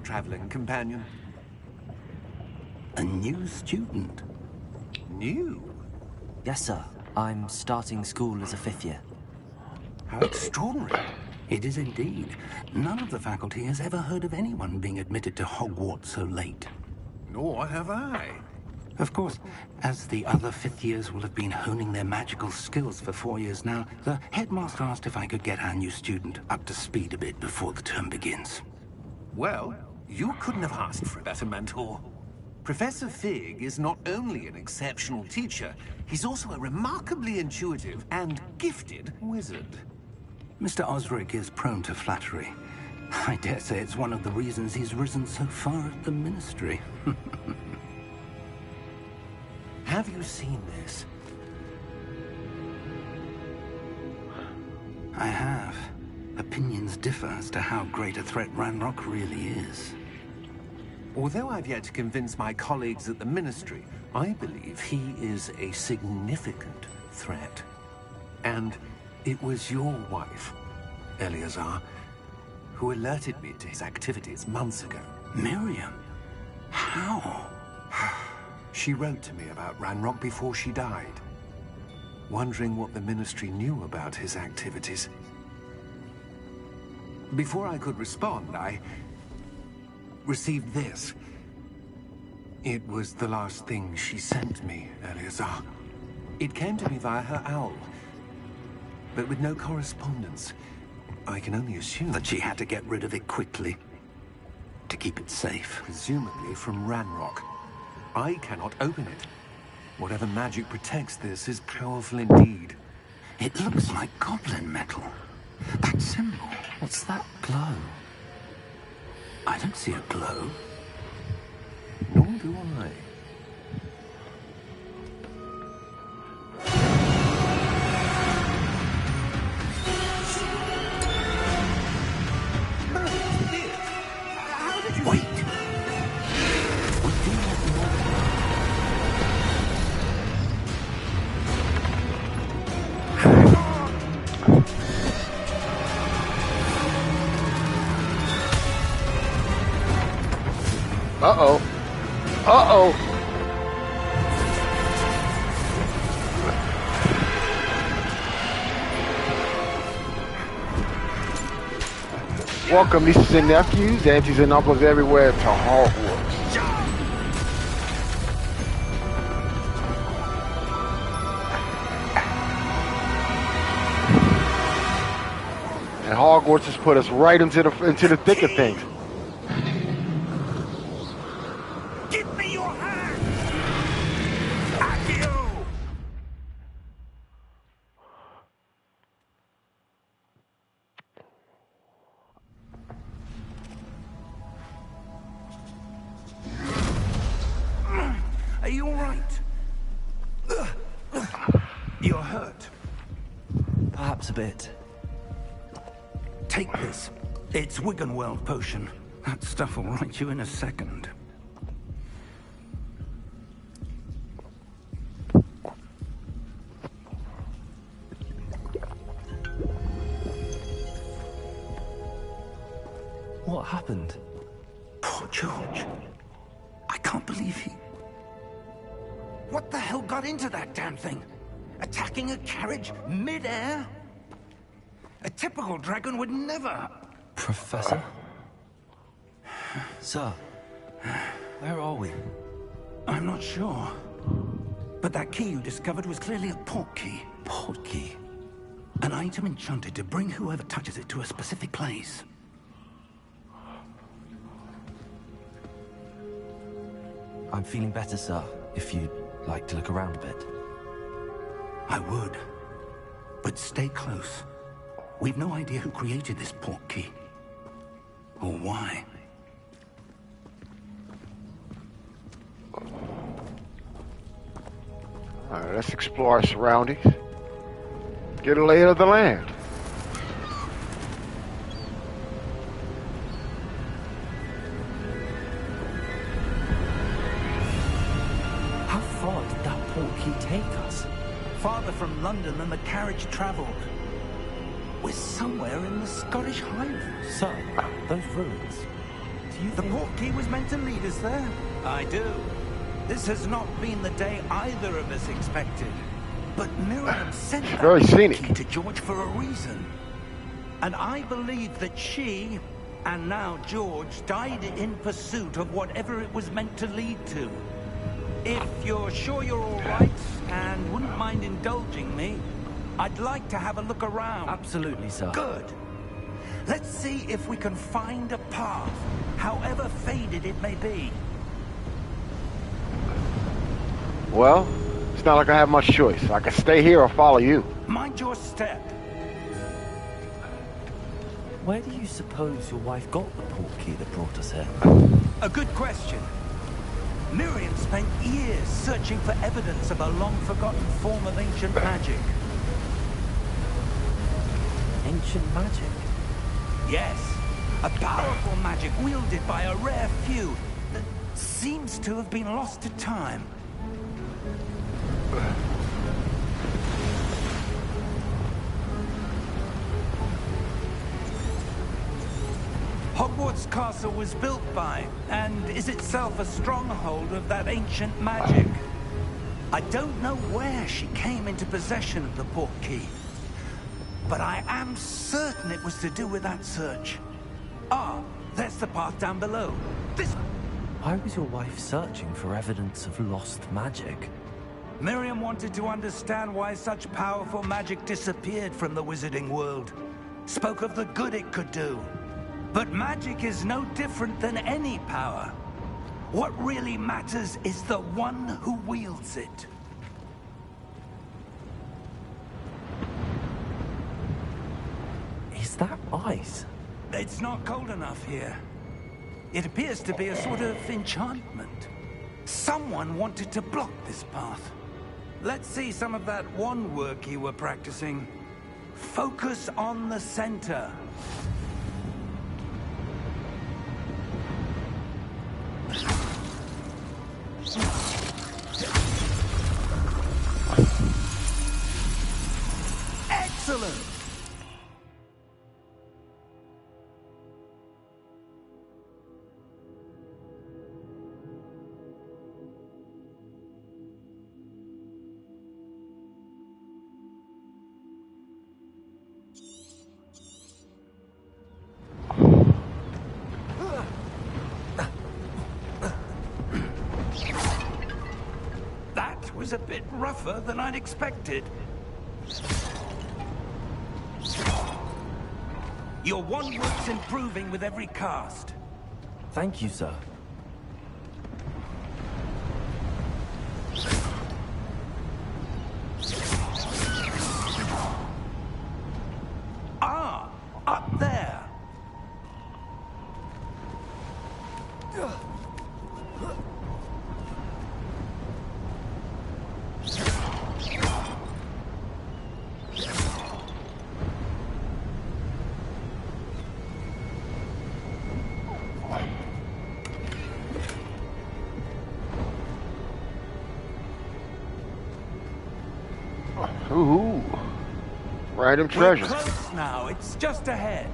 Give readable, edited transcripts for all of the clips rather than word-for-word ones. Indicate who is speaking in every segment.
Speaker 1: traveling companion?
Speaker 2: A new student?
Speaker 1: New?
Speaker 3: Yes, sir. I'm starting school as a 5th year.
Speaker 1: How extraordinary.
Speaker 2: It is indeed. None of the faculty has ever heard of anyone being admitted to Hogwarts so late.
Speaker 1: Nor have I.
Speaker 2: Of course, as the other 5th years will have been honing their magical skills for 4 years now, the headmaster asked if I could get our new student up to speed a bit before the term begins.
Speaker 1: Well, you couldn't have asked for a better mentor. Professor Fig is not only an exceptional teacher, he's also a remarkably intuitive and gifted wizard.
Speaker 2: Mr. Osric is prone to flattery. I dare say it's one of the reasons he's risen so far at the Ministry.
Speaker 1: Have you seen this?
Speaker 2: I have. Opinions differ as to how great a threat Ranrock really is.
Speaker 1: Although I've yet to convince my colleagues at the Ministry, I believe he is a significant threat. And it was your wife, Eleazar, who alerted me to his activities months ago.
Speaker 2: Miriam? How?
Speaker 1: She wrote to me about Ranrock before she died, wondering what the Ministry knew about his activities. Before I could respond, I received this. It was the last thing she sent me, Eleazar. It came to me via her owl, but with no correspondence. I can only assume
Speaker 2: That she had to get rid of it quickly, to keep it safe.
Speaker 1: presumably from Ranrock. I cannot open it. Whatever magic protects this is powerful indeed.
Speaker 2: It looks like goblin metal. That symbol.
Speaker 3: What's that glow?
Speaker 2: I don't see a glow.
Speaker 1: Nor do I.
Speaker 2: Wait.
Speaker 4: Uh-oh. Uh-oh. Welcome, nieces and nephews, aunties and uncles everywhere to Hogwarts. And Hogwarts has put us right into the thick of things.
Speaker 1: Give me your hand! Accio!
Speaker 2: Are you all right? You're hurt.
Speaker 3: Perhaps a bit.
Speaker 2: Take this. It's Wiggenweld potion. That stuff will right you in a second.
Speaker 3: What happened?
Speaker 2: Poor George. I can't believe he... What the hell got into that damn thing? Attacking a carriage mid-air? A typical dragon would never...
Speaker 3: Professor? Sir, where are we?
Speaker 2: I'm not sure. But that key you discovered was clearly a portkey.
Speaker 3: Portkey?
Speaker 2: An item enchanted to bring whoever touches it to a specific place.
Speaker 3: I'm feeling better, sir, if you'd like to look around a bit.
Speaker 2: I would. But stay close. We've no idea who created this portkey. Or why.
Speaker 4: Alright, let's explore our surroundings. Get a lay of the land.
Speaker 3: How far did that portkey take us?
Speaker 2: Farther from London than the carriage traveled. We're somewhere in the Scottish Highlands.
Speaker 3: Sir, those ruins. you
Speaker 2: The
Speaker 3: think...
Speaker 2: portkey was meant to lead us there? I do. This has not been the day either of us expected. But Miriam sent that
Speaker 4: Very scenic.
Speaker 2: portkey to George for a reason. And I believe that she, and now George, died in pursuit of whatever it was meant to lead to. If you're sure you're all right, and wouldn't mind indulging me, I'd like to have a look around.
Speaker 3: Absolutely, sir.
Speaker 2: Good. Let's see if we can find a path, however faded it may be.
Speaker 4: Well, it's not like I have much choice. I can stay here or follow you.
Speaker 2: Mind your step.
Speaker 3: Where do you suppose your wife got the portkey that brought us here?
Speaker 2: A good question. Miriam spent years searching for evidence of a long-forgotten form of ancient magic.
Speaker 3: Ancient magic?
Speaker 2: Yes, a powerful magic wielded by a rare few that seems to have been lost to time. Hogwarts Castle was built by, and is itself a stronghold of that ancient magic. I don't know where she came into possession of the portkey, but I am certain it was to do with that search. Ah, there's the path down below. This...
Speaker 3: Why was your wife searching for evidence of lost magic?
Speaker 2: Miriam wanted to understand why such powerful magic disappeared from the wizarding world. Spoke of the good it could do. But magic is no different than any power. What really matters is the one who wields it.
Speaker 3: Is that ice?
Speaker 2: It's not cold enough here. It appears to be a sort of enchantment. Someone wanted to block this path. Let's see some of that wand work you were practicing. Focus on the center. Excellent! That was a bit rougher than I'd expected. Your wand work's improving with every cast.
Speaker 3: Thank you, sir.
Speaker 2: Ah, up there.
Speaker 4: Ooh. Random
Speaker 2: We're
Speaker 4: treasure.
Speaker 2: close now. It's just ahead.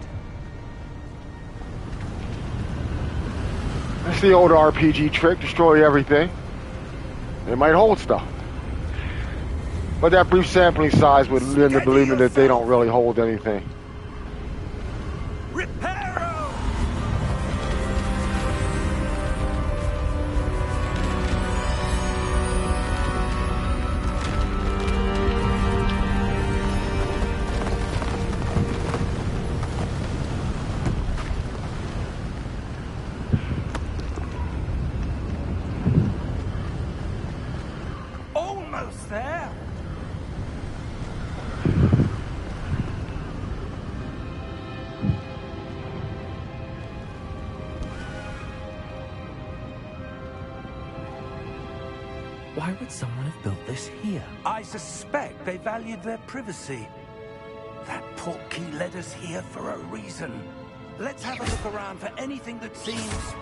Speaker 4: That's the old RPG trick, destroy everything. It might hold stuff. But that brief sampling size would lead to believing that they don't really hold anything.
Speaker 2: Reparo! Almost there.
Speaker 3: Why would someone have built this here?
Speaker 2: I suspect they valued their privacy. That portkey led us here for a reason. Let's have a look around for anything that seems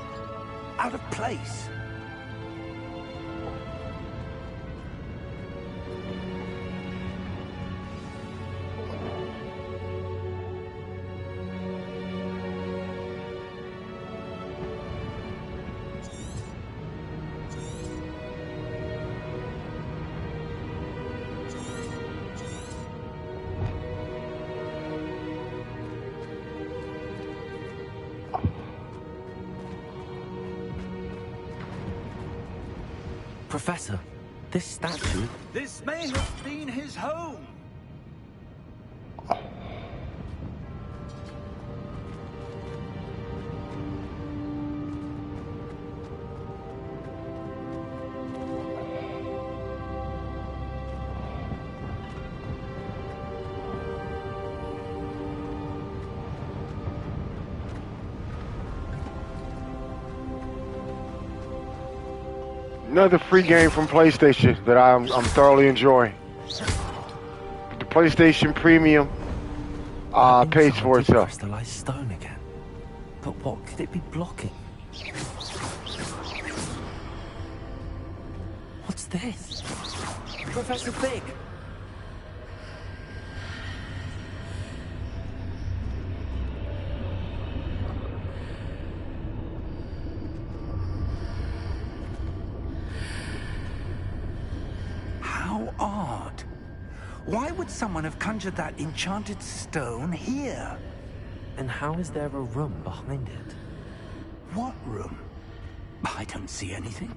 Speaker 2: out of place.
Speaker 3: Professor, this statue...
Speaker 2: This may have been his home.
Speaker 4: Another free game from PlayStation that I'm thoroughly enjoying. The PlayStation Premium pays for itself.
Speaker 3: Crystallized stone again. But what could it be blocking? What's this? Professor Fig!
Speaker 2: Odd. Why would someone have conjured that enchanted stone here?
Speaker 3: And how is there a room behind it?
Speaker 2: What room? I don't see anything.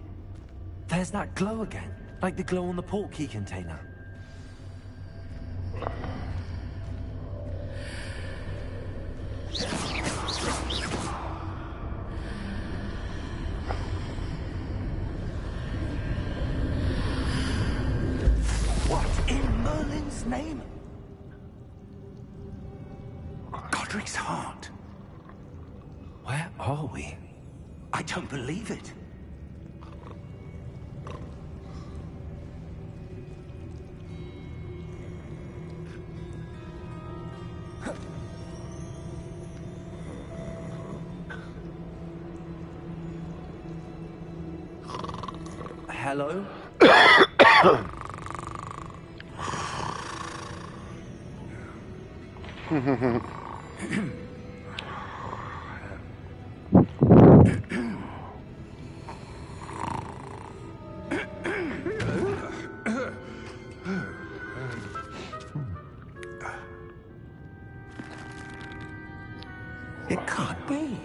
Speaker 3: There's that glow again, like the glow on the portkey container.
Speaker 2: Name? Godric's heart.
Speaker 3: Where are we?
Speaker 2: I don't believe it.
Speaker 3: Hello?
Speaker 1: It can't be.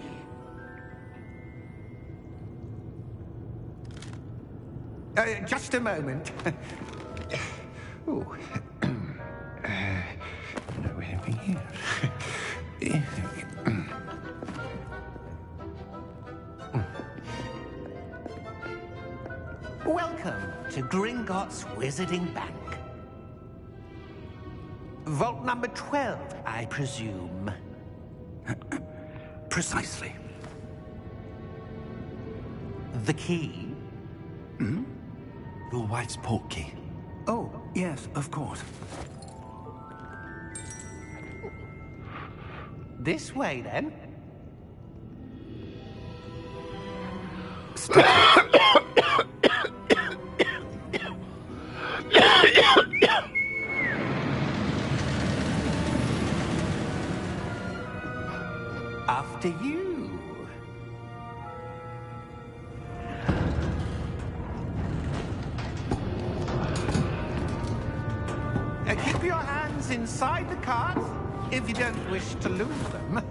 Speaker 1: Just a moment. Ooh. No, anything here. Welcome to Gringotts Wizarding Bank. Vault number 12, I presume.
Speaker 2: Precisely.
Speaker 1: The key?
Speaker 2: Hmm?
Speaker 3: Your wife's portkey.
Speaker 2: Oh, yes, of course.
Speaker 1: This way, then. After you. Keep your hands inside the cart if you don't wish to lose them.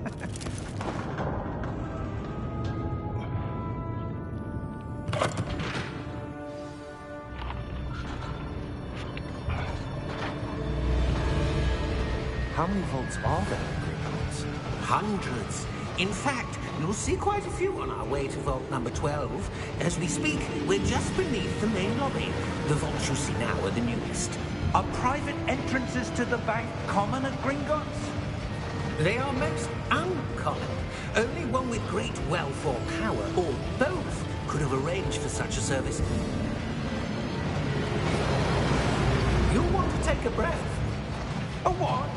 Speaker 3: How many vaults are there in Gringotts?
Speaker 1: Hundreds. In fact, you'll see quite a few on our way to vault number 12. As we speak, we're just beneath the main lobby. The vaults you see now are the newest.
Speaker 2: Are private entrances to the bank common at Gringotts?
Speaker 1: They are most uncommon. Only one with great wealth or power, or both, could have arranged for such a service. You'll want to take a breath.
Speaker 2: A what?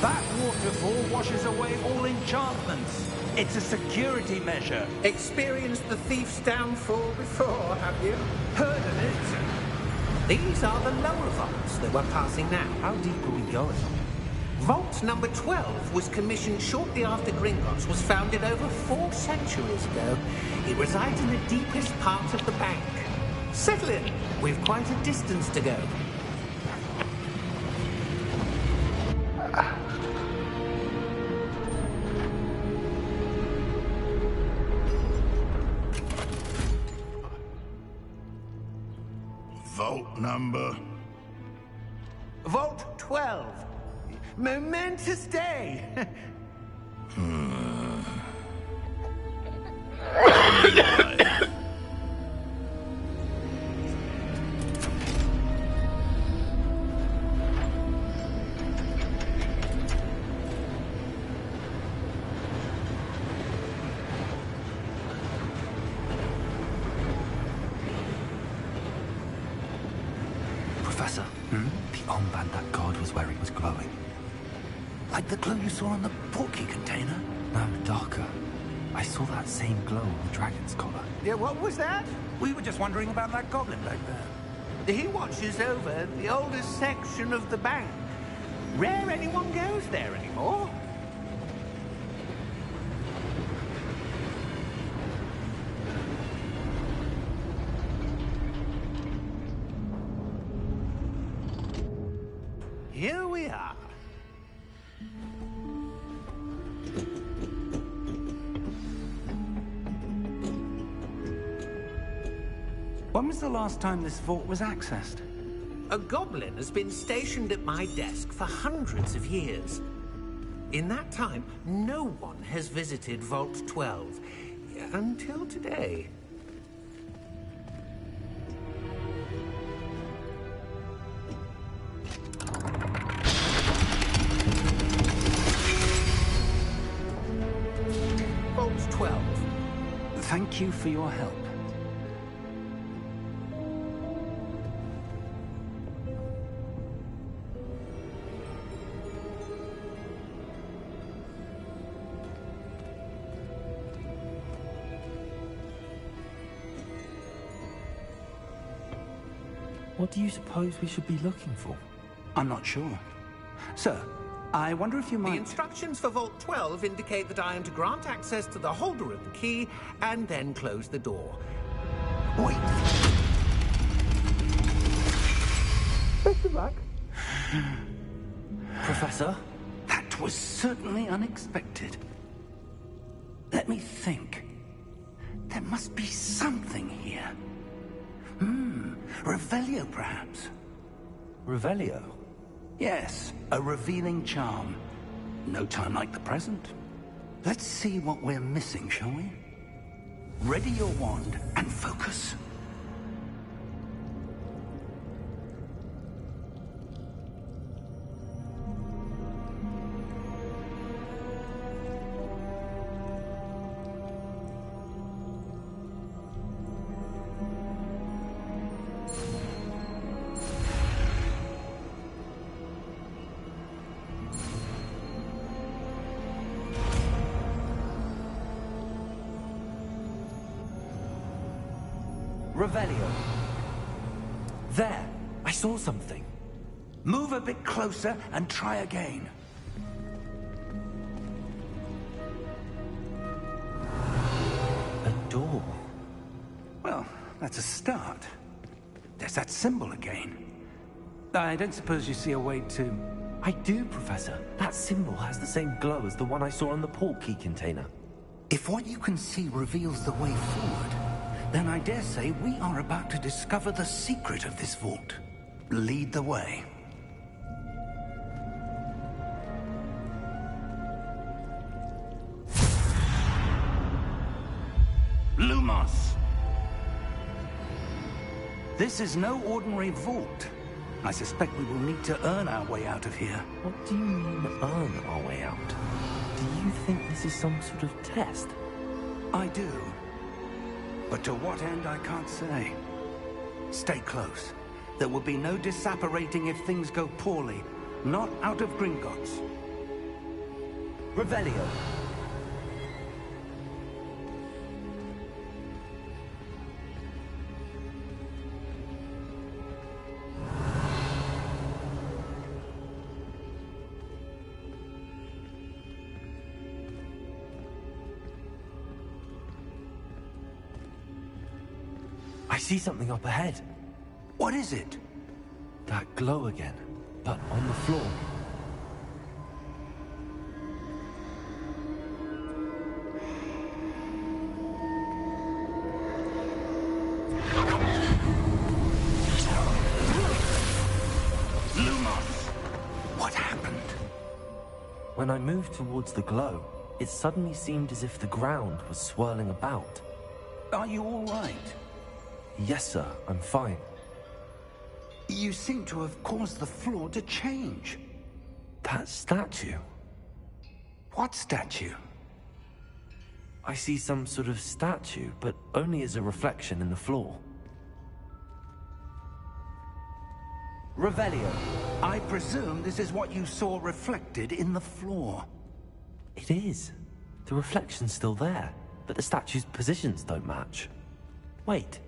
Speaker 2: That waterfall washes away all enchantments. It's a security measure.
Speaker 1: Experienced the thief's downfall before, have you?
Speaker 2: Heard of it?
Speaker 1: These are the lower vaults that we're passing now.
Speaker 3: How deep are we going?
Speaker 1: Vault number 12 was commissioned shortly after Gringotts was founded over 4 centuries ago. It resides in the deepest part of the bank. Settle in. We've quite a distance to go.
Speaker 5: Vault number?
Speaker 1: Vault 12. Momentous day.
Speaker 3: Professor, the armband that guard was wearing was glowing.
Speaker 2: Like the glow you saw on the portkey container?
Speaker 3: No, darker. I saw that same glow on the dragon's collar.
Speaker 1: Yeah, what was that?
Speaker 2: We were just wondering about that goblin back there.
Speaker 1: He watches over the oldest section of the bank. Rare anyone goes there anymore. Here we are.
Speaker 2: When was the last time this vault was accessed?
Speaker 1: A goblin has been stationed at my desk for hundreds of years. In that time, no one has visited Vault 12. Until today. Vault 12.
Speaker 2: Thank you for your help.
Speaker 3: What do you suppose we should be looking for?
Speaker 2: I'm not sure. Sir, I wonder if you
Speaker 1: The
Speaker 2: might...
Speaker 1: instructions for Vault 12 indicate that I am to grant access to the holder of the key and then close the door.
Speaker 2: Wait!
Speaker 1: Best of luck.
Speaker 3: Professor?
Speaker 2: That was certainly unexpected. Let me think. There must be something here. Revelio, perhaps?
Speaker 3: Revelio?
Speaker 2: Yes, a revealing charm. No time like the present. Let's see what we're missing, shall we? Ready your wand and focus.
Speaker 3: Revelio. There! I saw something.
Speaker 2: Move a bit closer and try again.
Speaker 3: A door.
Speaker 2: Well, that's a start. There's that symbol again. I don't suppose you see a way to...
Speaker 3: I do, Professor. That symbol has the same glow as the one I saw on the portkey container.
Speaker 2: If what you can see reveals the way forward, then I dare say we are about to discover the secret of this vault. Lead the way. Lumos! This is no ordinary vault. I suspect we will need to earn our way out of here.
Speaker 3: What do you mean, earn our way out? Do you think this is some sort of test?
Speaker 2: I do. But to what end, I can't say. Stay close. There will be no disapparating if things go poorly. Not out of Gringotts.
Speaker 3: Revelio. I see something up ahead.
Speaker 2: What is it?
Speaker 3: That glow again, but on the floor. When I moved towards the glow, it suddenly seemed as if the ground was swirling about.
Speaker 2: Are you all right?
Speaker 3: Yes, sir, I'm fine.
Speaker 2: You seem to have caused the floor to change.
Speaker 3: That statue?
Speaker 2: What statue?
Speaker 3: I see some sort of statue, but only as a reflection in the floor.
Speaker 2: Revelio, I presume this is what you saw reflected in the floor.
Speaker 3: It is. The reflection's still there, but the statue's positions don't match. Wait,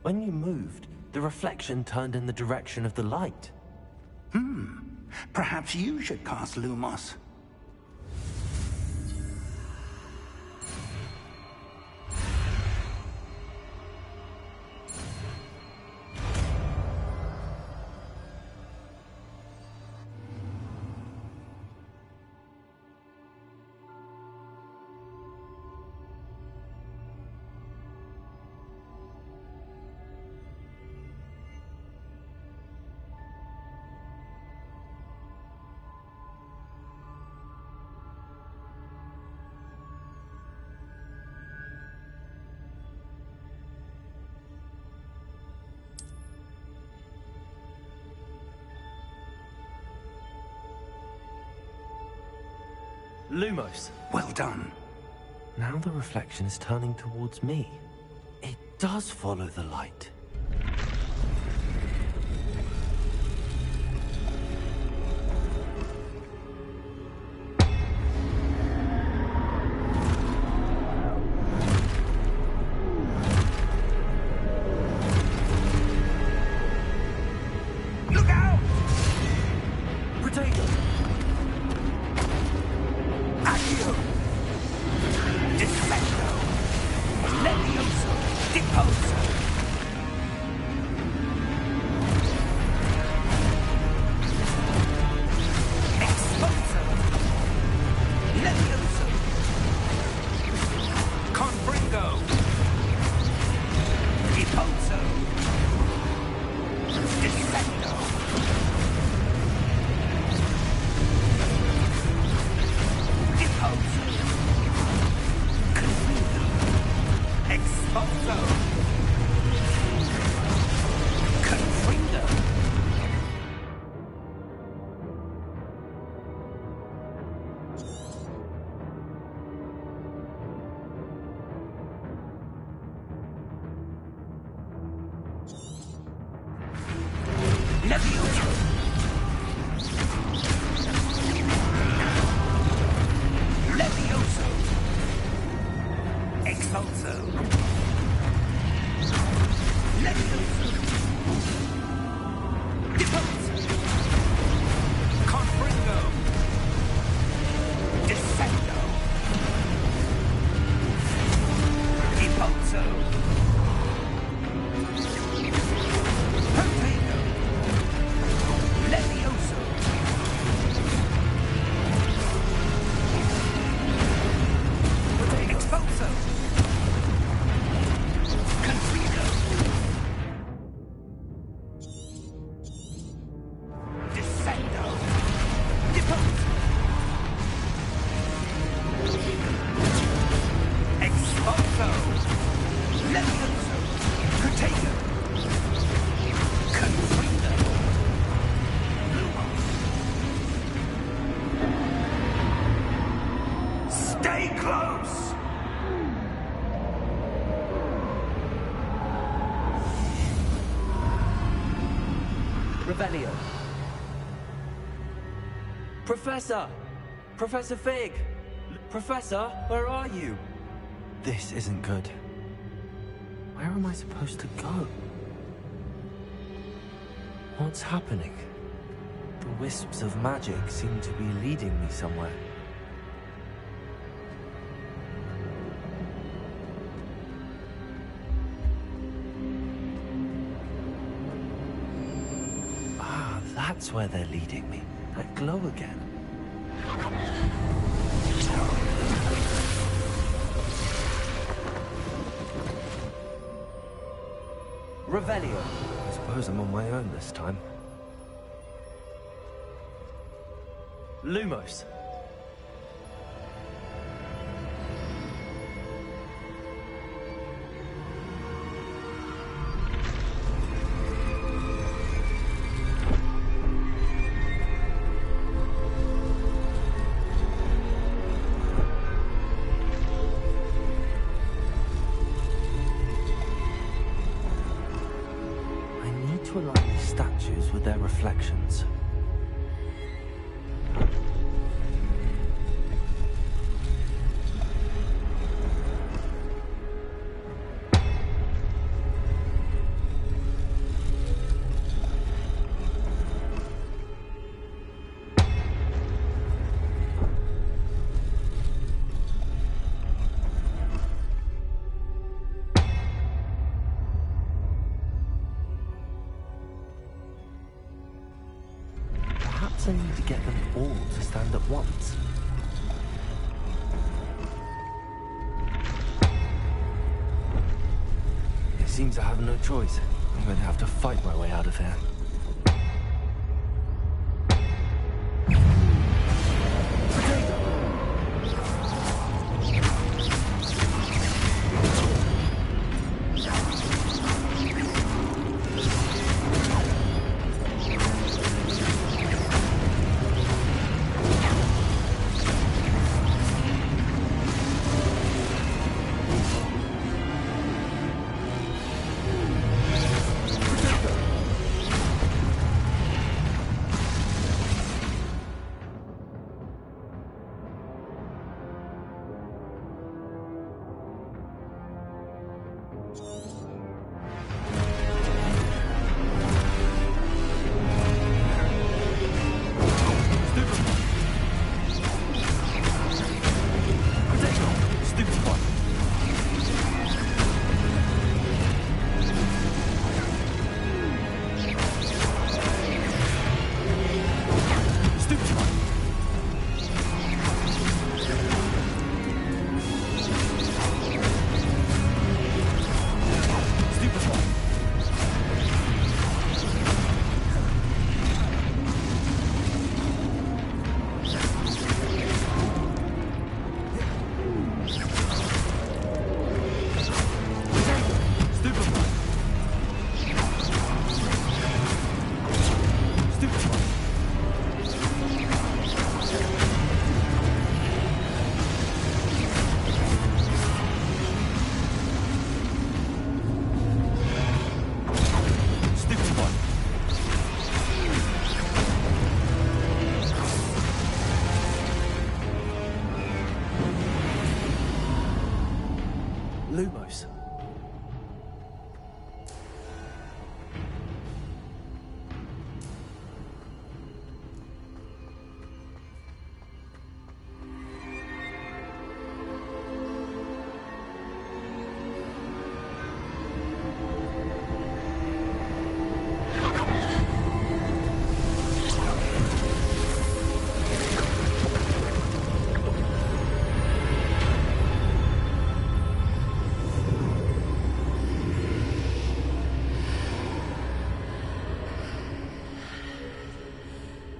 Speaker 3: when you moved, the reflection turned in the direction of the light.
Speaker 2: Perhaps you should cast Lumos.
Speaker 3: Lumos!
Speaker 2: Well done.
Speaker 3: Now the reflection is turning towards me. It does follow the light.
Speaker 2: Look out!
Speaker 3: Potato!
Speaker 2: Accio! Defendo! Levioso! Deposo! Exposo! Levioso! Confringo! Deposo! Defendo! Deposo! Confringo! Exposo! Confringo! Levioso! Levioso! Expulso! Levioso! Deposo! Confringo! Descendo! Deposo! Potato! Levioso! Expulso! Confringo! Descendo! Deposo! Expulso! Levioso! Potato! Confringo! Stay close!
Speaker 3: Revelio. Professor! Professor Fig! Professor, where are you? This isn't good. Where am I supposed to go? What's happening? The wisps of magic seem to be leading me somewhere. Ah, that's where they're leading me. That glow again. Revelio. I suppose I'm on my own this time. Lumos. statues with their reflections. Perhaps I need to get them all to stand at once. It seems I have no choice. I'm going to have to fight my way out of here. Lumos.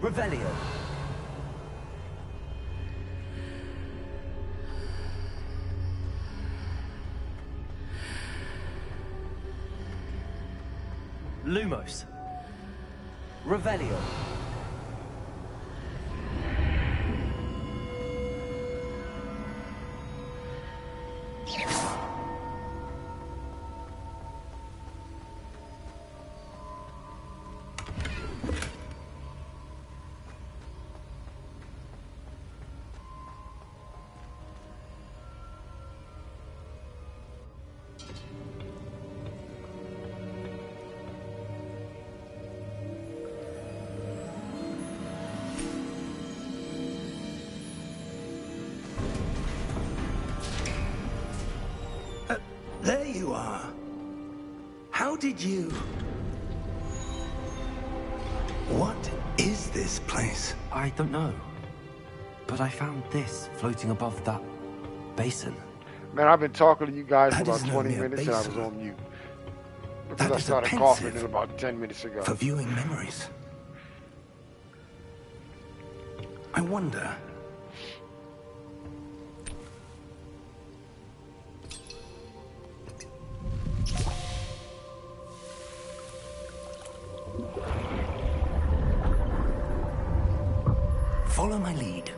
Speaker 3: Revelio. Lumos. Revelio.
Speaker 2: There you are. How did you... What is this place?
Speaker 3: I don't know. But I found this floating above that basin.
Speaker 4: Man, I've been talking to you guys for
Speaker 2: That
Speaker 4: about
Speaker 2: is no
Speaker 4: 20
Speaker 2: mere
Speaker 4: minutes and I was
Speaker 2: basin.
Speaker 4: on mute. Because
Speaker 2: That
Speaker 4: I
Speaker 2: is a
Speaker 4: started
Speaker 2: pensive
Speaker 4: coughing in about 10 minutes ago.
Speaker 2: For viewing memories. I wonder... Follow my lead.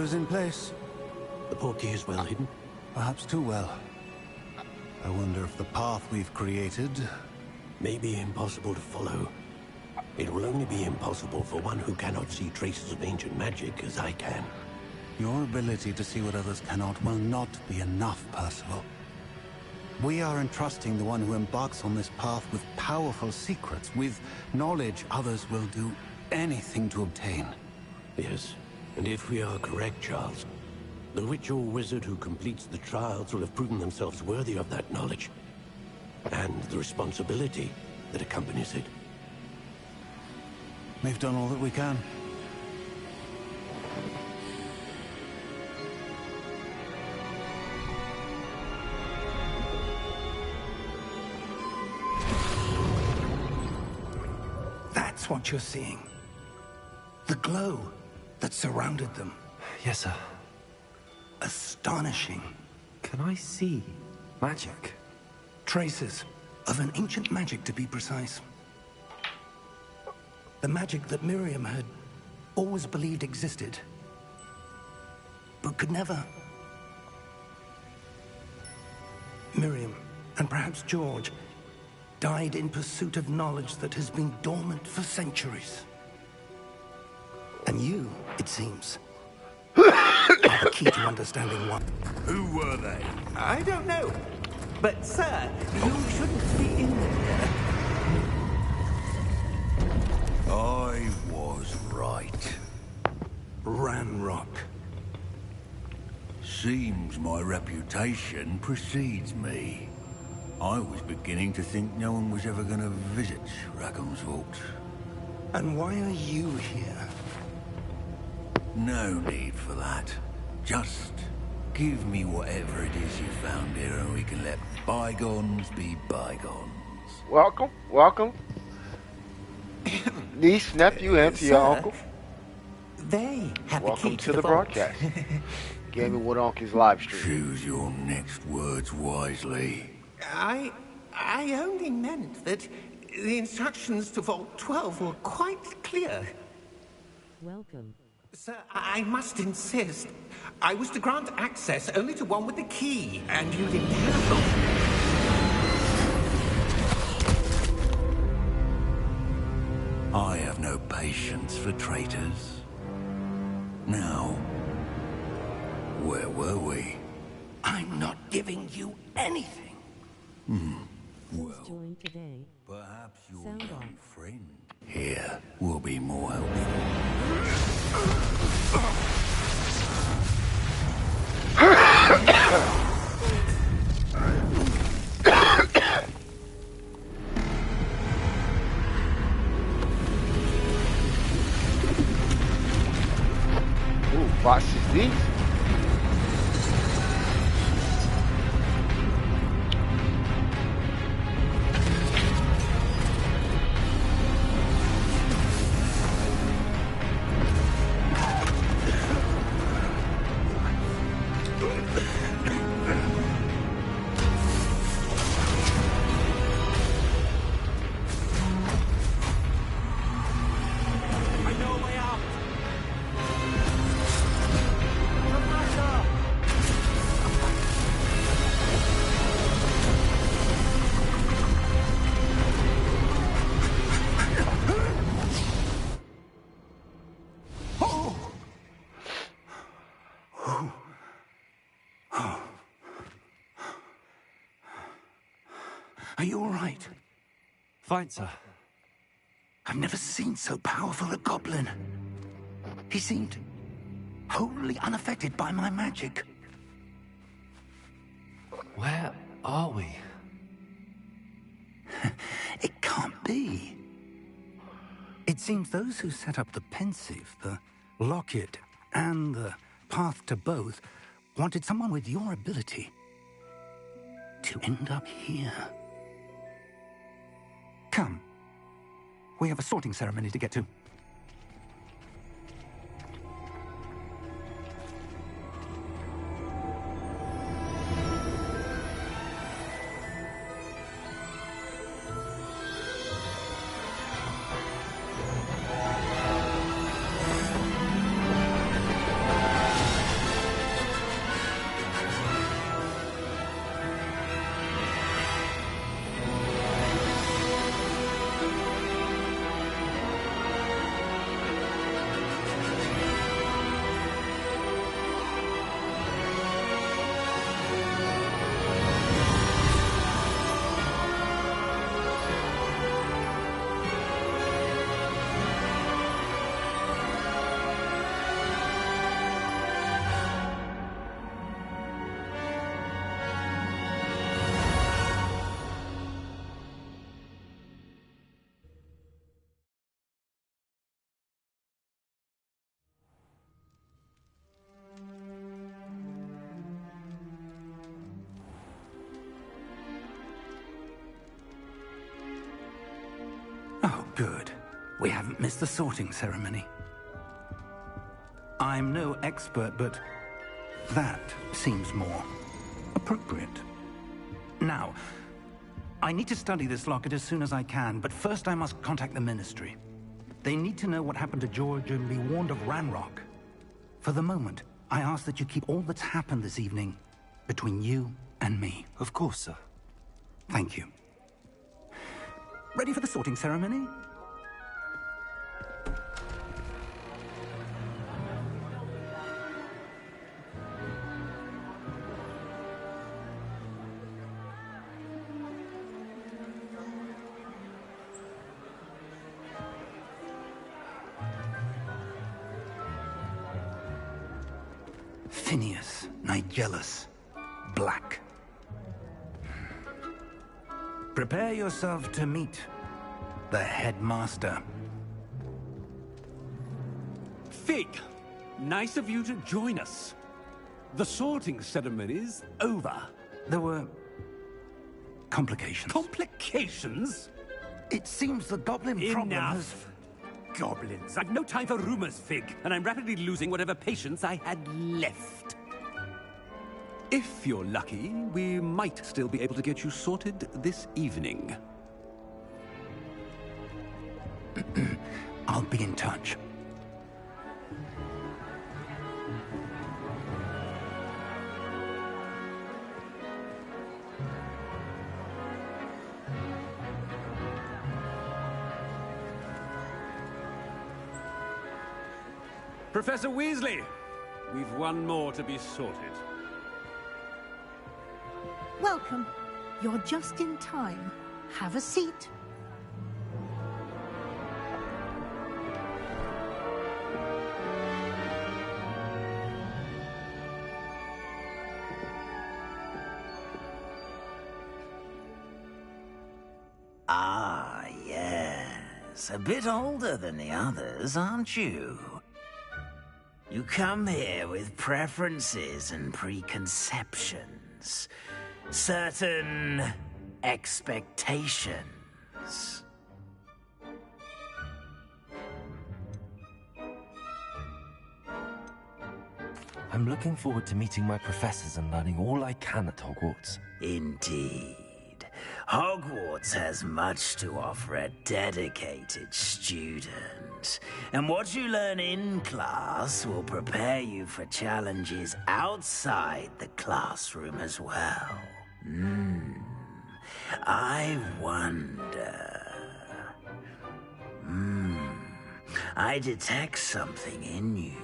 Speaker 5: is in place.
Speaker 6: The portkey is well hidden?
Speaker 5: Perhaps too well. I wonder if the path we've created...
Speaker 6: may be impossible to follow. It will only be impossible for one who cannot see traces of ancient magic as I can.
Speaker 5: Your ability to see what others cannot will not be enough, Percival. We are entrusting the one who embarks on this path with powerful secrets, with knowledge others will do anything to obtain.
Speaker 6: Yes, and if we are correct, Charles, the witch or wizard who completes the trials will have proven themselves worthy of that knowledge, and the responsibility that accompanies it.
Speaker 5: We've done all that we can.
Speaker 2: That's what you're seeing. The glow that surrounded them.
Speaker 3: Yes, sir.
Speaker 2: Astonishing.
Speaker 3: Can I see magic?
Speaker 2: Traces of an ancient magic, to be precise. The magic that Miriam had always believed existed, but could never. Miriam, and perhaps George, died in pursuit of knowledge that has been dormant for centuries. And you, it seems, are the key to understanding what.
Speaker 7: Who were they?
Speaker 1: I don't know. But, sir, you shouldn't be in there.
Speaker 7: I was right.
Speaker 2: Ranrock.
Speaker 7: Seems my reputation precedes me. I was beginning to think no one was ever going to visit Rackham's Vault.
Speaker 2: And why are you here?
Speaker 7: No need for that. Just give me whatever it is you found here and we can let bygones be bygones.
Speaker 4: Welcome, welcome. Niece, nephew, and to your uncle.
Speaker 1: They have
Speaker 4: Welcome
Speaker 1: the key
Speaker 4: to the
Speaker 1: vault.
Speaker 4: broadcast. Gaming with Uncle's live stream.
Speaker 7: Choose your next words wisely.
Speaker 1: I only meant that the instructions to Vault 12 were quite clear.
Speaker 8: Welcome.
Speaker 1: Sir, I must insist. I was to grant access only to one with the key, and you didn't have them.
Speaker 7: I have no patience for traitors. Now, where were we?
Speaker 2: I'm not giving you anything.
Speaker 7: Well,
Speaker 8: Join today.
Speaker 7: perhaps your
Speaker 8: Sound
Speaker 7: young
Speaker 8: off.
Speaker 7: friend here will be more helpful.
Speaker 4: Ooh, boxes these.
Speaker 1: I know a way out.
Speaker 2: Are you all right?
Speaker 3: Fine, sir.
Speaker 2: I've never seen so powerful a goblin. He seemed wholly unaffected by my magic.
Speaker 3: Where are we?
Speaker 2: It can't be. It seems those who set up the Pensieve, the Locket, and the Path to Both wanted someone with your ability to end up here. Come. We have a sorting ceremony to get to. Good. We haven't missed the sorting ceremony. I'm no expert, but that seems more appropriate. Now, I need to study this locket as soon as I can, but first I must contact the Ministry. They need to know what happened to George and be warned of Ranrock. For the moment, I ask that you keep all that's happened this evening between you and me.
Speaker 3: Of course, sir.
Speaker 2: Thank you. Ready for the sorting ceremony? Phineas Nigellus Black. Prepare yourself to meet the headmaster.
Speaker 9: Fig, nice of you to join us. The sorting ceremony's over.
Speaker 2: There were complications.
Speaker 9: Complications?
Speaker 2: It seems the goblin problem has...
Speaker 9: Enough. Goblins. I've no time for rumors, Fig, and I'm rapidly losing whatever patience I had left. If you're lucky, we might still be able to get you sorted this evening.
Speaker 2: I'll be in touch.
Speaker 9: Professor Weasley, we've one more to be sorted.
Speaker 10: Welcome. You're just in time. Have a seat.
Speaker 11: Ah, yes. A bit older than the others, aren't you? You come here with preferences and preconceptions. Certain expectations.
Speaker 3: I'm looking forward to meeting my professors and learning all I can at Hogwarts.
Speaker 11: Indeed. Hogwarts has much to offer a dedicated student. And what you learn in class will prepare you for challenges outside the classroom as well. I wonder... I detect something in you.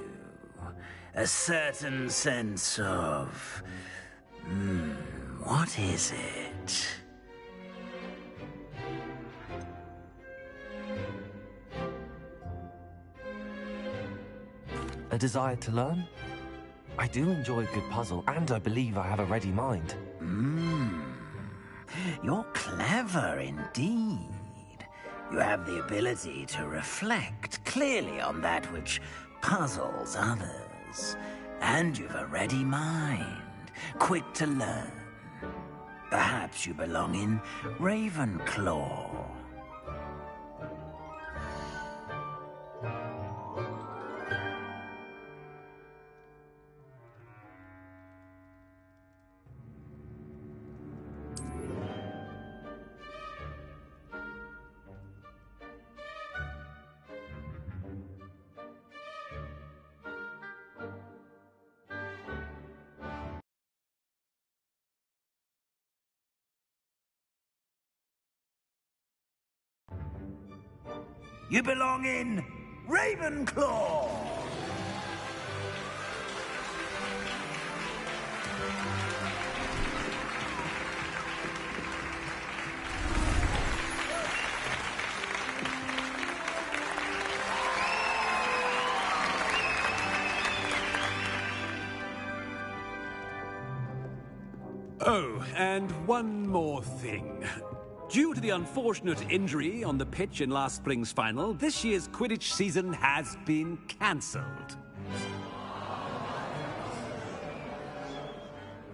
Speaker 11: A certain sense of... what is it?
Speaker 3: A desire to learn? I do enjoy a good puzzle, and I believe I have a ready mind.
Speaker 11: You're clever indeed. You have the ability to reflect clearly on that which puzzles others. And you've a ready mind, quick to learn. Perhaps you belong in Ravenclaw. You belong in Ravenclaw!
Speaker 9: Oh, and one more thing. Due to the unfortunate injury on the pitch in last spring's final, this year's Quidditch season has been cancelled.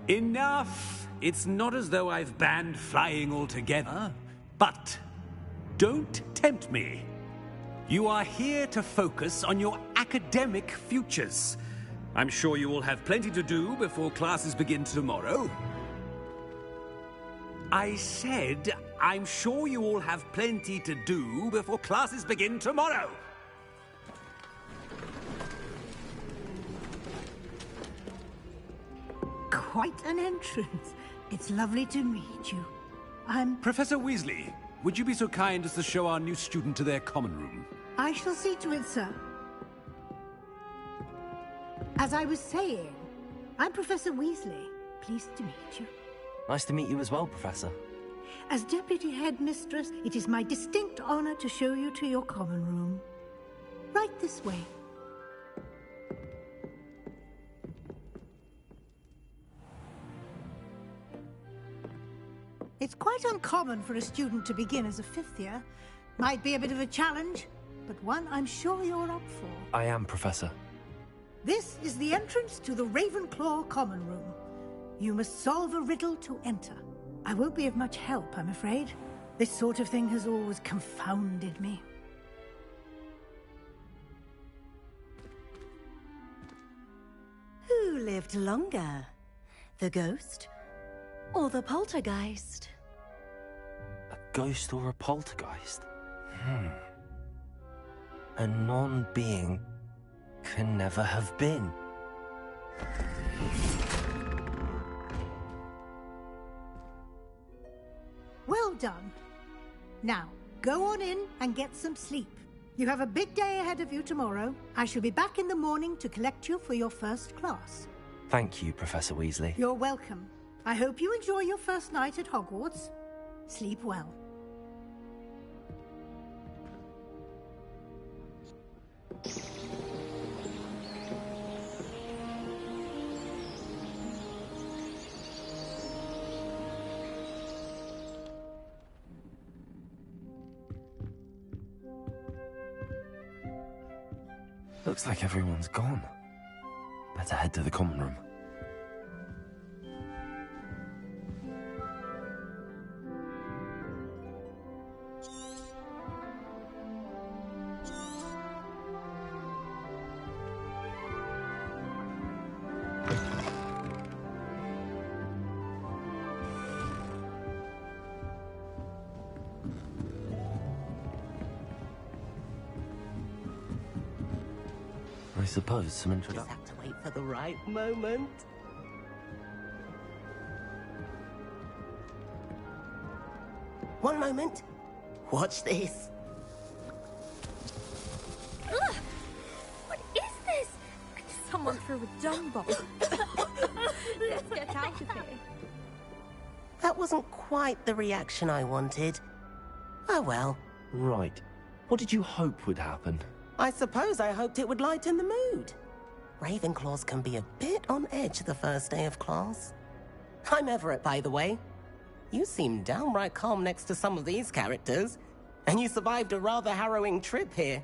Speaker 9: Enough! It's not as though I've banned flying altogether, but Don't tempt me. You are here to focus on your academic futures. I'm sure you will have plenty to do before classes begin tomorrow. I said, I'm sure you all have plenty to do before classes begin tomorrow.
Speaker 10: Quite an entrance. It's lovely to meet you. I'm...
Speaker 9: Professor Weasley, would you be so kind as to show our new student to their common room?
Speaker 10: I shall see to it, sir. As I was saying, I'm Professor Weasley. Pleased to meet you.
Speaker 3: Nice to meet you as well, Professor.
Speaker 10: As Deputy Headmistress, it is my distinct honor to show you to your common room. Right this way. It's quite uncommon for a student to begin as a fifth year. Might be a bit of a challenge, but one I'm sure you're up for.
Speaker 3: I am, Professor.
Speaker 10: This is the entrance to the Ravenclaw Common Room. You must solve a riddle to enter. I won't be of much help, I'm afraid. This sort of thing has always confounded me.
Speaker 12: Who lived longer? The ghost or the poltergeist?
Speaker 3: A ghost or a poltergeist? A non-being can never have been.
Speaker 10: Well done. Now, go on in and get some sleep. You have a big day ahead of you tomorrow. I shall be back in the morning to collect you for your first class.
Speaker 3: Thank you, Professor Weasley.
Speaker 10: You're welcome. I hope you enjoy your first night at Hogwarts. Sleep well.
Speaker 3: Looks like everyone's gone. Better head to the common room. I suppose some introduction.
Speaker 13: Just have to wait for the right moment. One moment. Watch this.
Speaker 14: Ugh! What is this? Someone threw a dung bomb. Let's get out of here.
Speaker 13: That wasn't quite the reaction I wanted. Oh well.
Speaker 3: Right. What did you hope would happen?
Speaker 13: I suppose I hoped it would lighten the mood. Ravenclaws can be a bit on edge the first day of class. I'm Everett, by the way. You seem downright calm next to some of these characters, and you survived a rather harrowing trip here.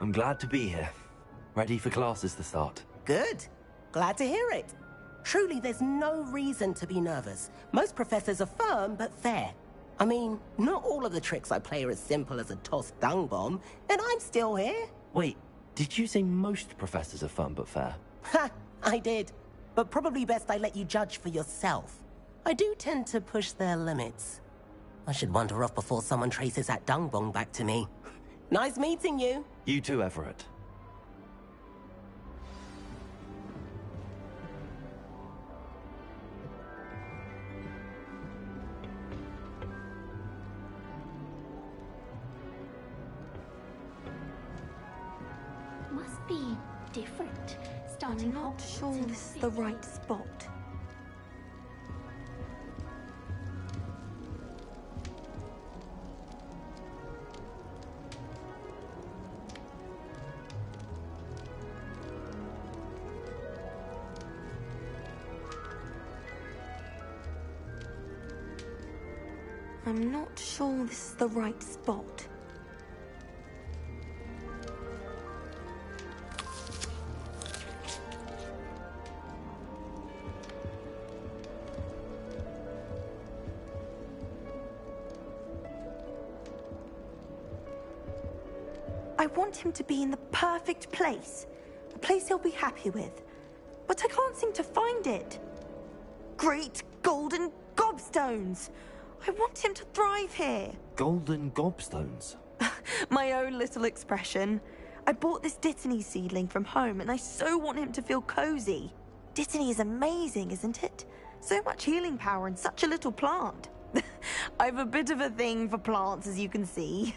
Speaker 3: I'm glad to be here. Ready for classes to start.
Speaker 13: Good. Glad to hear it. Truly, there's no reason to be nervous. Most professors are firm but fair. I mean, not all of the tricks I play are as simple as a tossed dung bomb, and I'm still here.
Speaker 3: Wait, did you say most professors are firm but fair?
Speaker 13: Ha! I did. But probably best I let you judge for yourself. I do tend to push their limits. I should wander off before someone traces that dung bomb back to me. Nice meeting you.
Speaker 3: You too, Everett.
Speaker 14: Must be different. Starting
Speaker 15: I'm not sure this is the right spot. I'm not sure this is the right spot. I want him to be in the perfect place. A place he'll be happy with. But I can't seem to find it. Great golden gobstones! I want him to thrive here.
Speaker 3: Golden gobstones?
Speaker 15: My own little expression. I bought this Dittany seedling from home and I so want him to feel cozy. Dittany is amazing, isn't it? So much healing power in such a little plant. I've a bit of a thing for plants, as you can see.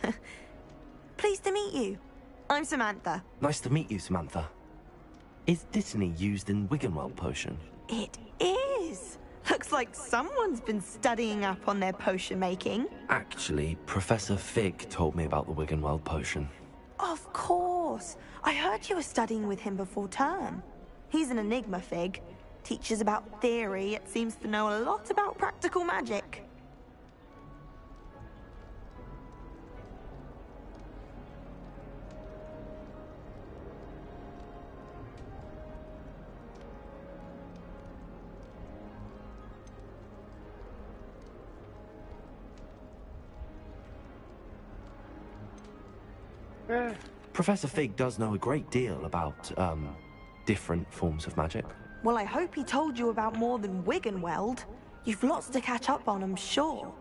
Speaker 15: Pleased to meet you. I'm Samantha.
Speaker 3: Nice to meet you, Samantha. Is Dittany used in Wiggenweld potion?
Speaker 15: It is. Looks like someone's been studying up on their potion making.
Speaker 3: Actually, Professor Fig told me about the Wiggenweld potion.
Speaker 15: Of course. I heard you were studying with him before term. He's an enigma, Fig. Teaches about theory, yet seems to know a lot about practical magic.
Speaker 3: Professor Fig does know a great deal about, different forms of magic.
Speaker 15: Well, I hope he told you about more than Wiggenweld. You've lots to catch up on, I'm sure.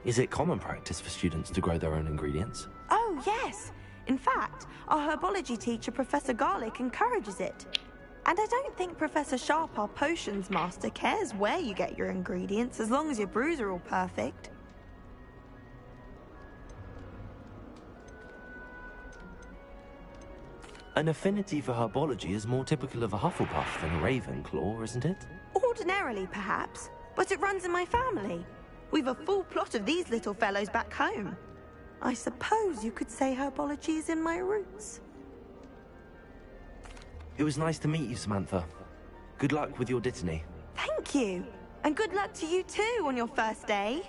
Speaker 3: Is it common practice for students to grow their own ingredients?
Speaker 15: Oh, yes. In fact, our herbology teacher, Professor Garlick, encourages it. And I don't think Professor Sharp, our potions master, cares where you get your ingredients, as long as your brews are all perfect.
Speaker 3: An affinity for herbology is more typical of a Hufflepuff than a Ravenclaw, isn't it?
Speaker 15: Ordinarily, perhaps, but it runs in my family. We've a full plot of these little fellows back home. I suppose you could say herbology is in my roots.
Speaker 3: It was nice to meet you, Samantha. Good luck with your Dittany.
Speaker 15: Thank you. And good luck to you too on your first day.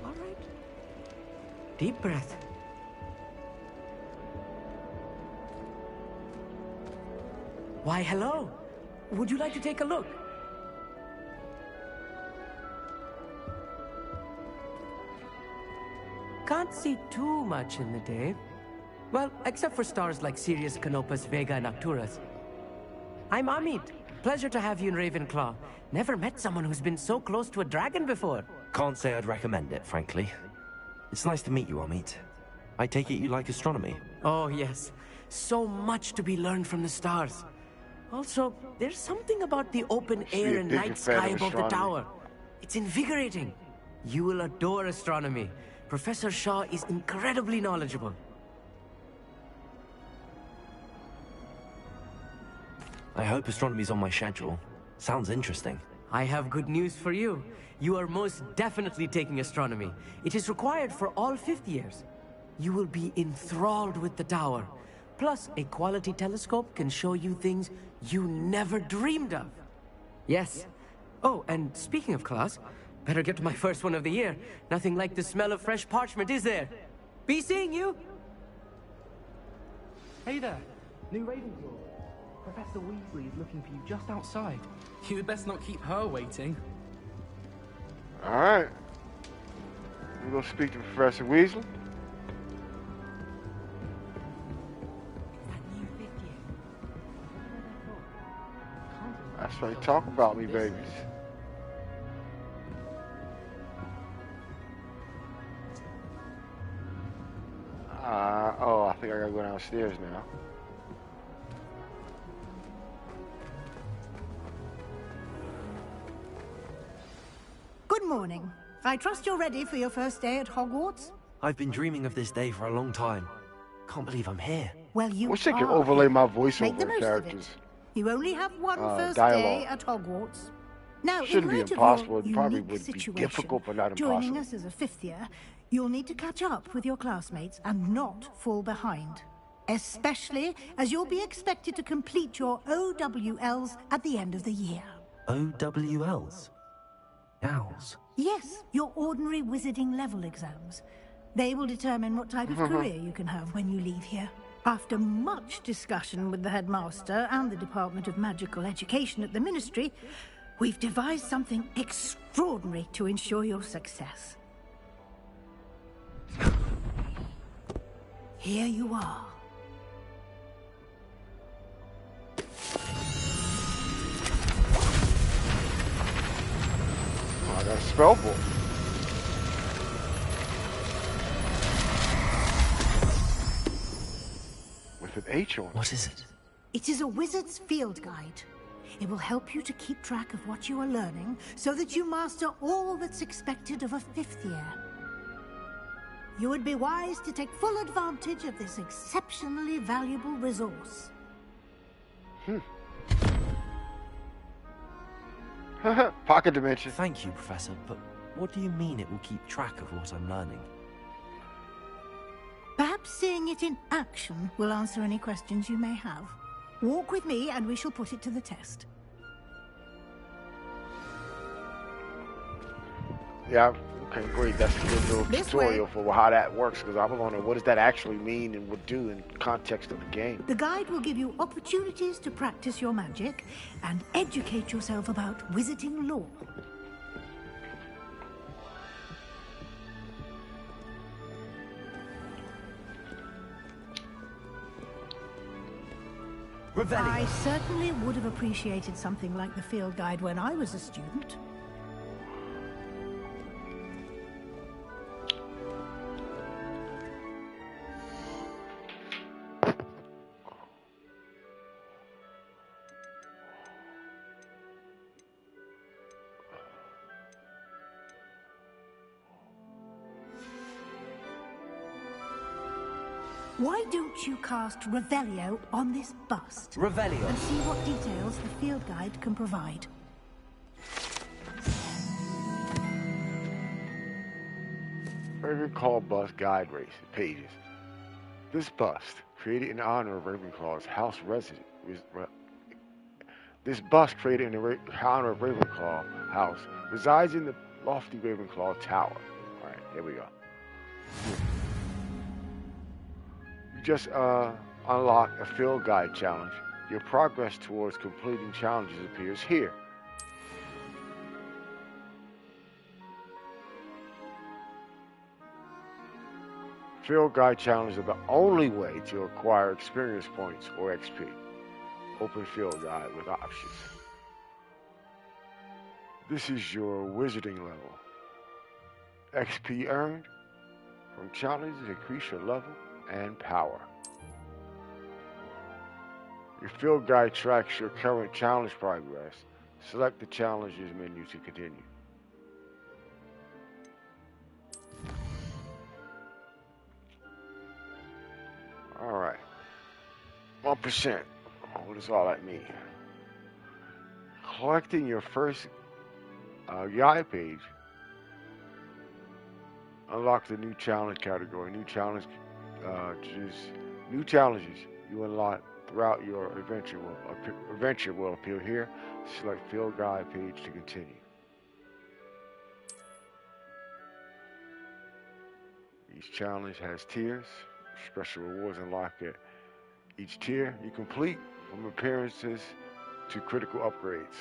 Speaker 16: All right. Deep breath. Why, hello. Would you like to take a look? Can't see too much in the day. Well, except for stars like Sirius, Canopus, Vega, and Arcturus. I'm Amit. Pleasure to have you in Ravenclaw. Never met someone who's been so close to a dragon before.
Speaker 3: Can't say I'd recommend it, frankly. It's nice to meet you, Amit. I take it you like astronomy?
Speaker 16: Oh, yes. So much to be learned from the stars. Also, there's something about the open air and night sky above the tower. It's invigorating. You will adore astronomy. Professor Shaw is incredibly knowledgeable.
Speaker 3: I hope astronomy's on my schedule. Sounds interesting.
Speaker 16: I have good news for you. You are most definitely taking astronomy. It is required for all 5th years. You will be enthralled with the tower. Plus, a quality telescope can show you things you never dreamed of. Yes. Oh, and speaking of class, better get to my first one of the year. Nothing like the smell of fresh parchment, is there? Be seeing you!
Speaker 17: Hey there, new Ravenclaw. Professor Weasley is looking for you just outside. You'd best not keep her waiting.
Speaker 4: Alright. We're gonna speak to Professor Weasley. That's right, talk about me, babies. Oh, I think I gotta go downstairs now.
Speaker 10: Good morning. I trust you're ready for your first day at Hogwarts?
Speaker 3: I've been dreaming of this day for a long time. Can't believe I'm here.
Speaker 10: Well, you
Speaker 4: wish I could
Speaker 10: are.
Speaker 4: overlay my voice
Speaker 10: Make
Speaker 4: over
Speaker 10: the most
Speaker 4: characters.
Speaker 10: of it. You only have one first
Speaker 4: dialogue.
Speaker 10: day at Hogwarts. Now,
Speaker 4: Shouldn't
Speaker 10: in
Speaker 4: be
Speaker 10: light
Speaker 4: impossible.
Speaker 10: of
Speaker 4: It
Speaker 10: your
Speaker 4: probably
Speaker 10: unique
Speaker 4: would be
Speaker 10: situation,
Speaker 4: difficult, but not
Speaker 10: joining
Speaker 4: impossible.
Speaker 10: us as a 5th year, you'll need to catch up with your classmates and not fall behind. Especially as you'll be expected to complete your OWLs at the end of the year.
Speaker 3: OWLs? Owls?
Speaker 10: Yes, your ordinary wizarding level exams. They will determine what type of career you can have when you leave here. After much discussion with the headmaster and the Department of Magical Education at the Ministry, we've devised something extraordinary to ensure your success. Here you are.
Speaker 4: Oh, I got a spell book. With an H on it.
Speaker 3: What is it?
Speaker 10: It is a wizard's field guide. It will help you to keep track of what you are learning so that you master all that's expected of a 5th year. You would be wise to take full advantage of this exceptionally valuable resource.
Speaker 4: Pocket dimension.
Speaker 3: Thank you, Professor, but what do you mean it will keep track of what I'm learning?
Speaker 10: Perhaps seeing it in action will answer any questions you may have. Walk with me and we shall put it to the test.
Speaker 4: Yeah, okay, great. That's a good little
Speaker 10: This
Speaker 4: tutorial
Speaker 10: way.
Speaker 4: for how that works, because I was wondering what does that actually mean and would do in context of the game.
Speaker 10: The guide will give you opportunities to practice your magic and educate yourself about wizarding lore. I certainly would have appreciated something like the field guide when I was a student. Why don't you cast Revelio on this bust?
Speaker 3: Revelio?
Speaker 10: And see what details the field guide can provide.
Speaker 4: Ravenclaw bust guide race pages. This bust, created in honor of Ravenclaw's house resident, house, resides in the lofty Ravenclaw Tower. All right, here we go. You just unlock a field guide challenge. Your progress towards completing challenges appears here. Field guide challenges are the only way to acquire experience points or XP. Open field guide with options. This is your wizarding level. XP earned from challenges increase your level and power. Your field guide tracks your current challenge progress. Select the challenges menu to continue. Alright. 1%. What does all that mean? Collecting your first guide page. Unlock the new challenge category. New challenges you unlock throughout your adventure will appear here. Select field guide page to continue. Each challenge has tiers. Special rewards unlocked at each tier you complete, from appearances to critical upgrades.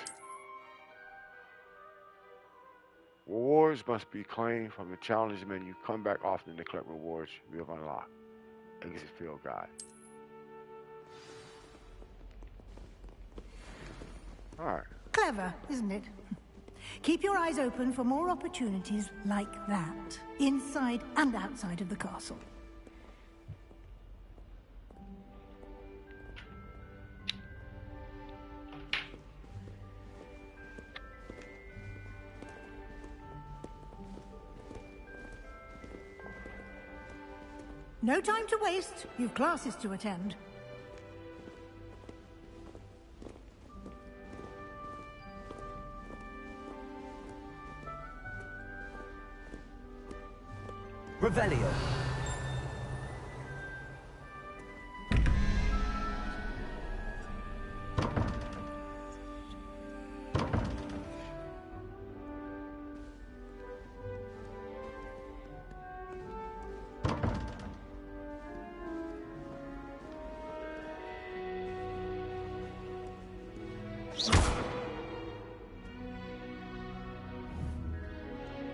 Speaker 4: Rewards must be claimed from the challenge menu. Come back often to collect rewards you have unlocked. Exit field guide. Alright.
Speaker 10: Clever, isn't it? Keep your eyes open for more opportunities like that, inside and outside of the castle. No time to waste. You've classes to attend.
Speaker 18: Revelio.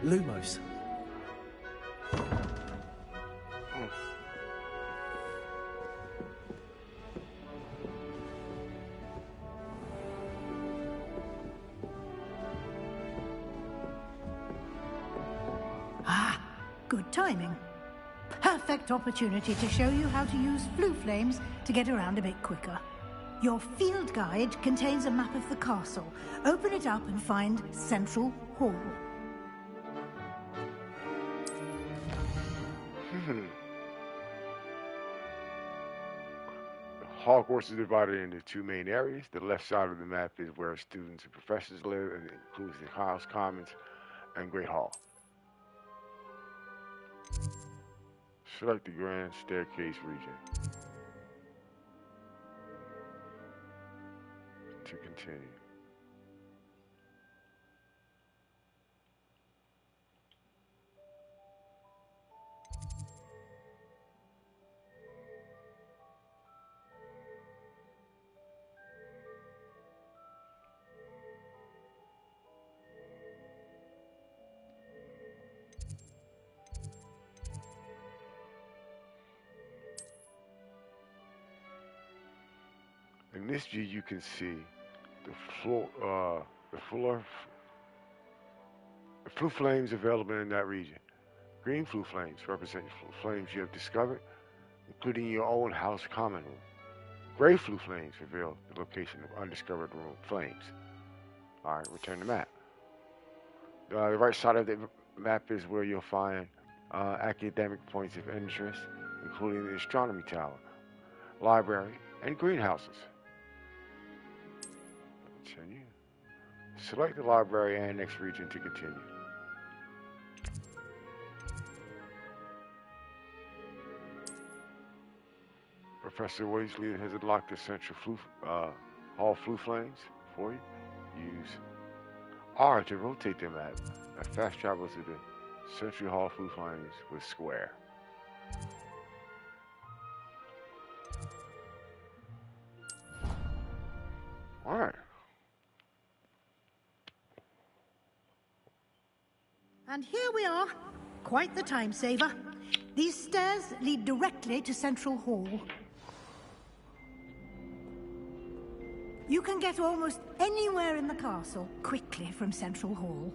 Speaker 18: Lumos.
Speaker 10: Good timing. Perfect opportunity to show you how to use Floo Flames to get around a bit quicker. Your field guide contains a map of the castle. Open it up and find Central Hall.
Speaker 4: Hogwarts is divided into two main areas. The left side of the map is where students and professors live, and it includes the House Commons and Great Hall. Select the Grand Staircase region to continue. In this view, you can see the Floo Flames available in that region. Green Floo Flames represent flames you have discovered, including your own house common room. Gray Floo Flames reveal the location of undiscovered room flames. All right, return the map. The right side of the map is where you'll find academic points of interest, including the astronomy tower, library, and greenhouses. Continue. Select the library annex region to continue. Professor Weasley has unlocked the Central Hall Floo Flames for you. Use R to rotate the map. A fast travel to the Central Hall Floo Flames with square. All right.
Speaker 10: And here we are. Quite the time saver. These stairs lead directly to Central Hall. You can get almost anywhere in the castle quickly from Central Hall.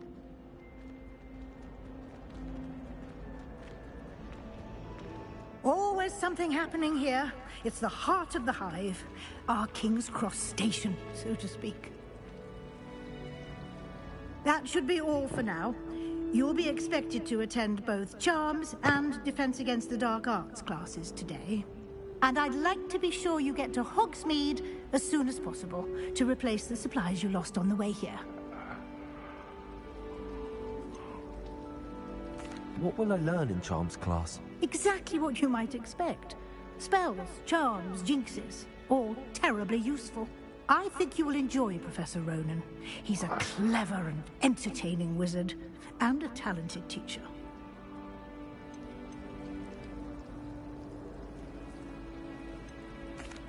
Speaker 10: Always something happening here. It's the heart of the Hive. Our King's Cross station, so to speak. That should be all for now. You'll be expected to attend both Charms and Defense Against the Dark Arts classes today. And I'd like to be sure you get to Hogsmeade as soon as possible to replace the supplies you lost on the way here.
Speaker 3: What will I learn in Charms class?
Speaker 10: Exactly what you might expect. Spells, charms, jinxes. All terribly useful. I think you will enjoy Professor Ronen. He's a clever and entertaining wizard, and a talented teacher.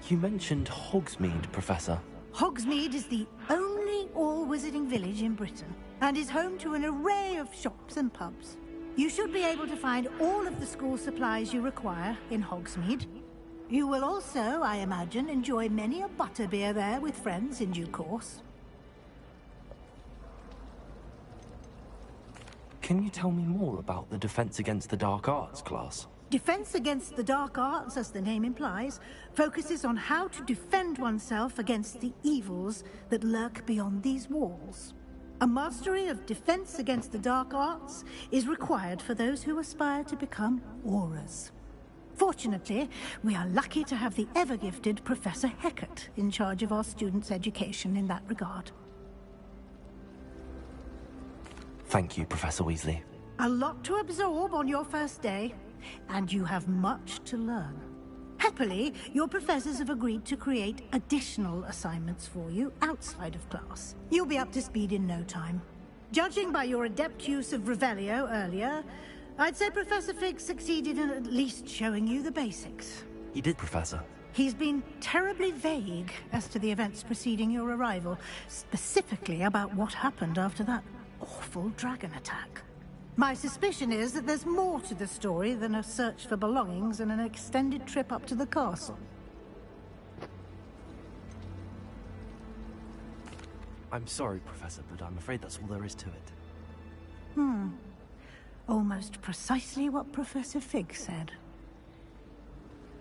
Speaker 3: You mentioned Hogsmeade, Professor.
Speaker 10: Hogsmeade is the only all-wizarding village in Britain, and is home to an array of shops and pubs. You should be able to find all of the school supplies you require in Hogsmeade. You will also, I imagine, enjoy many a butterbeer there with friends in due course.
Speaker 3: Can you tell me more about the Defense Against the Dark Arts class?
Speaker 10: Defense Against the Dark Arts, as the name implies, focuses on how to defend oneself against the evils that lurk beyond these walls. A mastery of Defense Against the Dark Arts is required for those who aspire to become Aurors. Fortunately, we are lucky to have the ever-gifted Professor Hecat in charge of our students' education in that regard.
Speaker 3: Thank you, Professor Weasley.
Speaker 10: A lot to absorb on your first day, and you have much to learn. Happily, your professors have agreed to create additional assignments for you outside of class. You'll be up to speed in no time. Judging by your adept use of Revelio earlier, I'd say Professor Fig succeeded in at least showing you the basics.
Speaker 3: He did, Professor.
Speaker 10: He's been terribly vague as to the events preceding your arrival, specifically about what happened after that awful dragon attack. My suspicion is that there's more to the story than a search for belongings and an extended trip up to the castle.
Speaker 3: I'm sorry, Professor, but I'm afraid that's all there is to it.
Speaker 10: Almost precisely what Professor Fig said.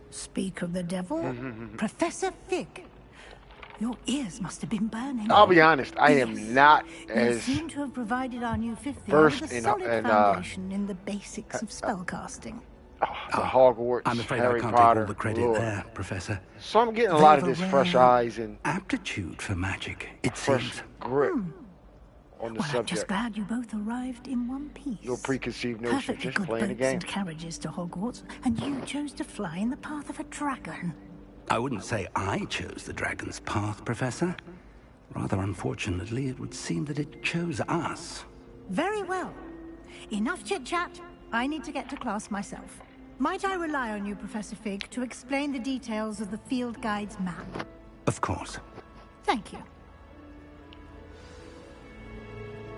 Speaker 10: Speak of the devil, Professor Fig. Your ears must have been burning.
Speaker 4: I'll be honest, I am not
Speaker 10: You
Speaker 4: as
Speaker 10: seem to have provided our new fifth year with
Speaker 4: versed
Speaker 10: a
Speaker 4: in
Speaker 10: solid foundation in the basics of spellcasting.
Speaker 4: the Hogwarts,
Speaker 5: I'm afraid
Speaker 4: Harry
Speaker 5: I can't
Speaker 4: Potter.
Speaker 5: take all the credit
Speaker 4: lore.
Speaker 5: there, Professor.
Speaker 4: So I'm getting a
Speaker 5: They
Speaker 4: lot of
Speaker 5: have
Speaker 4: this
Speaker 5: a
Speaker 4: fresh
Speaker 5: rare
Speaker 4: eyes and
Speaker 5: aptitude for magic, it
Speaker 4: fresh
Speaker 5: seems.
Speaker 4: grip on the
Speaker 10: Well, I'm just
Speaker 4: subject.
Speaker 10: glad you both arrived in one piece.
Speaker 4: Your preconceived notion,
Speaker 10: Perfectly
Speaker 4: just
Speaker 10: good
Speaker 4: playing the
Speaker 10: boats
Speaker 4: game.
Speaker 10: and carriages to Hogwarts, and you chose to fly in the path of a dragon.
Speaker 5: I wouldn't say I chose the dragon's path, Professor. Rather unfortunately, it would seem that it chose us.
Speaker 10: Very well. Enough chit-chat. I need to get to class myself. Might I rely on you, Professor Fig, to explain the details of the field guide's map?
Speaker 5: Of course.
Speaker 10: Thank you.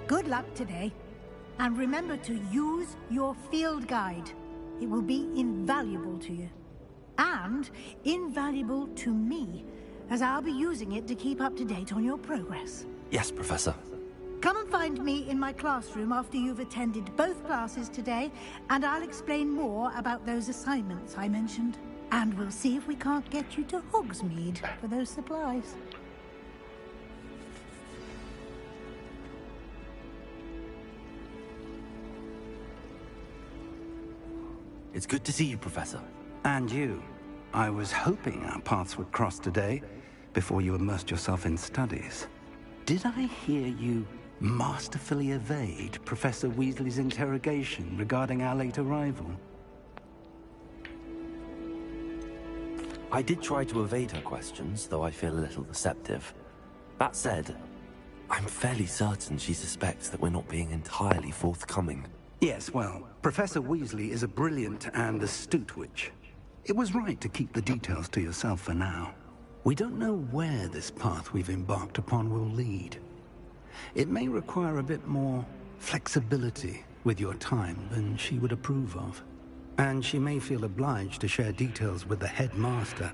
Speaker 10: Good luck today. And remember to use your field guide. It will be invaluable to you. And invaluable to me, as I'll be using it to keep up to date on your progress.
Speaker 3: Yes, Professor.
Speaker 10: Come and find me in my classroom after you've attended both classes today, and I'll explain more about those assignments I mentioned. And we'll see if we can't get you to Hogsmeade for those supplies.
Speaker 3: It's good to see you, Professor.
Speaker 5: And you. I was hoping our paths would cross today, before you immersed yourself in studies. Did I hear you masterfully evade Professor Weasley's interrogation regarding our late arrival?
Speaker 3: I did try to evade her questions, though I feel a little deceptive. That said, I'm fairly certain she suspects that we're not being entirely forthcoming.
Speaker 5: Yes, well, Professor Weasley is a brilliant and astute witch. It was right to keep the details to yourself for now. We don't know where this path we've embarked upon will lead. It may require a bit more flexibility with your time than she would approve of. And she may feel obliged to share details with the headmaster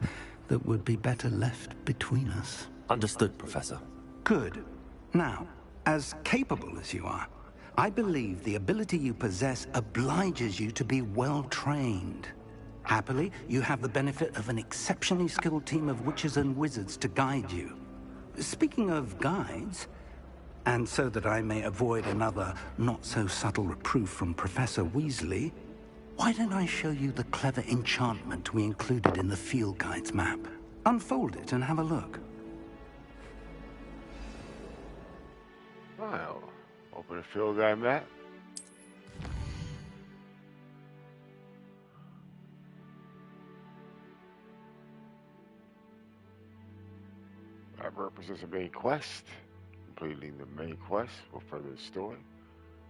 Speaker 5: that would be better left between us.
Speaker 3: Understood, Professor.
Speaker 5: Good. Now, as capable as you are, I believe the ability you possess obliges you to be well-trained. Happily, you have the benefit of an exceptionally skilled team of witches and wizards to guide you. Speaking of guides, and so that I may avoid another not-so-subtle reproof from Professor Weasley, why don't I show you the clever enchantment we included in the field guide's map? Unfold it and have a look.
Speaker 4: Wow. Open a field guide map. represents a main quest. Completing the main quest will further the story,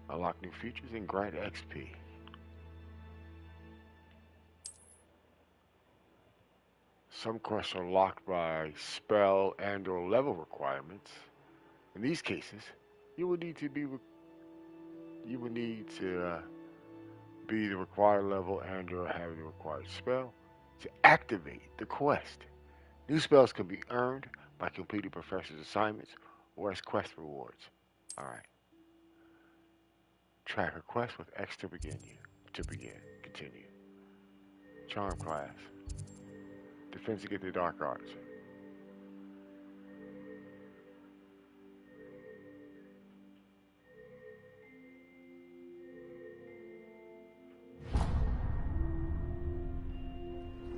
Speaker 4: unlock new features, and grant XP. Some quests are locked by spell and/or level requirements. In these cases, you will need to be the required level and/or have the required spell to activate the quest. New spells can be earned by completing professor's assignments or as quest rewards. Alright. Track a quest with X to begin. Continue. Charm class. Defense against the dark arts.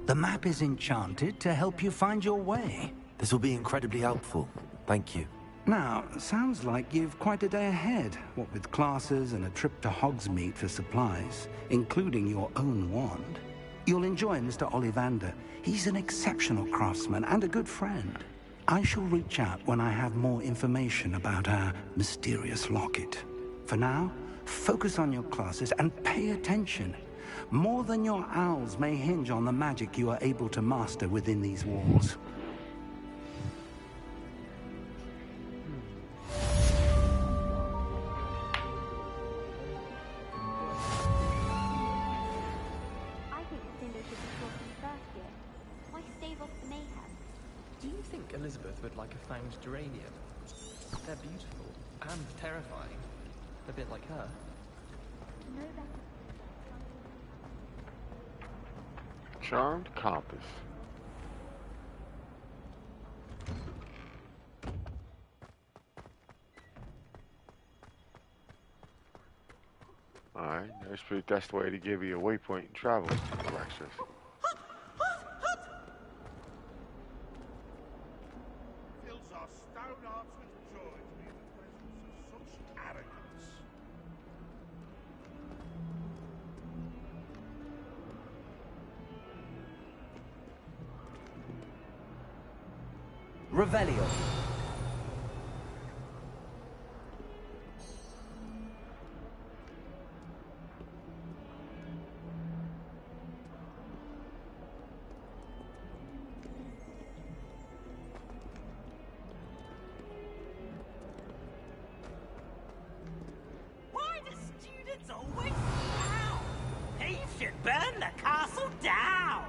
Speaker 2: The map is enchanted to help you find your way.
Speaker 3: This will be incredibly helpful. Thank you.
Speaker 2: Now, sounds like you've quite a day ahead, what with classes and a trip to Hogsmeade for supplies, including your own wand. You'll enjoy Mr. Ollivander. He's an exceptional craftsman and a good friend. I shall reach out when I have more information about our mysterious locket. For now, focus on your classes and pay attention. More than your owls may hinge on the magic you are able to master within these walls.
Speaker 14: I think Lucinda should be taught in first year. Why stave off the mayhem?
Speaker 17: Do you think Elizabeth would like a fanged geranium? They're beautiful and terrifying. A bit like her.
Speaker 14: No better.
Speaker 4: Charmed compass. Alright, that's the way to give you a waypoint and travel directions.
Speaker 19: Fills our stone hearts with joy to be in the presence of such arrogance.
Speaker 18: Revelio.
Speaker 11: Why do students always frown? He should burn the castle down!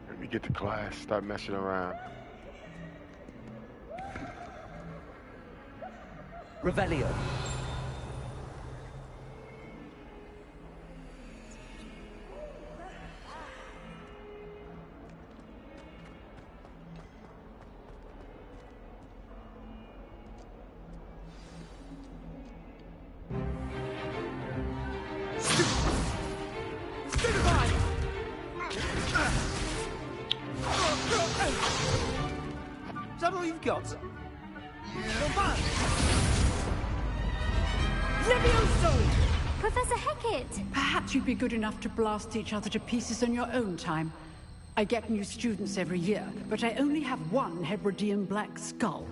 Speaker 4: Let me get to class, stop messing around.
Speaker 18: Revelio.
Speaker 16: Is that all you've got?
Speaker 20: Levioso!
Speaker 14: Professor Hecat!
Speaker 20: Perhaps you'd be good enough to blast each other to pieces on your own time. I get new students every year, but I only have one Hebridean black skull.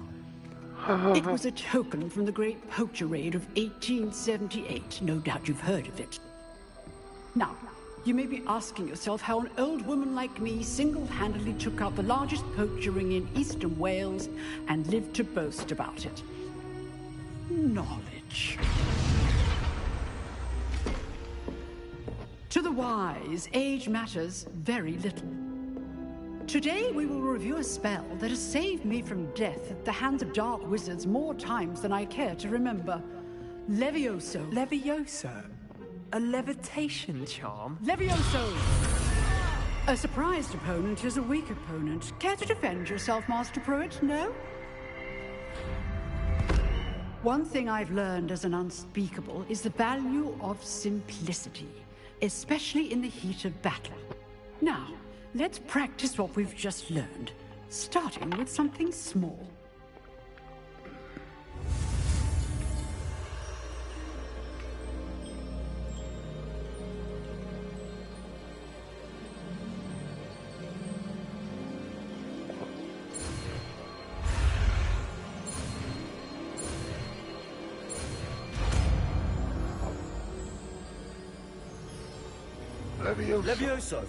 Speaker 20: It was a token from the Great Poacher Raid of 1878. No doubt you've heard of it. Now, you may be asking yourself how an old woman like me single-handedly took out the largest poacher ring in eastern Wales and lived to boast about it. Knowledge. To the wise, age matters very little. Today we will review a spell that has saved me from death at the hands of dark wizards more times than I care to remember. Levioso.
Speaker 21: Levioso? A levitation charm?
Speaker 20: Levioso! A surprised opponent is a weak opponent. Care to defend yourself, Master Pruitt? No? One thing I've learned as an unspeakable is the value of simplicity, especially in the heat of battle. Now, let's practice what we've just learned, starting with something small.
Speaker 4: Levioso.
Speaker 3: Levioso.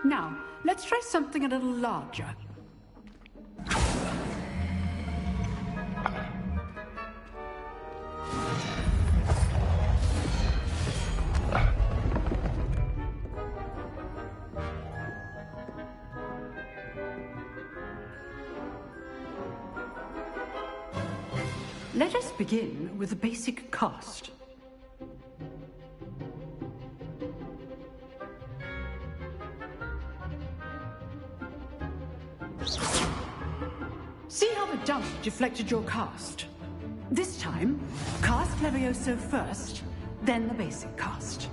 Speaker 20: Now, let's try something a little larger. Let us begin with the basic cast. See how the dummy deflected your cast? This time, cast Levioso first, then the basic cast.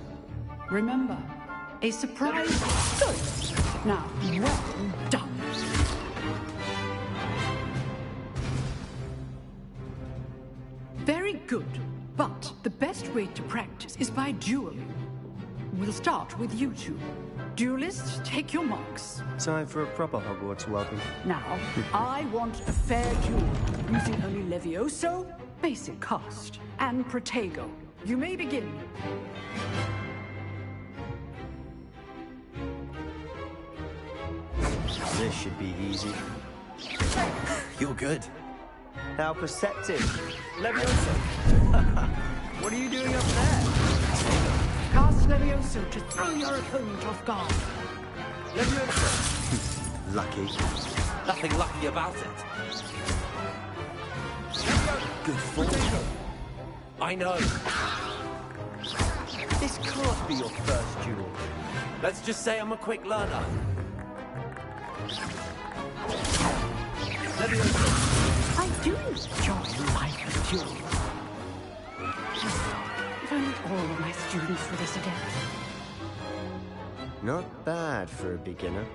Speaker 20: Remember, a surprise. Good. Now, well done. Very good, but the best way to practice is by dueling. We'll start with you two. Duelists, take your marks.
Speaker 6: Time for a proper Hogwarts welcome.
Speaker 20: Now, I want a fair duel, using only Levioso, basic cast, and Protego. You may begin.
Speaker 6: This should be easy.
Speaker 3: You're good.
Speaker 6: How perceptive. Levioso! What are you doing up there?
Speaker 20: Cast Levioso to throw your opponent off guard.
Speaker 3: Levioso!
Speaker 6: Lucky.
Speaker 3: Nothing lucky about it. Good form. I know.
Speaker 6: This can't be your first duel.
Speaker 3: Let's just say I'm a quick learner.
Speaker 20: I do enjoy life as duel. If only all of my students were this adept.
Speaker 6: Not bad for a beginner.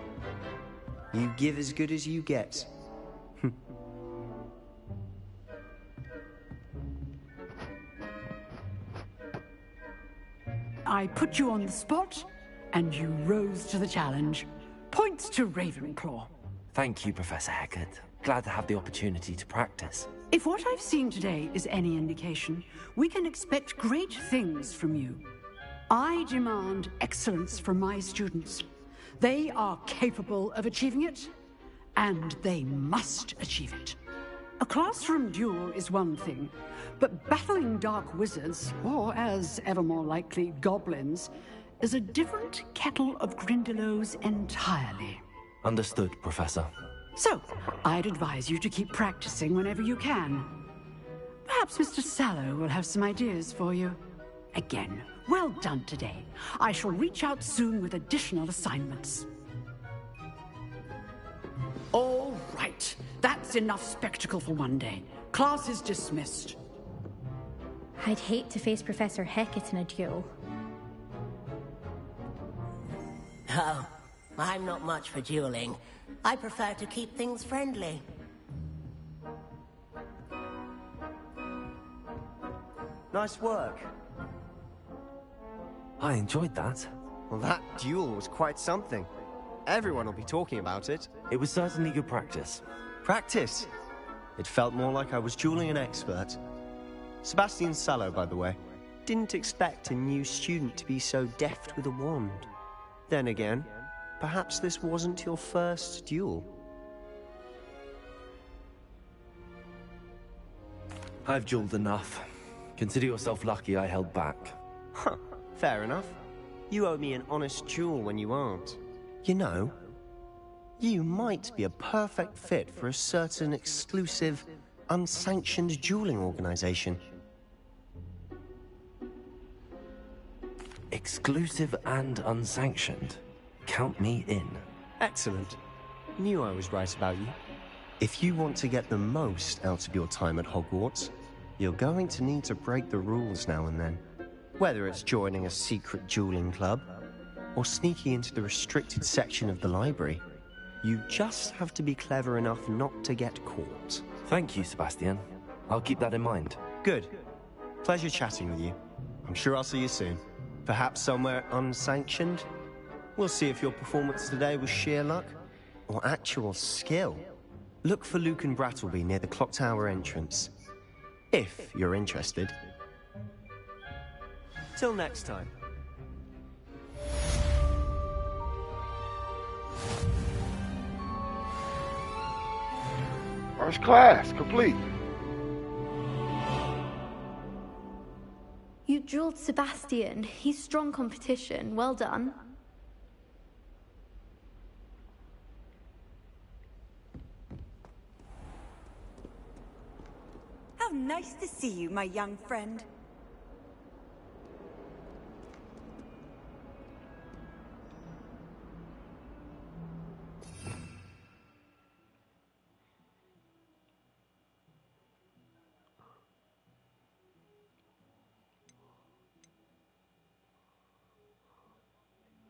Speaker 6: You give as good as you get.
Speaker 20: I put you on the spot, and you rose to the challenge. Points to Ravenclaw.
Speaker 3: Thank you, Professor Hecat. Glad to have the opportunity to practice.
Speaker 20: If what I've seen today is any indication, we can expect great things from you. I demand excellence from my students. They are capable of achieving it, and they must achieve it. A classroom duel is one thing, but battling dark wizards, or as ever more likely, goblins, is a different kettle of Grindylows entirely.
Speaker 3: Understood, Professor.
Speaker 20: So, I'd advise you to keep practicing whenever you can. Perhaps Mr. Sallow will have some ideas for you. Again, well done today. I shall reach out soon with additional assignments. All right. That's enough spectacle for one day. Class is dismissed.
Speaker 14: I'd hate to face Professor Hecat in a duel.
Speaker 13: Oh, I'm not much for dueling. I prefer to keep things friendly.
Speaker 6: Nice work.
Speaker 3: I enjoyed that.
Speaker 6: Well, that duel was quite something. Everyone will be talking about it.
Speaker 3: It was certainly good practice.
Speaker 6: Practice? It felt more like I was dueling an expert. Sebastian Sallow, by the way. Didn't expect a new student to be so deft with a wand. Then again, perhaps this wasn't your first duel.
Speaker 3: I've dueled enough. Consider yourself lucky I held back.
Speaker 6: Huh, fair enough. You owe me an honest duel when you aren't. You know, you might be a perfect fit for a certain exclusive, unsanctioned dueling organization.
Speaker 3: Exclusive and unsanctioned. Count me in.
Speaker 6: Excellent. Knew I was right about you. If you want to get the most out of your time at Hogwarts, you're going to need to break the rules now and then. Whether it's joining a secret dueling club, or sneaking into the restricted section of the library, you just have to be clever enough not to get caught.
Speaker 3: Thank you, Sebastian. I'll keep that in mind.
Speaker 6: Good. Pleasure chatting with you. I'm sure I'll see you soon. Perhaps somewhere unsanctioned? We'll see if your performance today was sheer luck or actual skill. Look for Lucan Brattleby near the clock tower entrance. If you're interested.
Speaker 3: Till next time.
Speaker 4: First class, complete.
Speaker 14: You drilled Sebastian. He's strong competition. Well done.
Speaker 8: How nice to see you, my young friend.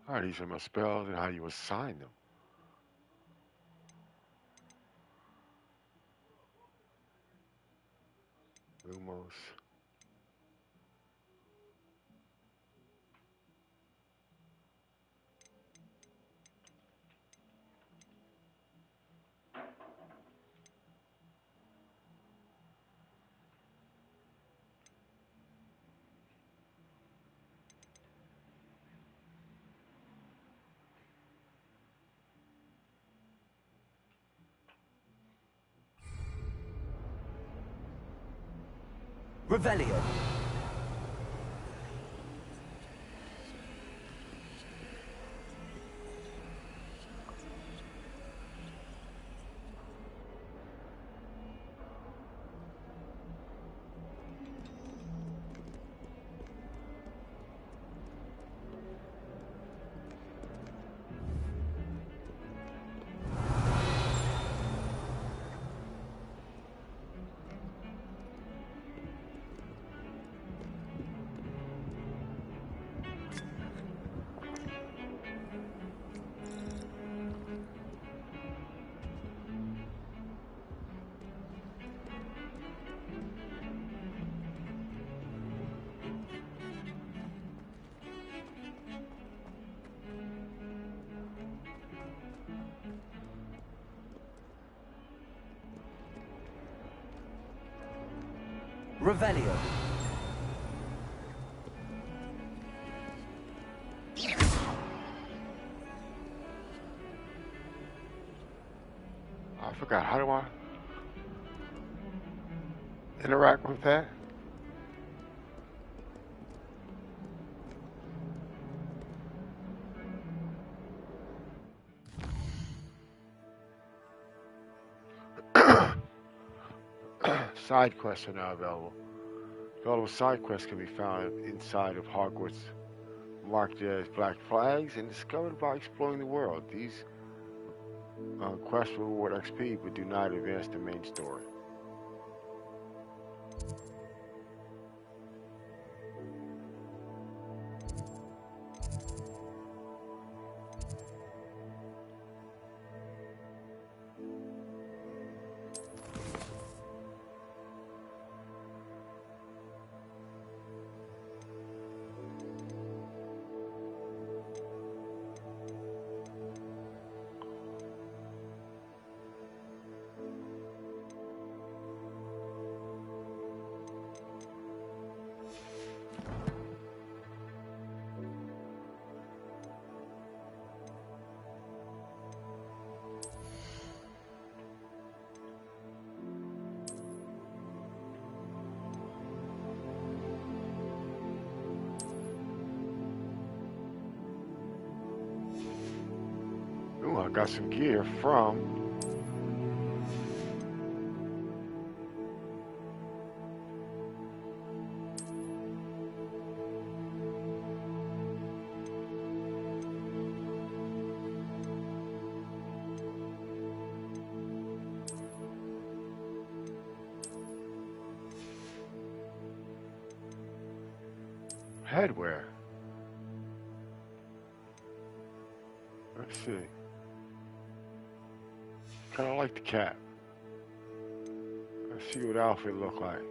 Speaker 4: Alright, these are my spells and how you assign them. Lumos.
Speaker 18: Revelio. Revelio.
Speaker 4: I forgot. How do I interact with that? Side quests are now available. Available side quests can be found inside of Hogwarts, marked as black flags and discovered by exploring the world. These quests reward XP but do not advance the main story. Ooh, I got some gear from headwear. Let's see. Kind of like the cap. Let's see what outfit look like.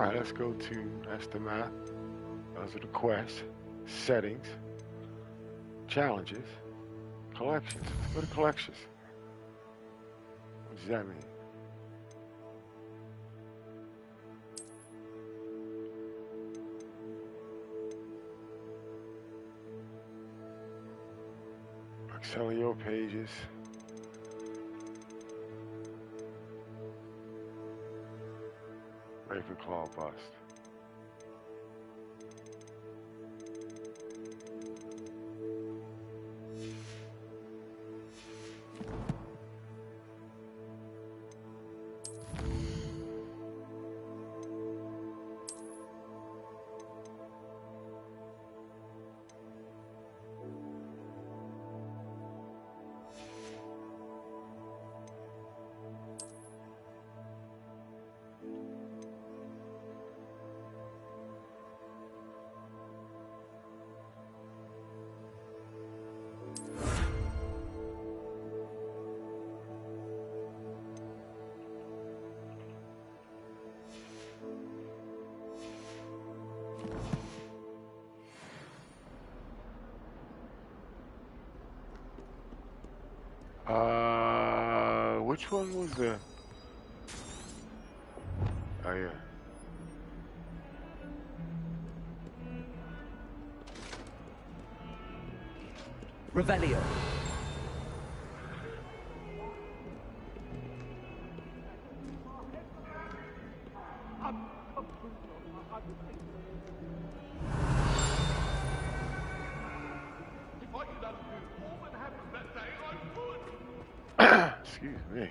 Speaker 4: Alright, let's go to, that's the map. Those are the quests, settings, challenges, collections. Let's go to collections. What does that mean? Axelio pages. Ravenclaw bust. Which one was the... Oh, yeah.
Speaker 18: Revelio.
Speaker 4: Excuse me.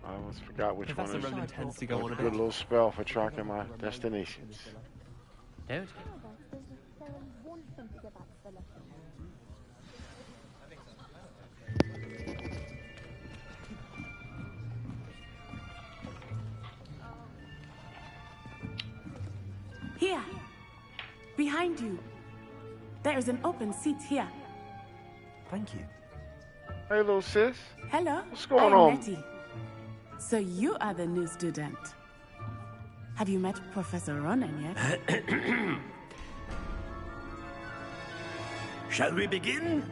Speaker 4: I almost forgot which
Speaker 3: Professor
Speaker 4: one is
Speaker 3: Ronan tends to go on a
Speaker 4: a
Speaker 3: bit.
Speaker 4: good little spell for tracking my destinations.
Speaker 3: Don't.
Speaker 7: Here, behind you. There is an open seat here.
Speaker 3: Thank you.
Speaker 4: Hey, little sis.
Speaker 7: Hello.
Speaker 4: What's going
Speaker 7: I'm
Speaker 4: on?
Speaker 7: Nettie. So you are the new student. Have you met Professor Ronan yet?
Speaker 22: Shall we begin?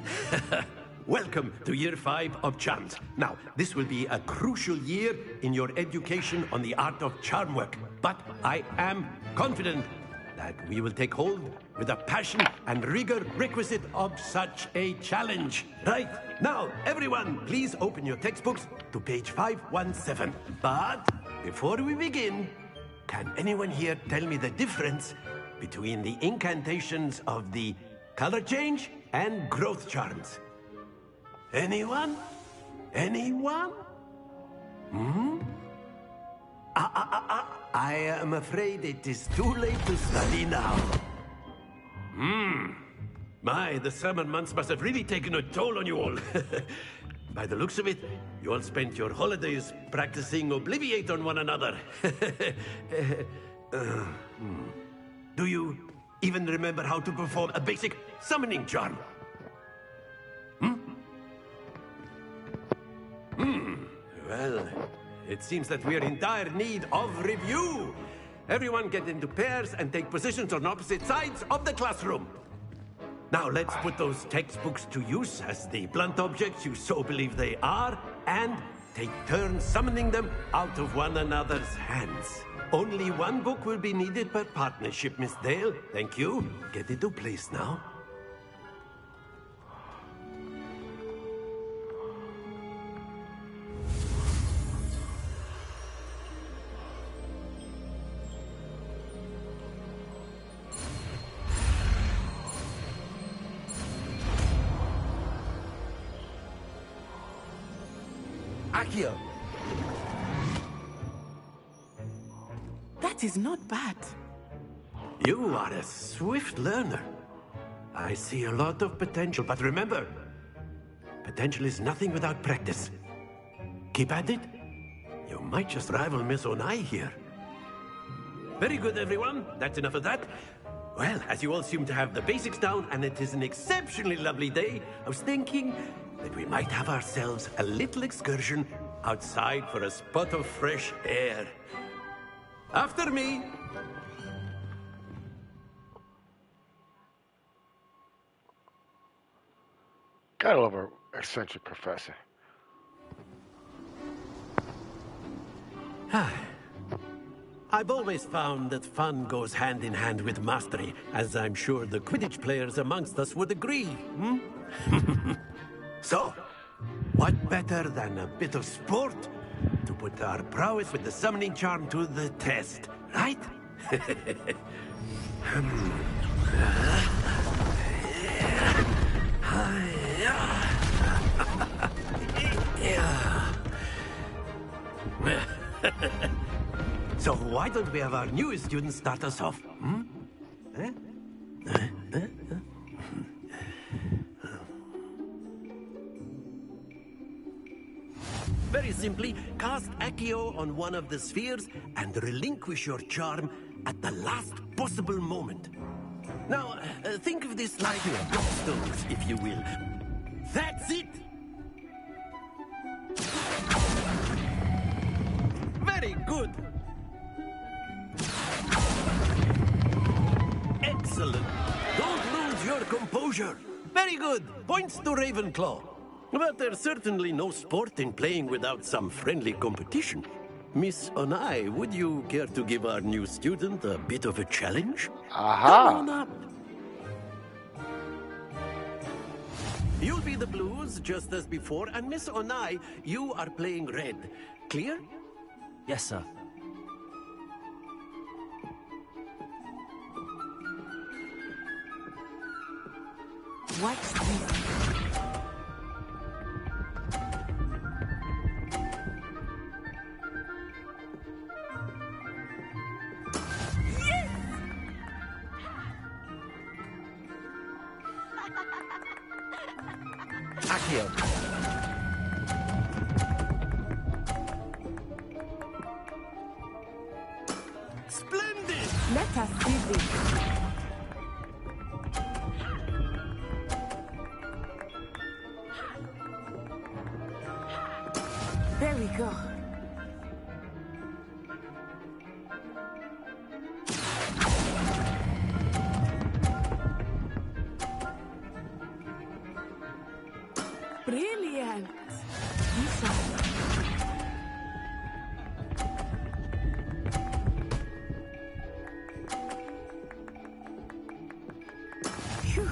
Speaker 22: Welcome to Year 5 of Charms. Now, this will be a crucial year in your education on the art of charm work, but I am confident that we will take hold with the passion and rigor requisite of such a challenge. Right, now, everyone, please open your textbooks to page 517. But before we begin, can anyone here tell me the difference between the incantations of the color change and growth charms? Anyone? Anyone? Hmm? I am afraid it is too late to study now. My, the summer months must have really taken a toll on you all. By the looks of it, you all spent your holidays practicing Obliviate on one another. Do you even remember how to perform a basic summoning charm? Well, it seems that we are in dire need of review. Everyone get into pairs and take positions on opposite sides of the classroom. Now let's put those textbooks to use as the blunt objects you so believe they are, and take turns summoning them out of one another's hands. Only one book will be needed per partnership, Miss Dale. Thank you. Get into place now.
Speaker 18: Accio.
Speaker 7: That is not bad.
Speaker 22: You are a swift learner. I see a lot of potential, but remember, potential is nothing without practice. Keep at it. You might just rival Miss Onai here. Very good, everyone. That's enough of that. Well, as you all seem to have the basics down, and it is an exceptionally lovely day, I was thinking that we might have ourselves a little excursion outside for a spot of fresh air. After me.
Speaker 4: Gotta love our eccentric professor.
Speaker 22: I've always found that fun goes hand in hand with mastery, as I'm sure the Quidditch players amongst us would agree, hmm? So, what better than a bit of sport to put our prowess with the summoning charm to the test, right? So why don't we have our newest student start us off? Hmm? Very simply, cast Accio on one of the spheres and relinquish your charm at the last possible moment. Now, think of this like gobstones, if you will. That's it! Very good! Excellent! Don't lose your composure! Very good! Points to Ravenclaw. But there's certainly no sport in playing without some friendly competition. Miss Onai, would you care to give our new student a bit of a challenge?
Speaker 4: Aha!
Speaker 22: Come on up. You'll be the blues, just as before, and Miss Onai, you are playing red. Clear?
Speaker 3: Yes, sir.
Speaker 7: What's this?
Speaker 18: Accio.
Speaker 22: Splendid!
Speaker 7: Let us see this. There we go. Brilliant! Phew.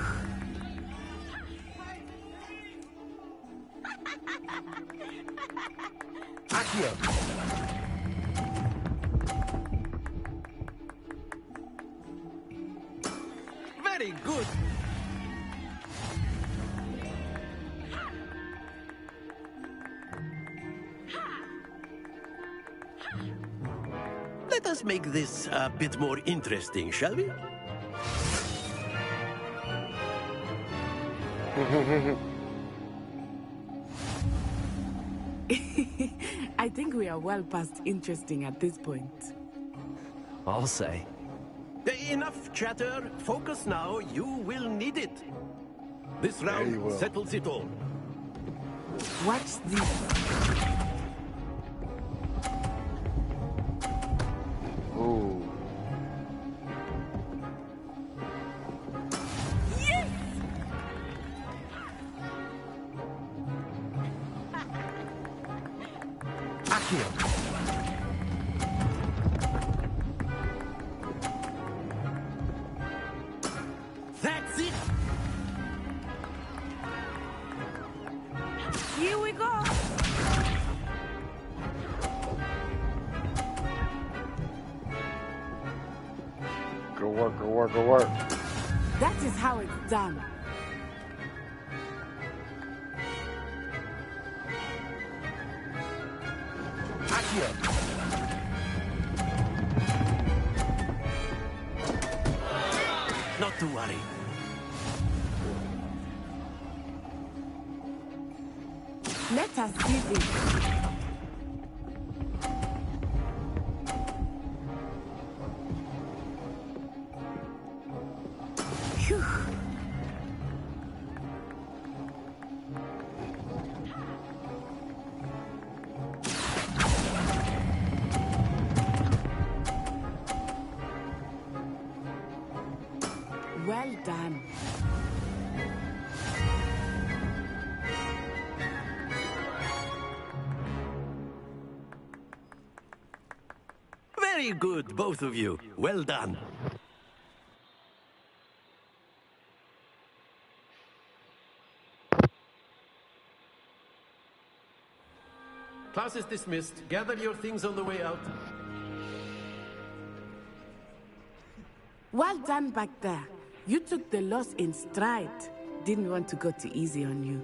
Speaker 18: Accio.
Speaker 22: Very good! Let us make this a bit more interesting, shall we?
Speaker 7: I think we are well past interesting at this point.
Speaker 3: I'll say.
Speaker 22: Enough chatter. Focus now. You will need it. This round settles it all.
Speaker 7: Watch this.
Speaker 4: Ooh.
Speaker 7: Yes!
Speaker 18: Accio.
Speaker 22: That's it!
Speaker 7: Here we go!
Speaker 4: Good work, good work, good work.
Speaker 7: That is how it's done.
Speaker 18: Accio.
Speaker 22: Not to worry.
Speaker 7: Let us see this. Phew. Well done.
Speaker 22: Very good, both of you. Well done. Class is dismissed. Gather your things on the way out.
Speaker 7: Well done back there. You took the loss in stride. Didn't want to go too easy on you.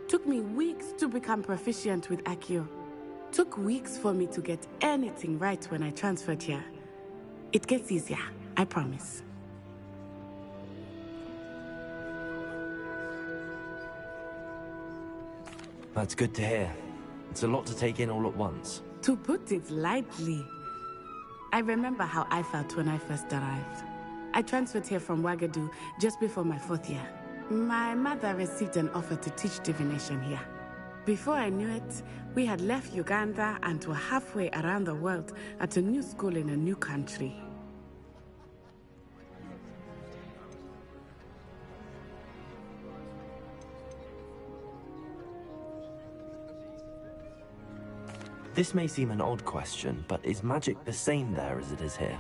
Speaker 7: Took me weeks to become proficient with Accio. Took weeks for me to get anything right when I transferred here. It gets easier, I promise.
Speaker 3: That's good to hear. It's a lot to take in all at once.
Speaker 7: To put it lightly, I remember how I felt when I first arrived. I transferred here from Wagadu just before my 4th year. My mother received an offer to teach divination here. Before I knew it, we had left Uganda and were halfway around the world at a new school in a new country.
Speaker 3: This may seem an odd question, but is magic the same there as it is here?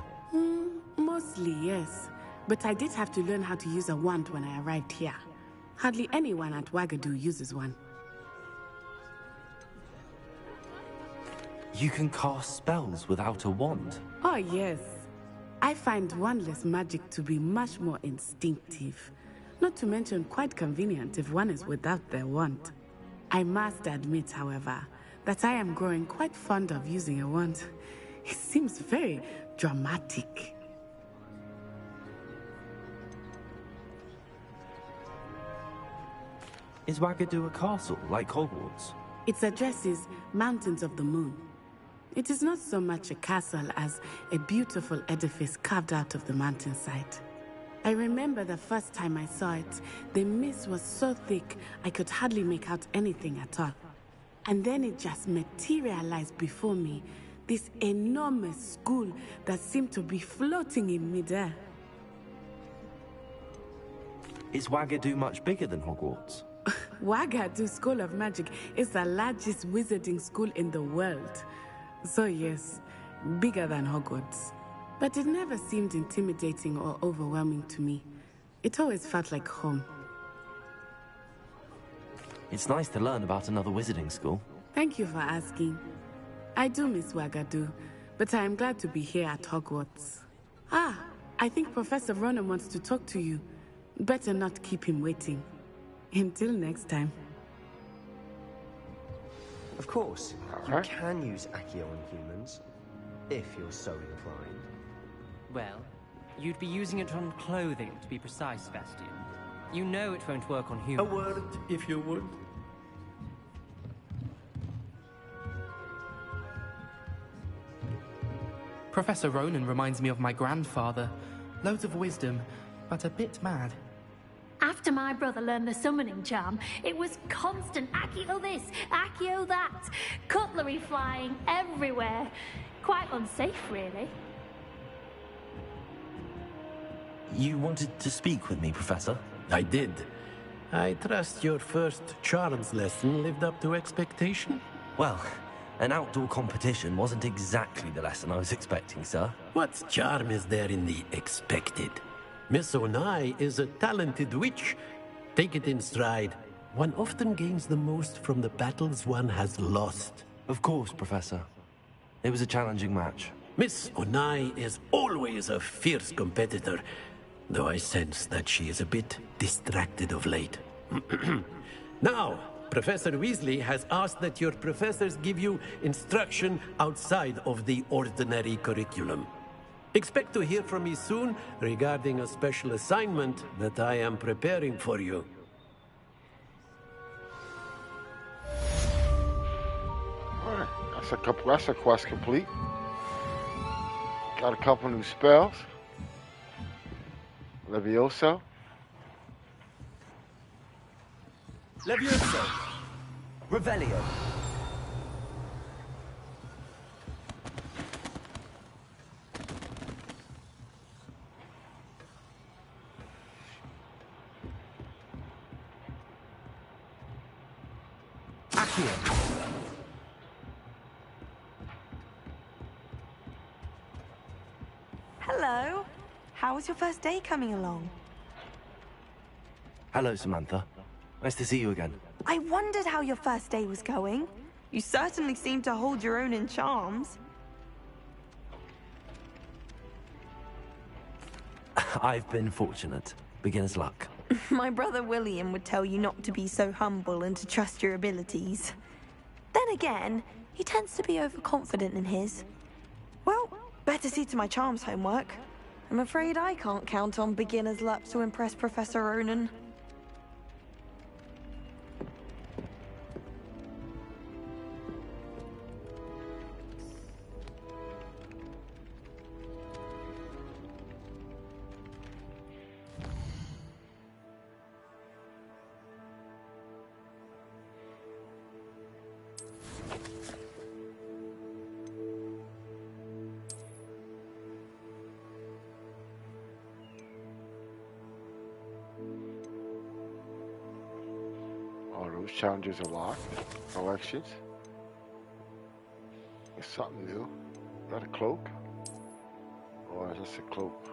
Speaker 7: Mostly, yes. But I did have to learn how to use a wand when I arrived here. Hardly anyone at Wagadu uses one.
Speaker 3: You can cast spells without a wand?
Speaker 7: Oh, yes. I find wandless magic to be much more instinctive. Not to mention quite convenient if one is without their wand. I must admit, however, that I am growing quite fond of using a wand. It seems very dramatic.
Speaker 3: Is Wagadu a castle, like Hogwarts?
Speaker 7: Its address is Mountains of the Moon. It is not so much a castle as a beautiful edifice carved out of the mountainside. I remember the first time I saw it, the mist was so thick I could hardly make out anything at all. And then it just materialized before me, this enormous school that seemed to be floating in midair.
Speaker 3: Is Wagadu much bigger than Hogwarts?
Speaker 7: Wagadu School of Magic is the largest wizarding school in the world. So yes, bigger than Hogwarts. But it never seemed intimidating or overwhelming to me. It always felt like home.
Speaker 3: It's nice to learn about another wizarding school.
Speaker 7: Thank you for asking. I do miss Wagadu, but I am glad to be here at Hogwarts. Ah, I think Professor Ronen wants to talk to you. Better not keep him waiting. Until next time.
Speaker 6: Of course, you can use Accio on humans, if you're so inclined.
Speaker 1: Well, you'd be using it on clothing, to be precise, Sebastian. You know it won't work on humans.
Speaker 22: A word, if you would.
Speaker 17: Professor Ronen reminds me of my grandfather. Loads of wisdom, but a bit mad.
Speaker 9: After my brother learned the summoning charm, it was constant Accio this, Accio that. Cutlery flying everywhere. Quite unsafe, really.
Speaker 3: You wanted to speak with me, Professor?
Speaker 22: I did. I trust your first charms lesson lived up to expectation?
Speaker 3: Well, an outdoor competition wasn't exactly the lesson I was expecting, sir.
Speaker 22: What charm is there in the expected? Miss Onai is a talented witch. Take it in stride. One often gains the most from the battles one has lost.
Speaker 3: Of course, Professor. It was a challenging match.
Speaker 22: Miss Onai is always a fierce competitor, though I sense that she is a bit distracted of late. Now, Professor Weasley has asked that your professors give you instruction outside of the ordinary curriculum. Expect to hear from me soon regarding a special assignment that I am preparing for you.
Speaker 4: Alright, that's a quest complete. Got a couple new spells. Levioso.
Speaker 18: Levioso! Revelio! Accio!
Speaker 12: Hello. How was your first day coming along?
Speaker 3: Hello, Samantha. Nice to see you again.
Speaker 12: I wondered how your first day was going. You certainly seem to hold your own in charms.
Speaker 3: I've been fortunate. Beginner's luck.
Speaker 12: My brother William would tell you not to be so humble and to trust your abilities. Then again, he tends to be overconfident in his. Well, better see to my charms homework. I'm afraid I can't count on beginner's luck to impress Professor Ronen.
Speaker 4: All those challenges are locked. Elections. It's something new. Is that a cloak? Or is this a cloak?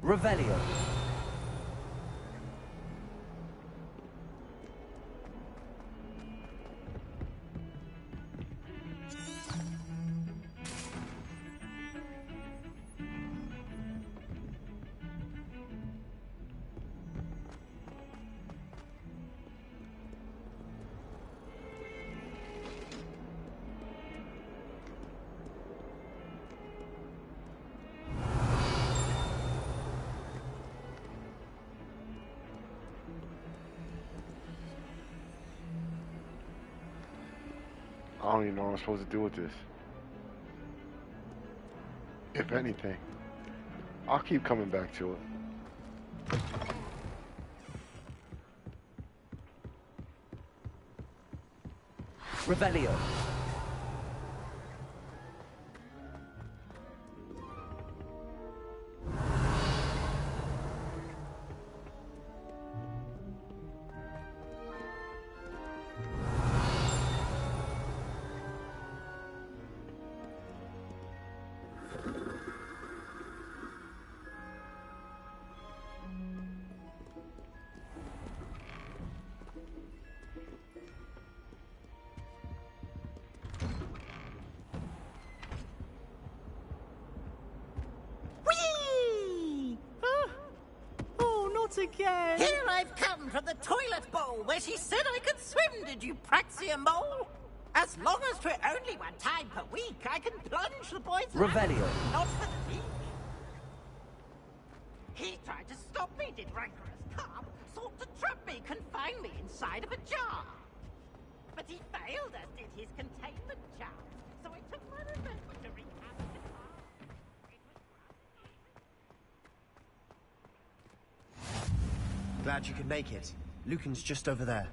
Speaker 18: Revelio.
Speaker 4: I don't even know what I'm supposed to do with this. If anything. I'll keep coming back to it.
Speaker 18: Revelio.
Speaker 16: Not again!
Speaker 10: Here I've come from the toilet bowl where she said I could swim, did you praxia mole? As long as for only one time per week, I can plunge the boys
Speaker 18: Revelio.
Speaker 10: Not for the week. He tried to stop me, did rancorous carp. Sought to trap me, confine me inside of a jar. But he failed, as did his containment jar. So I took my revenge to recap the car.
Speaker 6: Glad you could make it. Lucan's just over there.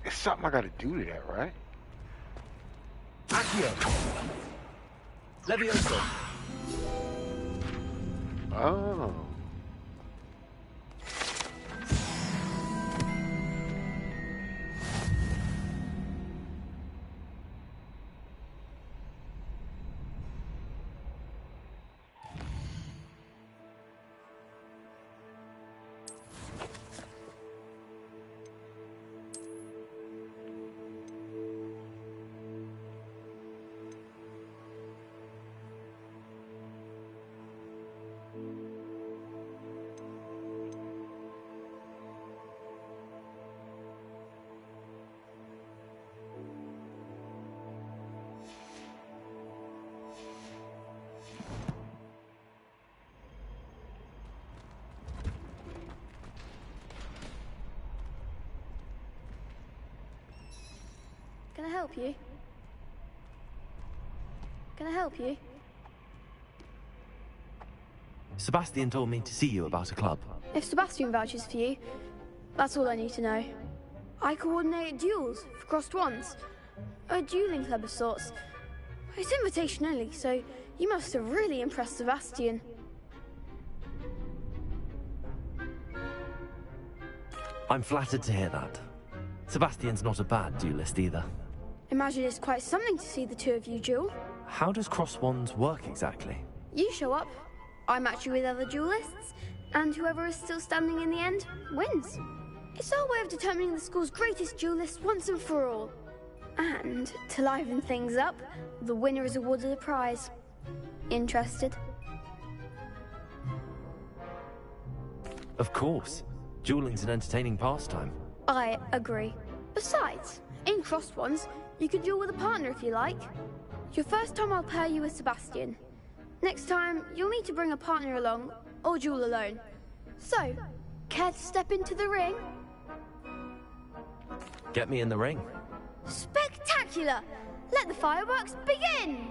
Speaker 4: It's something I gotta do to that, right?
Speaker 18: Accio. Levioso.
Speaker 4: Oh.
Speaker 14: Can I help you? Can I help you?
Speaker 3: Sebastian told me to see you about a club.
Speaker 14: If Sebastian vouches for you, that's all I need to know. I coordinate duels for crossed ones. A dueling club of sorts. It's invitation only, so you must have really impressed Sebastian.
Speaker 3: I'm flattered to hear that. Sebastian's not a bad duelist either.
Speaker 14: Imagine it's quite something to see the two of you duel.
Speaker 3: How does cross wands work exactly?
Speaker 14: You show up, I match you with other duelists, and whoever is still standing in the end wins. It's our way of determining the school's greatest duelist once and for all. And to liven things up, the winner is awarded a prize. Interested?
Speaker 3: Of course. Dueling's an entertaining pastime.
Speaker 14: I agree. Besides, in crossed ones, you can duel with a partner if you like. Your first time I'll pair you with Sebastian. Next time, you'll need to bring a partner along, or duel alone. So, care to step into the ring?
Speaker 3: Get me in the ring.
Speaker 14: Spectacular! Let the fireworks begin!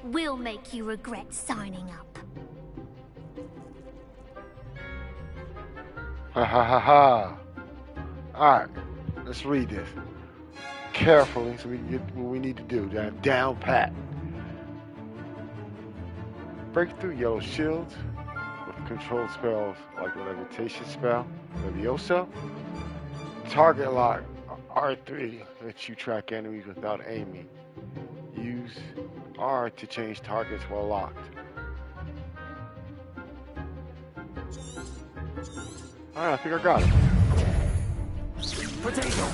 Speaker 9: We'll make you regret signing up.
Speaker 4: Ha ha ha ha. Alright, let's read this carefully so we can get what we need to do. Down pat. Break through yellow shields with controlled spells like the levitation spell, Levioso. Target lock R3 lets you track enemies without aiming. Use R to change targets while locked. Alright, I think I got it.
Speaker 18: Potato.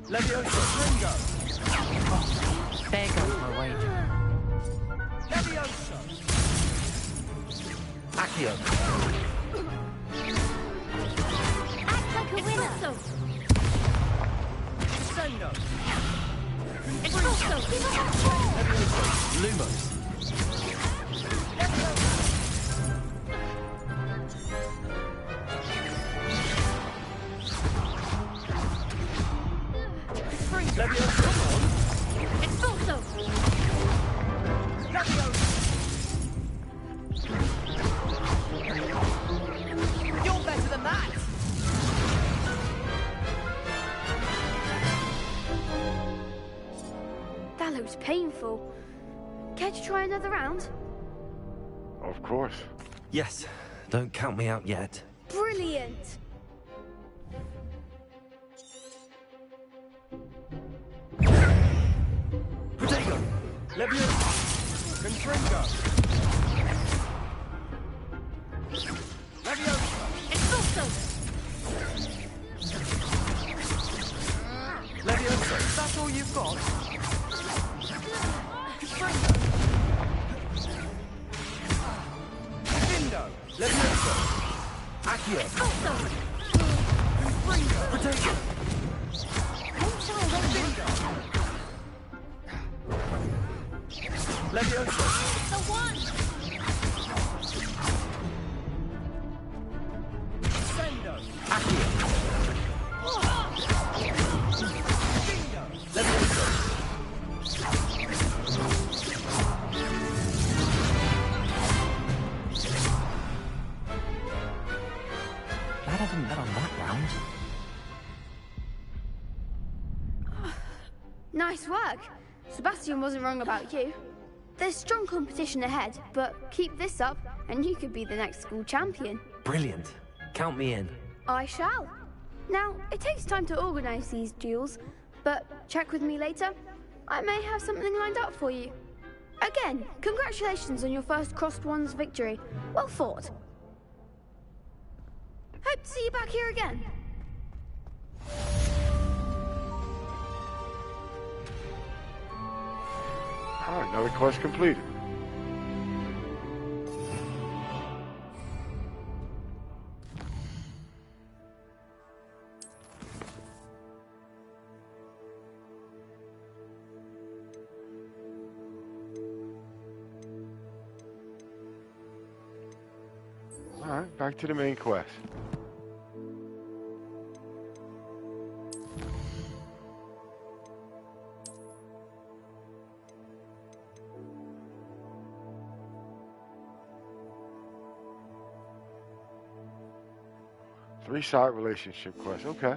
Speaker 18: Levioso. Ringo.
Speaker 1: There goes my wager.
Speaker 18: Levioso. Accio.
Speaker 9: Act like a winner.
Speaker 18: Sendo.
Speaker 9: Expulso.
Speaker 18: Levioso.
Speaker 3: Lumos.
Speaker 18: Levioso.
Speaker 9: Expulso.
Speaker 10: You're better than that!
Speaker 14: That looks painful. Care to try another round?
Speaker 4: Of course.
Speaker 3: Yes, don't count me out yet.
Speaker 14: Brilliant!
Speaker 18: Potato. Levioso. Confringo. Levioso.
Speaker 9: Expulso.
Speaker 10: Fox. Vindo.
Speaker 18: Levioso. Accio. Protego. Levioso.
Speaker 9: The one!
Speaker 18: Sendo. Accio. Bingo. Levioso.
Speaker 3: Glad I didn't bet on that round.
Speaker 14: Nice work. Sebastian wasn't wrong about you. There's strong competition ahead, but keep this up and you could be the next school champion.
Speaker 3: Brilliant. Count me in.
Speaker 14: I shall. Now, it takes time to organise these duels, but check with me later. I may have something lined up for you. Again, congratulations on your first Crossed Ones victory. Well fought. Hope to see you back here again.
Speaker 4: Alright, another quest completed. Alright, back to the main quest. Three-side relationship quest, okay.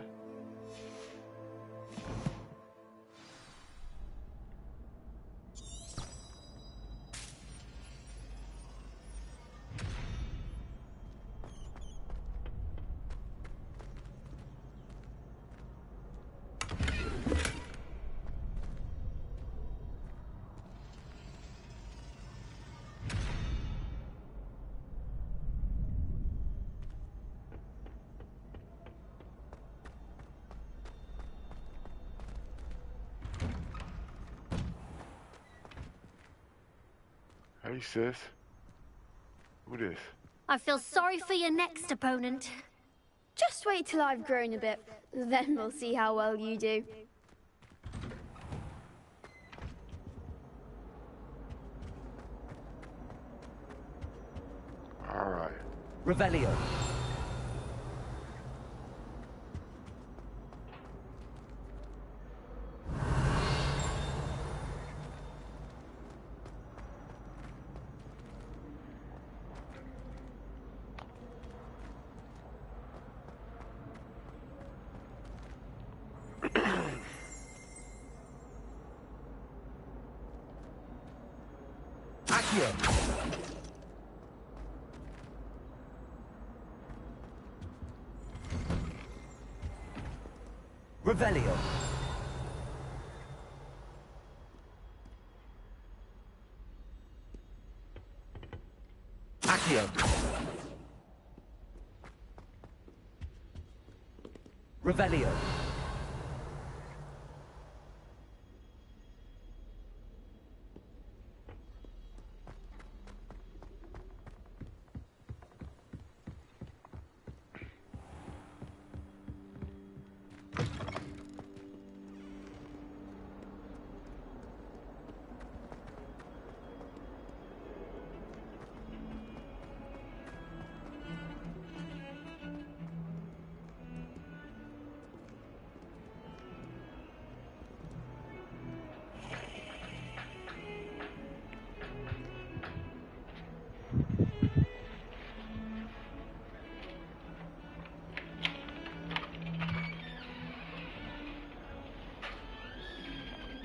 Speaker 4: Hey, sis. Who this?
Speaker 9: I feel sorry for your next opponent.
Speaker 14: Just wait till I've grown a bit, then we'll see how well you do.
Speaker 4: Alright.
Speaker 3: Revelio.
Speaker 18: Accio.
Speaker 3: Revelio.
Speaker 18: Accio.
Speaker 3: Revelio.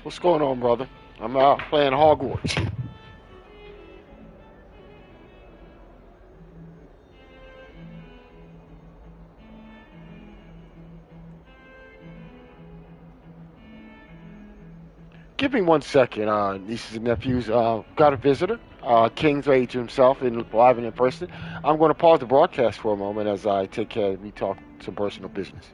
Speaker 4: What's going on, brother? I'm out playing Hogwarts. Give me 1 second, nieces and nephews. Got a visitor, King's Age himself, live and in person. I'm going to pause the broadcast for a moment as I take care of me talk some personal business.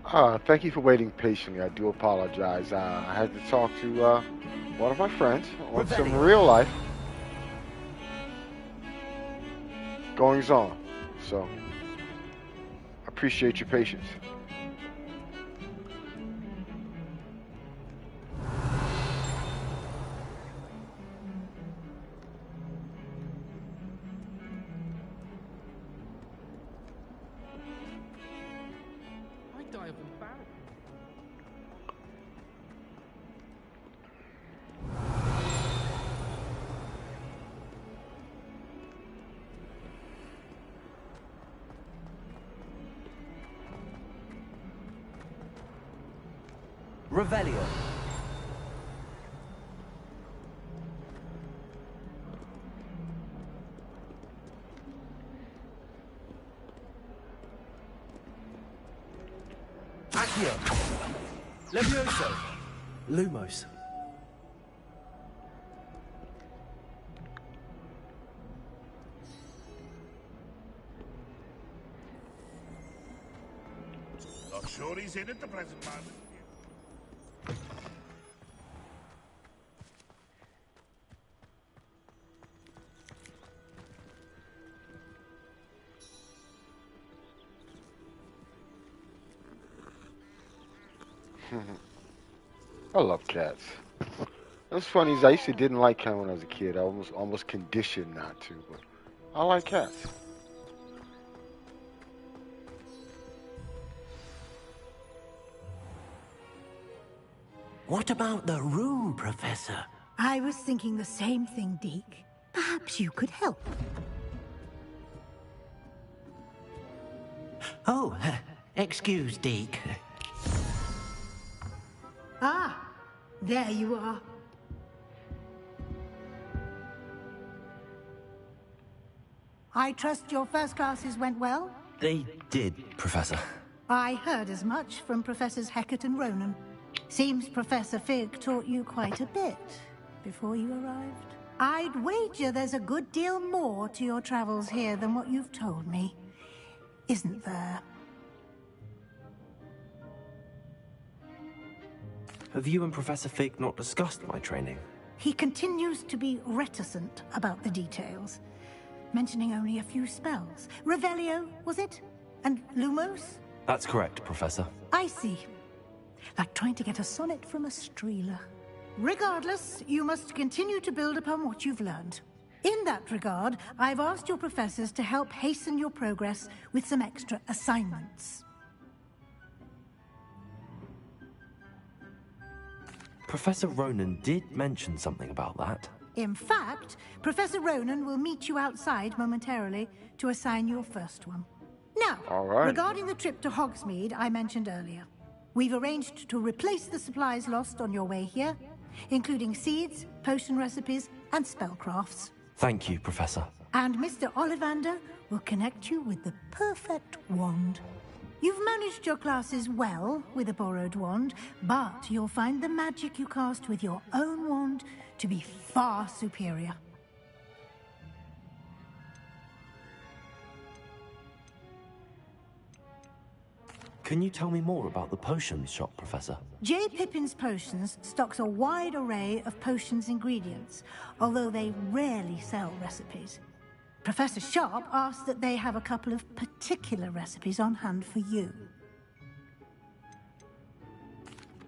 Speaker 4: Thank you for waiting patiently. I do apologize. I had to talk to one of my friends on some real life goings on. So, appreciate your patience.
Speaker 3: Revelio.
Speaker 18: Accio. Levioso.
Speaker 3: Lumos.
Speaker 19: Not sure he's in at the present moment.
Speaker 4: I love cats. What's funny is I used to didn't like cats when I was a kid. I was almost conditioned not to, but I like cats.
Speaker 6: What about the room, Professor?
Speaker 5: I was thinking the same thing, Deke. Perhaps you could help.
Speaker 6: Oh, excuse, Deke.
Speaker 5: Ah, there you are. I trust your first classes went well?
Speaker 3: They did, Professor.
Speaker 5: I heard as much from Professors Hecat and Ronan. Seems Professor Fig taught you quite a bit before you arrived. I'd wager there's a good deal more to your travels here than what you've told me. Isn't there?
Speaker 3: Have you and Professor Fig not discussed my training?
Speaker 5: He continues to be reticent about the details, mentioning only a few spells. Revelio, was it? And Lumos?
Speaker 3: That's correct, Professor.
Speaker 5: I see. Like trying to get a sonnet from a streeler. Regardless, you must continue to build upon what you've learned. In that regard, I've asked your professors to help hasten your progress with some extra assignments.
Speaker 3: Professor Ronan did mention something about that.
Speaker 5: In fact, Professor Ronan will meet you outside momentarily to assign your first one. Now, regarding the trip to Hogsmeade I mentioned earlier, we've arranged to replace the supplies lost on your way here, including seeds, potion recipes, and spellcrafts.
Speaker 3: Thank you, Professor.
Speaker 5: And Mr. Ollivander will connect you with the perfect wand. You've managed your classes well with a borrowed wand, but you'll find the magic you cast with your own wand to be far superior.
Speaker 3: Can you tell me more about the potions shop, Professor?
Speaker 5: J. Pippin's Potions stocks a wide array of potions ingredients, although they rarely sell recipes. Professor Sharp asked that they have a couple of particular recipes on hand for you.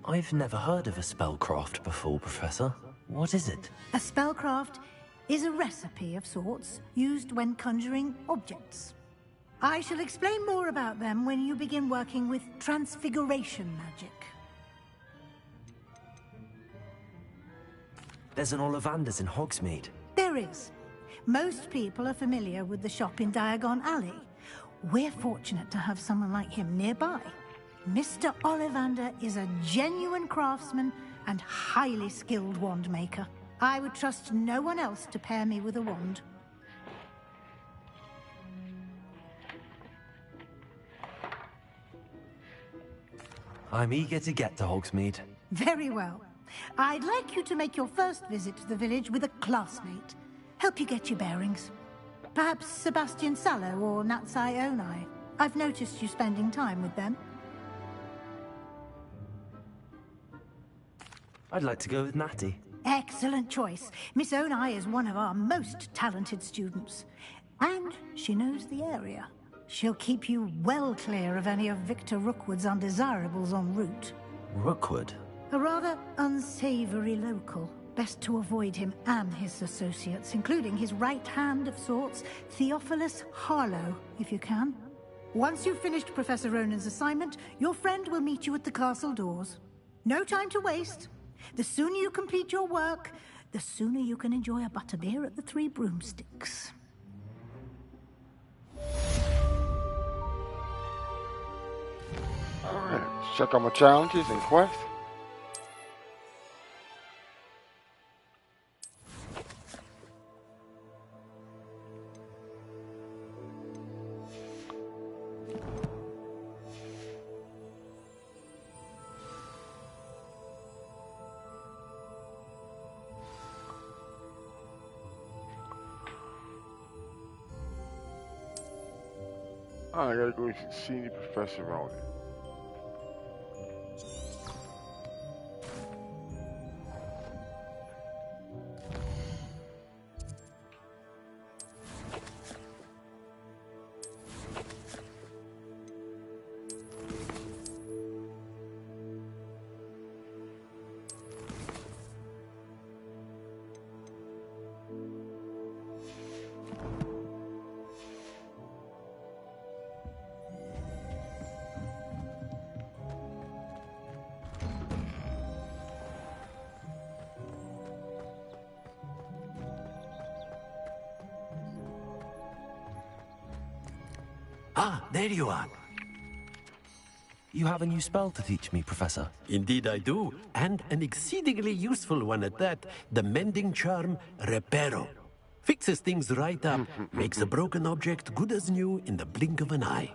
Speaker 3: I've never heard of a spellcraft before, Professor. What is it?
Speaker 5: A spellcraft is a recipe of sorts used when conjuring objects. I shall explain more about them when you begin working with transfiguration magic.
Speaker 3: There's an Ollivander's in Hogsmeade.
Speaker 5: There is. Most people are familiar with the shop in Diagon Alley. We're fortunate to have someone like him nearby. Mr. Ollivander is a genuine craftsman and highly skilled wand maker. I would trust no one else to pair me with a wand.
Speaker 3: I'm eager to get to Hogsmeade.
Speaker 5: Very well. I'd like you to make your first visit to the village with a classmate. Help you get your bearings. Perhaps Sebastian Sallow or Natsai Onai. I've noticed you spending time with them.
Speaker 3: I'd like to go with Natty.
Speaker 5: Excellent choice. Miss Onai is one of our most talented students. And she knows the area. She'll keep you well clear of any of Victor Rookwood's undesirables en route.
Speaker 3: Rookwood?
Speaker 5: A rather unsavory local. Best to avoid him and his associates, including his right hand of sorts, Theophilus Harlow, if you can. Once you've finished Professor Ronan's assignment, your friend will meet you at the castle doors. No time to waste. The sooner you complete your work, the sooner you can enjoy a butterbeer at the Three Broomsticks.
Speaker 4: Alright, check out my challenges and quests. I gotta go see the Professor Ronan.
Speaker 22: Ah, there you are.
Speaker 3: You have a new spell to teach me, Professor.
Speaker 22: Indeed I do, and an exceedingly useful one at that. The mending charm, Reparo. Fixes things right up, makes a broken object good as new in the blink of an eye.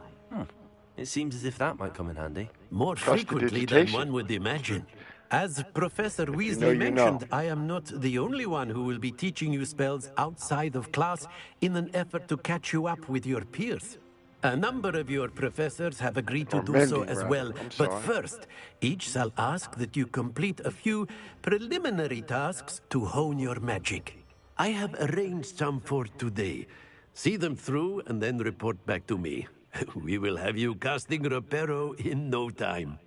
Speaker 3: It seems as if that might come in handy.
Speaker 22: More frequently than one would imagine. As Professor Weasley mentioned, I am not the only one who will be teaching you spells outside of class in an effort to catch you up with your peers. A number of your professors have agreed to do so as well, but first, each shall ask that you complete a few preliminary tasks to hone your magic. I have arranged some for today. See them through and then report back to me. We will have you casting Reparo in no time.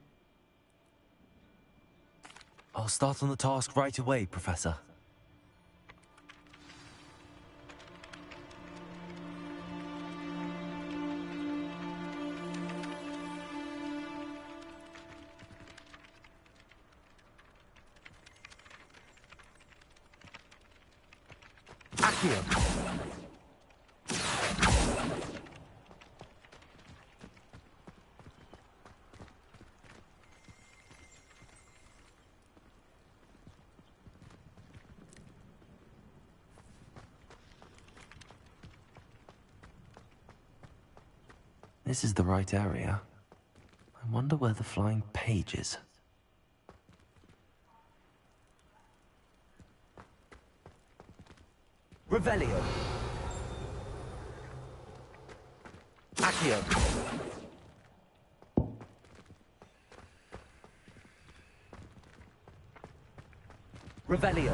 Speaker 3: I'll start on the task right away, Professor.
Speaker 18: Accio.
Speaker 3: This is the right area. I wonder where the flying page is.
Speaker 18: Revelio. Accio. Revelio.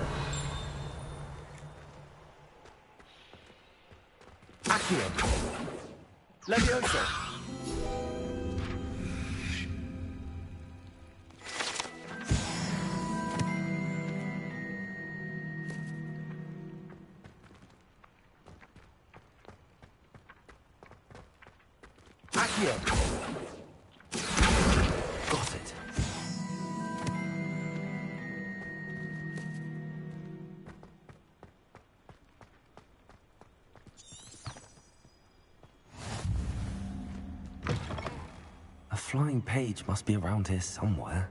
Speaker 18: Accio. Levioso.
Speaker 3: Got it. A flying page must be around here somewhere.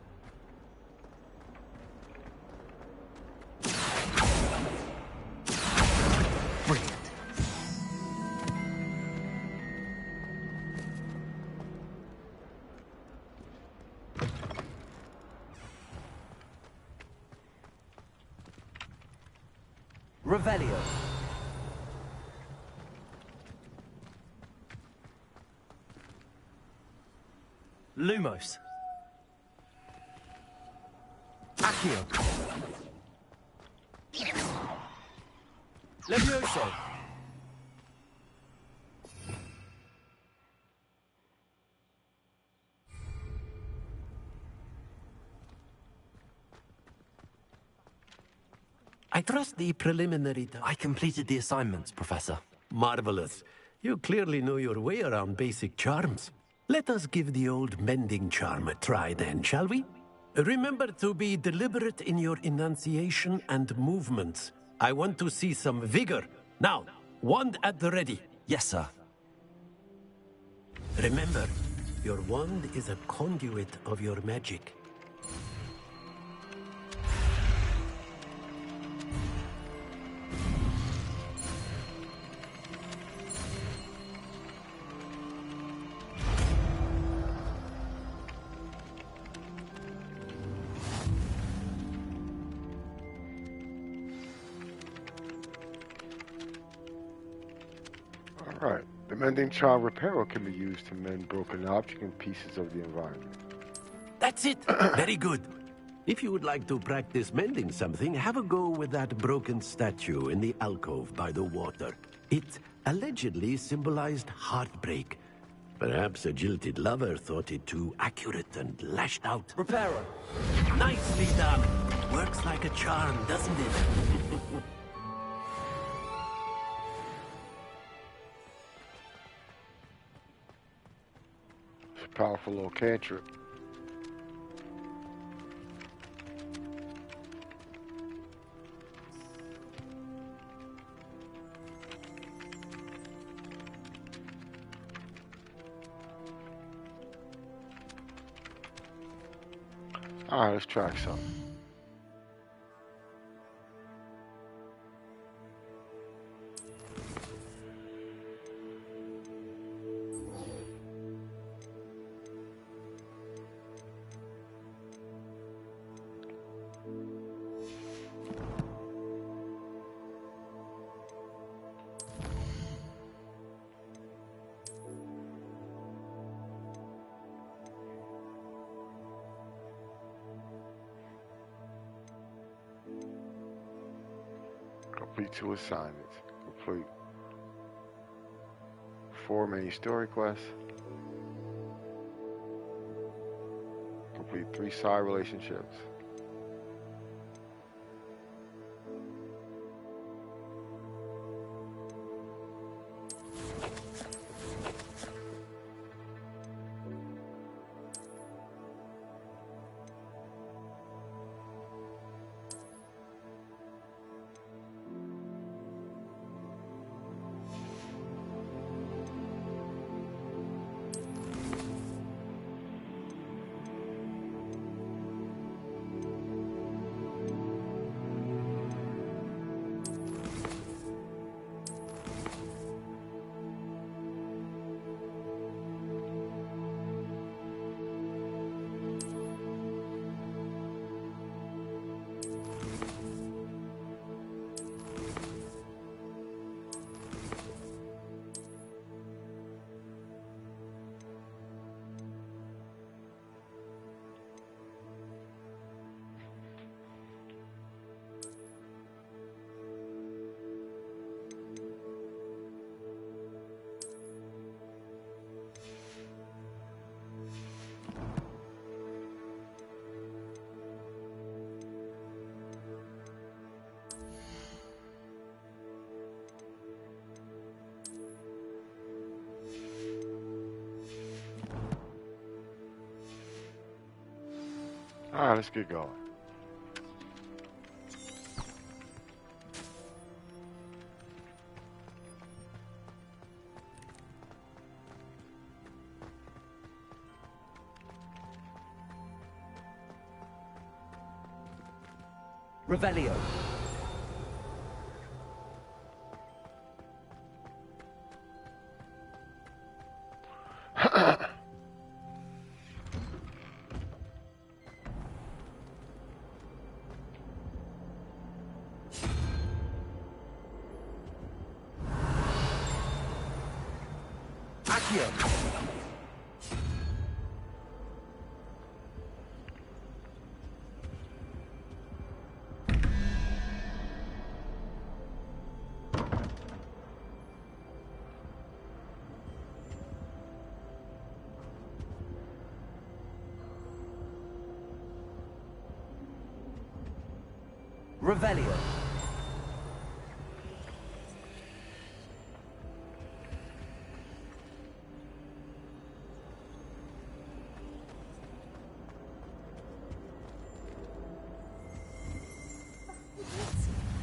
Speaker 18: Revelio.
Speaker 3: Lumos.
Speaker 18: Accio. Accio. Levioso.
Speaker 22: I trust the preliminary...
Speaker 3: I completed the assignments, Professor.
Speaker 22: Marvelous. You clearly know your way around basic charms. Let us give the old mending charm a try then, shall we? Remember to be deliberate in your enunciation and movements. I want to see some vigor. Now, wand at the ready.
Speaker 3: Yes, sir.
Speaker 22: Remember, your wand is a conduit of your magic.
Speaker 4: Alright. The mending charm repairer can be used to mend broken objects and pieces of the environment.
Speaker 22: That's it! Very good. If you would like to practice mending something, have a go with that broken statue in the alcove by the water. It allegedly symbolized heartbreak. Perhaps a jilted lover thought it too accurate and lashed out.
Speaker 18: Repairer.
Speaker 22: Nicely done. Works like a charm, doesn't it?
Speaker 4: It's a powerful little cantrip. Alright, let's try some. Complete 2 assignments. Complete 4 main story quests. Complete 3 side relationships. Alright, let's get going.
Speaker 18: Revelio. Revelio.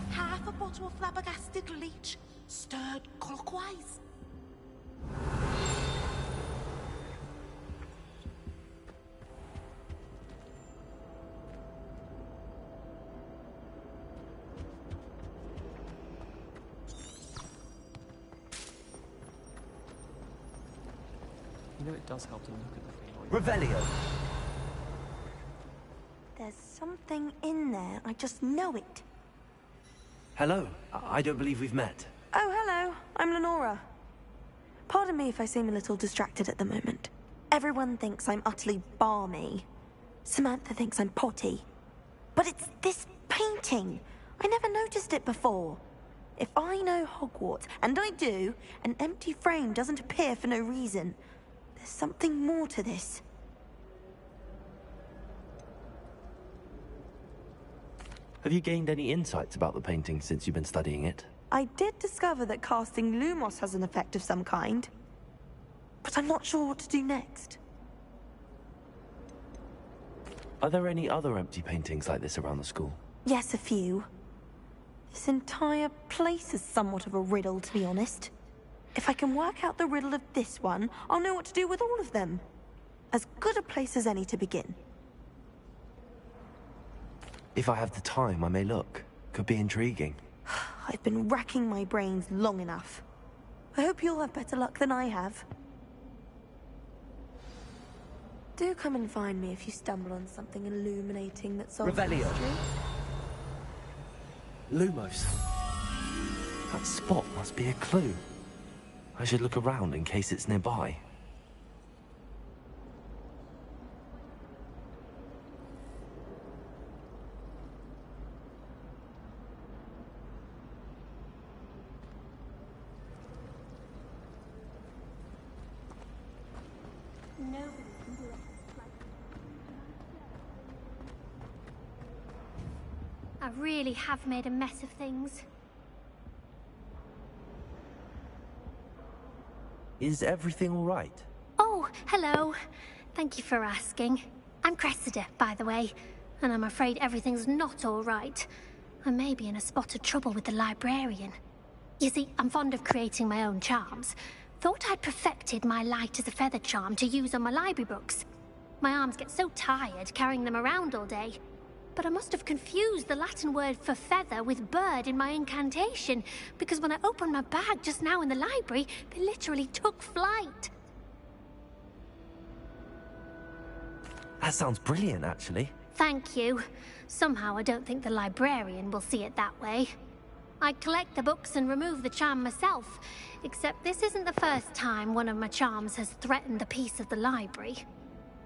Speaker 10: Half a bottle of flabbergasted leech, stirred clockwise.
Speaker 17: You know, it does help to look at the thing.
Speaker 18: Revelio.
Speaker 12: There's something in there. I just know it.
Speaker 3: Hello. I don't believe we've met.
Speaker 12: Oh, hello. I'm Lenora. Pardon me if I seem a little distracted at the moment. Everyone thinks I'm utterly balmy. Samantha thinks I'm potty. But it's this painting. I never noticed it before. If I know Hogwarts, and I do, an empty frame doesn't appear for no reason. There's something more to this.
Speaker 3: Have you gained any insights about the painting since you've been studying it?
Speaker 12: I did discover that casting Lumos has an effect of some kind. But I'm not sure what to do next.
Speaker 3: Are there any other empty paintings like this around the school?
Speaker 12: Yes, a few. This entire place is somewhat of a riddle, to be honest. If I can work out the riddle of this one, I'll know what to do with all of them. As good a place as any to begin.
Speaker 3: If I have the time, I may look. Could be intriguing.
Speaker 12: I've been racking my brains long enough. I hope you'll have better luck than I have. Do come and find me if you stumble on something illuminating that solves the
Speaker 18: Revelio.
Speaker 12: mystery.
Speaker 3: Lumos. That spot must be a clue. I should look around in case it's nearby.
Speaker 9: I really have made a mess of things.
Speaker 3: Is everything all right?
Speaker 9: Oh, hello. Thank you for asking. I'm Cressida, by the way, and I'm afraid everything's not all right. I may be in a spot of trouble with the librarian. You see, I'm fond of creating my own charms. Thought I'd perfected my light as a feather charm to use on my library books. My arms get so tired carrying them around all day. But I must have confused the Latin word for feather with bird in my incantation, because when I opened my bag just now in the library, they literally took flight.
Speaker 3: That sounds brilliant, actually.
Speaker 9: Thank you. Somehow I don't think the librarian will see it that way. I collect the books and remove the charm myself, except this isn't the first time one of my charms has threatened the peace of the library.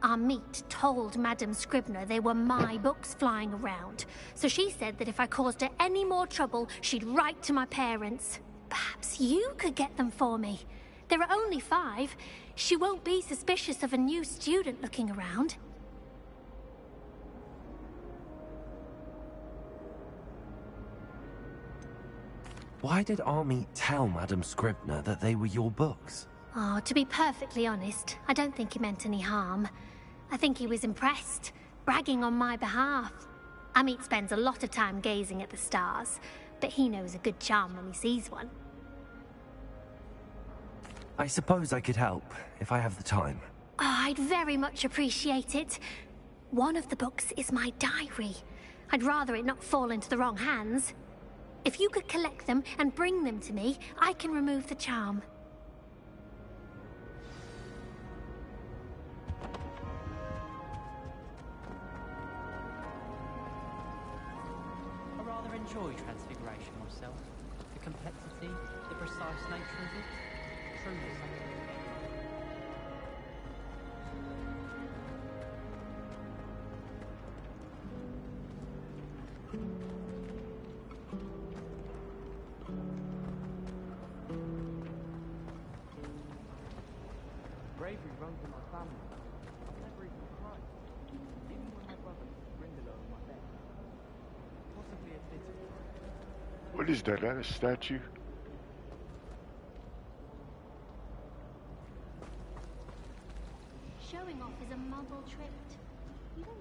Speaker 9: Amit told Madame Scribner they were my books flying around, so she said that if I caused her any more trouble, she'd write to my parents. Perhaps you could get them for me. There are only 5. She won't be suspicious of a new student looking around.
Speaker 3: Why did Amit tell Madame Scribner that they were your books?
Speaker 9: Oh, to be perfectly honest, I don't think he meant any harm. I think he was impressed, bragging on my behalf. Amit spends a lot of time gazing at the stars, but he knows a good charm when he sees one.
Speaker 3: I suppose I could help, if I have the time.
Speaker 9: Oh, I'd very much appreciate it. One of the books is my diary. I'd rather it not fall into the wrong hands. If you could collect them and bring them to me, I can remove the charm.
Speaker 1: I rather enjoy Transfiguration myself. The complexity, the precise nature of it, truly something.
Speaker 17: Bravery runs in my family. I've never even cried. Even when my brother Grindelow on my bed. Possibly it's this
Speaker 4: What is that? That a statue?
Speaker 9: Showing off is a muggle trait. You don't...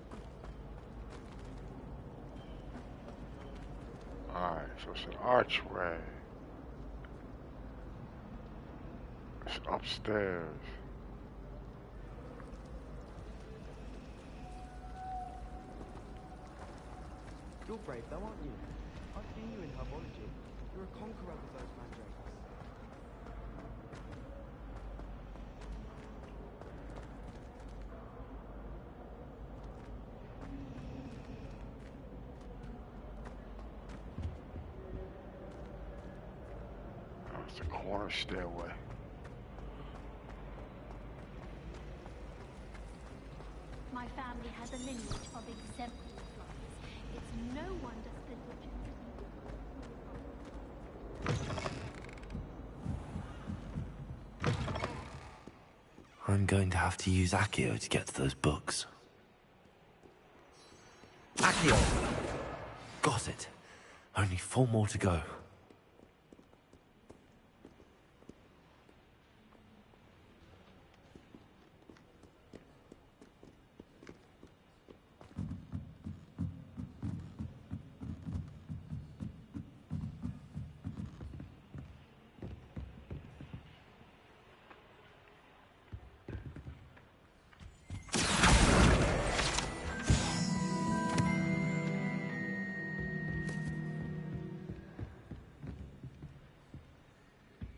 Speaker 4: Alright, so it's an archway. It's upstairs.
Speaker 17: You're brave though, aren't you? I've seen you in herbology. You're a conqueror with those mandrakes.
Speaker 4: Oh, it's a corner stairway.
Speaker 9: My family has a lineage of exemplary flies. It's no wonder Spindle
Speaker 3: I'm going to have to use Accio to get to those books. Accio! Got it. Only 4 more to go.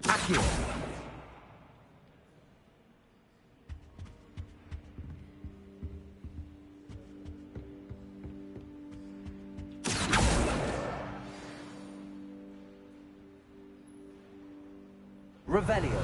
Speaker 3: Accio!
Speaker 18: Revelio.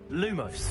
Speaker 3: Lumos.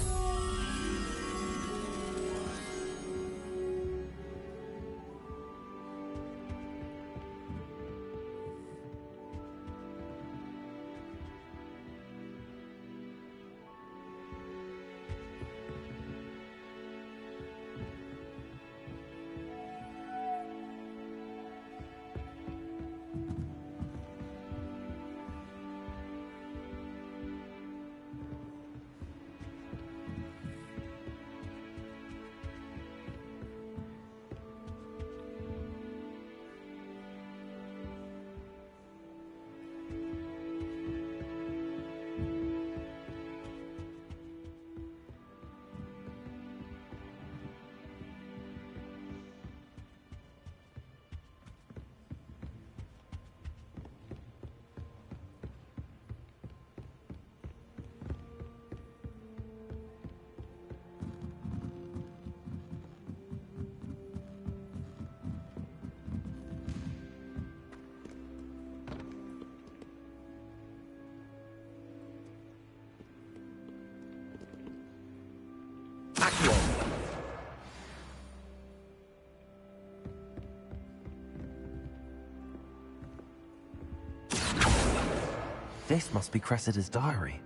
Speaker 3: This must be Cressida's diary.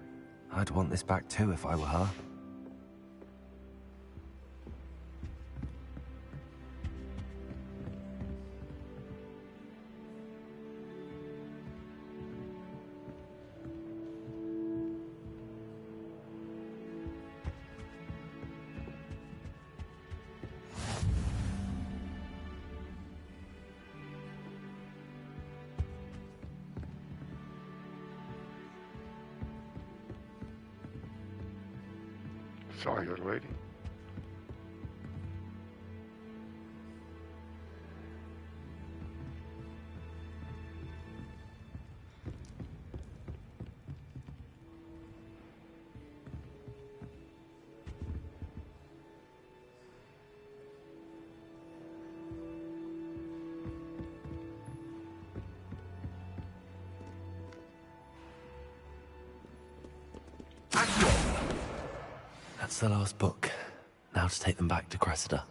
Speaker 3: I'd want this back too if I were her.
Speaker 4: Sorry, young lady.
Speaker 3: That's the last book. Now to take them back to Cressida.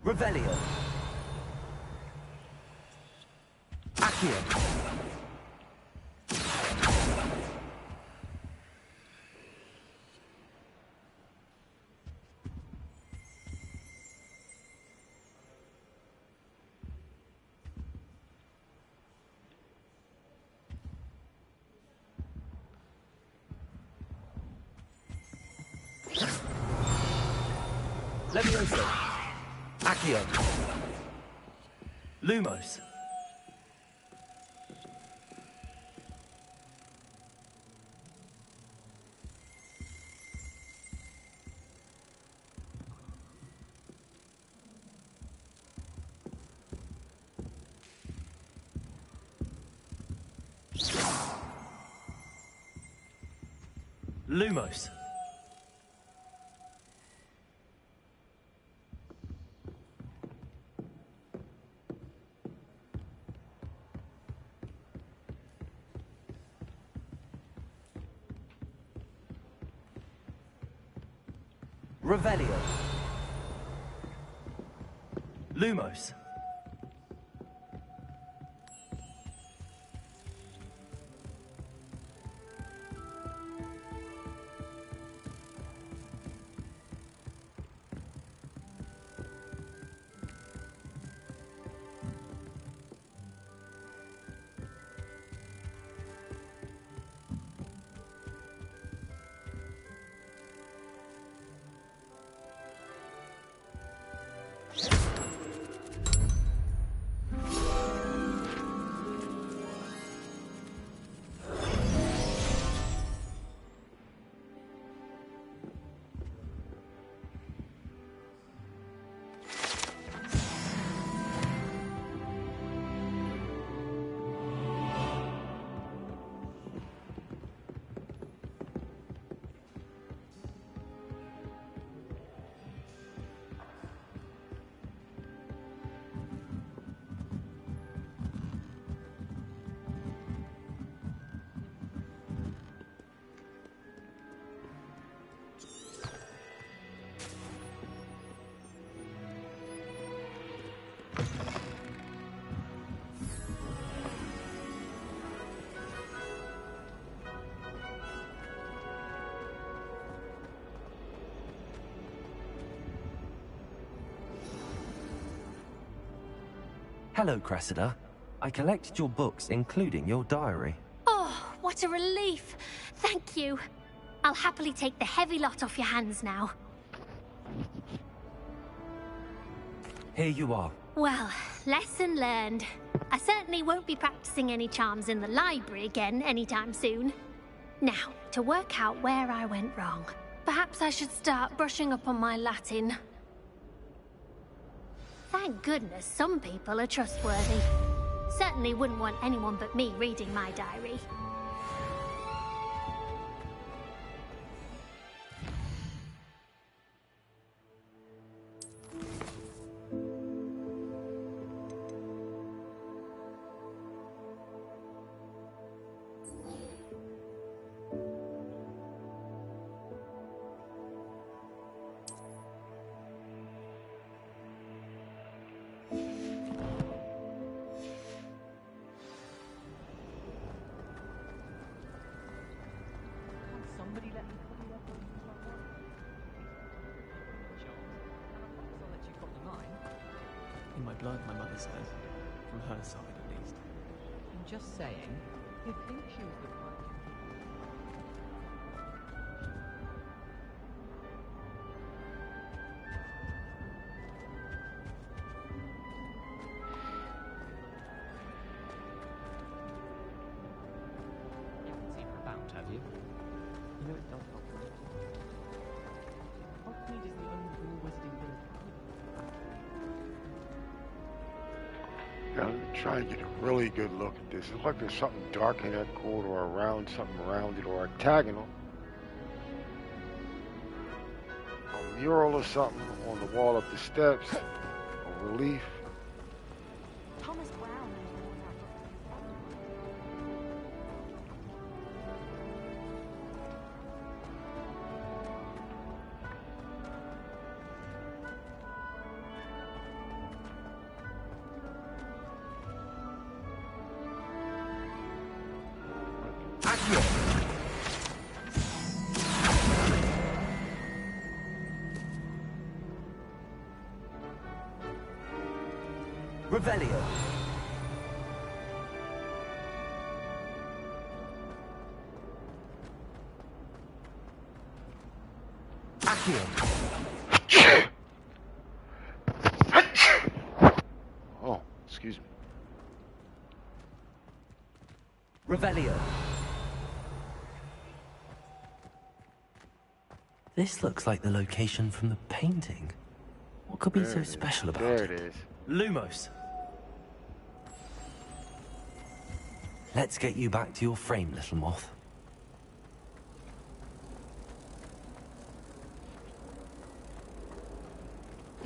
Speaker 18: Revelio. Accio. Levioso. Accio. Lumos. Lumos. Revelio. Lumos.
Speaker 3: Hello, Cressida. I collected your books, including your diary.
Speaker 9: Oh, what a relief. Thank you. I'll happily take the heavy lot off your hands now.
Speaker 3: Here you are.
Speaker 9: Well, lesson learned. I certainly won't be practicing any charms in the library again anytime soon. Now, to work out where I went wrong. Perhaps I should start brushing up on my Latin. Thank goodness some people are trustworthy. Certainly wouldn't want anyone but me reading my diary.
Speaker 17: In my blood, my mother says. From her side, at least.
Speaker 2: I'm just saying, you'd think she was the kind.
Speaker 17: out, have you? You know it does help. Hogsmeade is the only real wizarding village.
Speaker 4: Now, I'm trying to get a really good look at this. It looks like there's something dark in that corridor, or around something around it, or octagonal. A mural or something on the wall up the steps, a relief.
Speaker 12: Thomas Brown.
Speaker 18: Revelio. Accio.
Speaker 4: Oh, excuse me.
Speaker 18: Revelio.
Speaker 3: This looks like the location from the painting. What could be so special about it?
Speaker 4: There it is.
Speaker 18: Lumos.
Speaker 3: Let's get you back to your frame, little moth.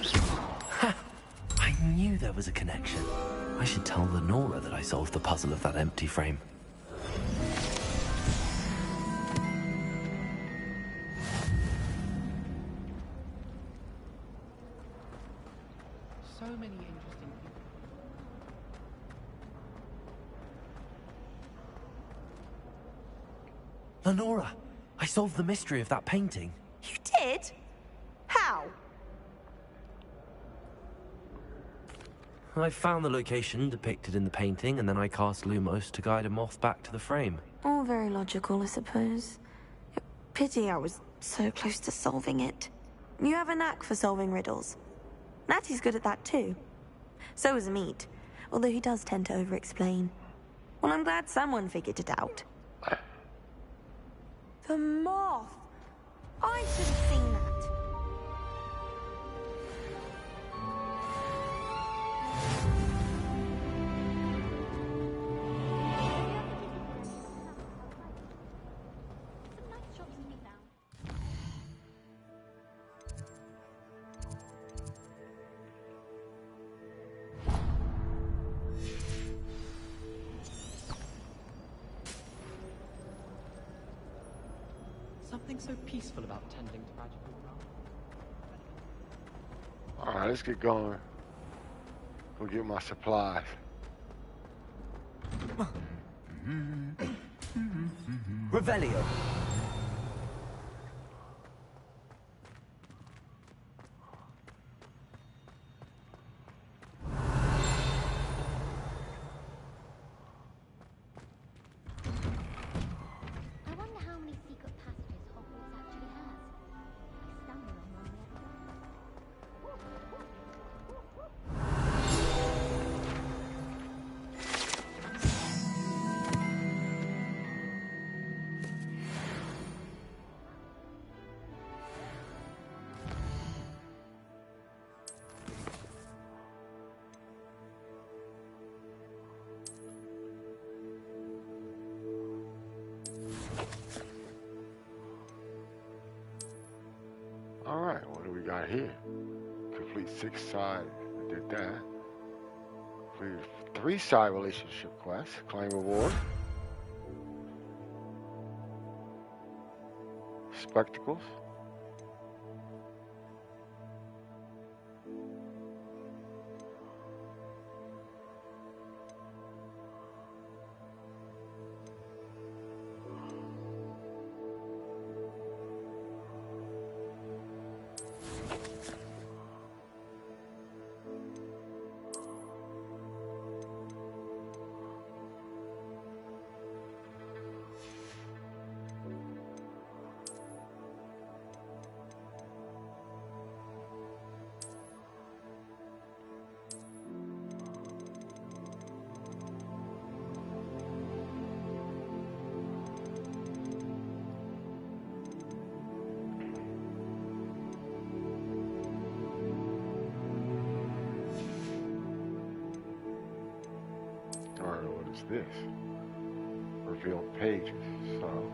Speaker 3: Ha! I knew there was a connection. I should tell Lenora that I solved the puzzle of that empty frame.
Speaker 17: So many interesting people.
Speaker 3: Lenora, I solved the mystery of that painting.
Speaker 12: You did? How?
Speaker 3: I found the location depicted in the painting, and then I cast Lumos to guide a moth back to the frame.
Speaker 12: All very logical, I suppose. Pity I was so close to solving it. You have a knack for solving riddles. Natty's good at that too. So is Meat, although he does tend to over-explain. Well, I'm glad someone figured it out. The moth! I should have seen that.
Speaker 17: Something so peaceful about tending to magical growth.
Speaker 4: Alright, let's get going. Go get my supplies.
Speaker 18: Revelio.
Speaker 4: Alright, what do we got here? Complete 6 side. I did that. Complete 3 side relationship quests. Claim reward. Spectacles. Sorry, what is this? Reveal pages. So.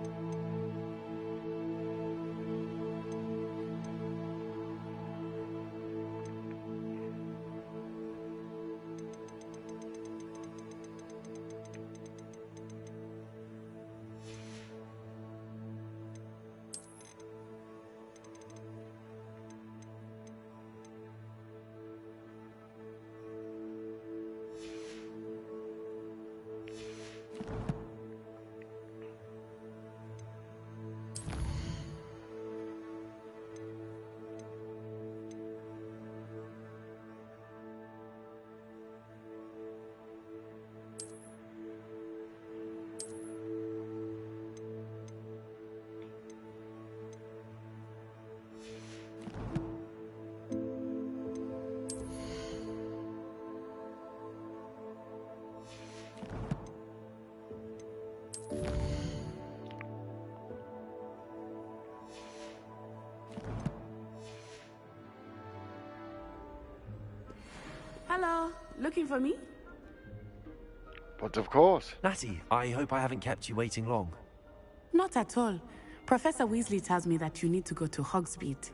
Speaker 7: Hello, looking for me?
Speaker 4: But of course.
Speaker 3: Natty, I hope I haven't kept you waiting long.
Speaker 7: Not at all. Professor Weasley tells me that you need to go to Hogsmeade.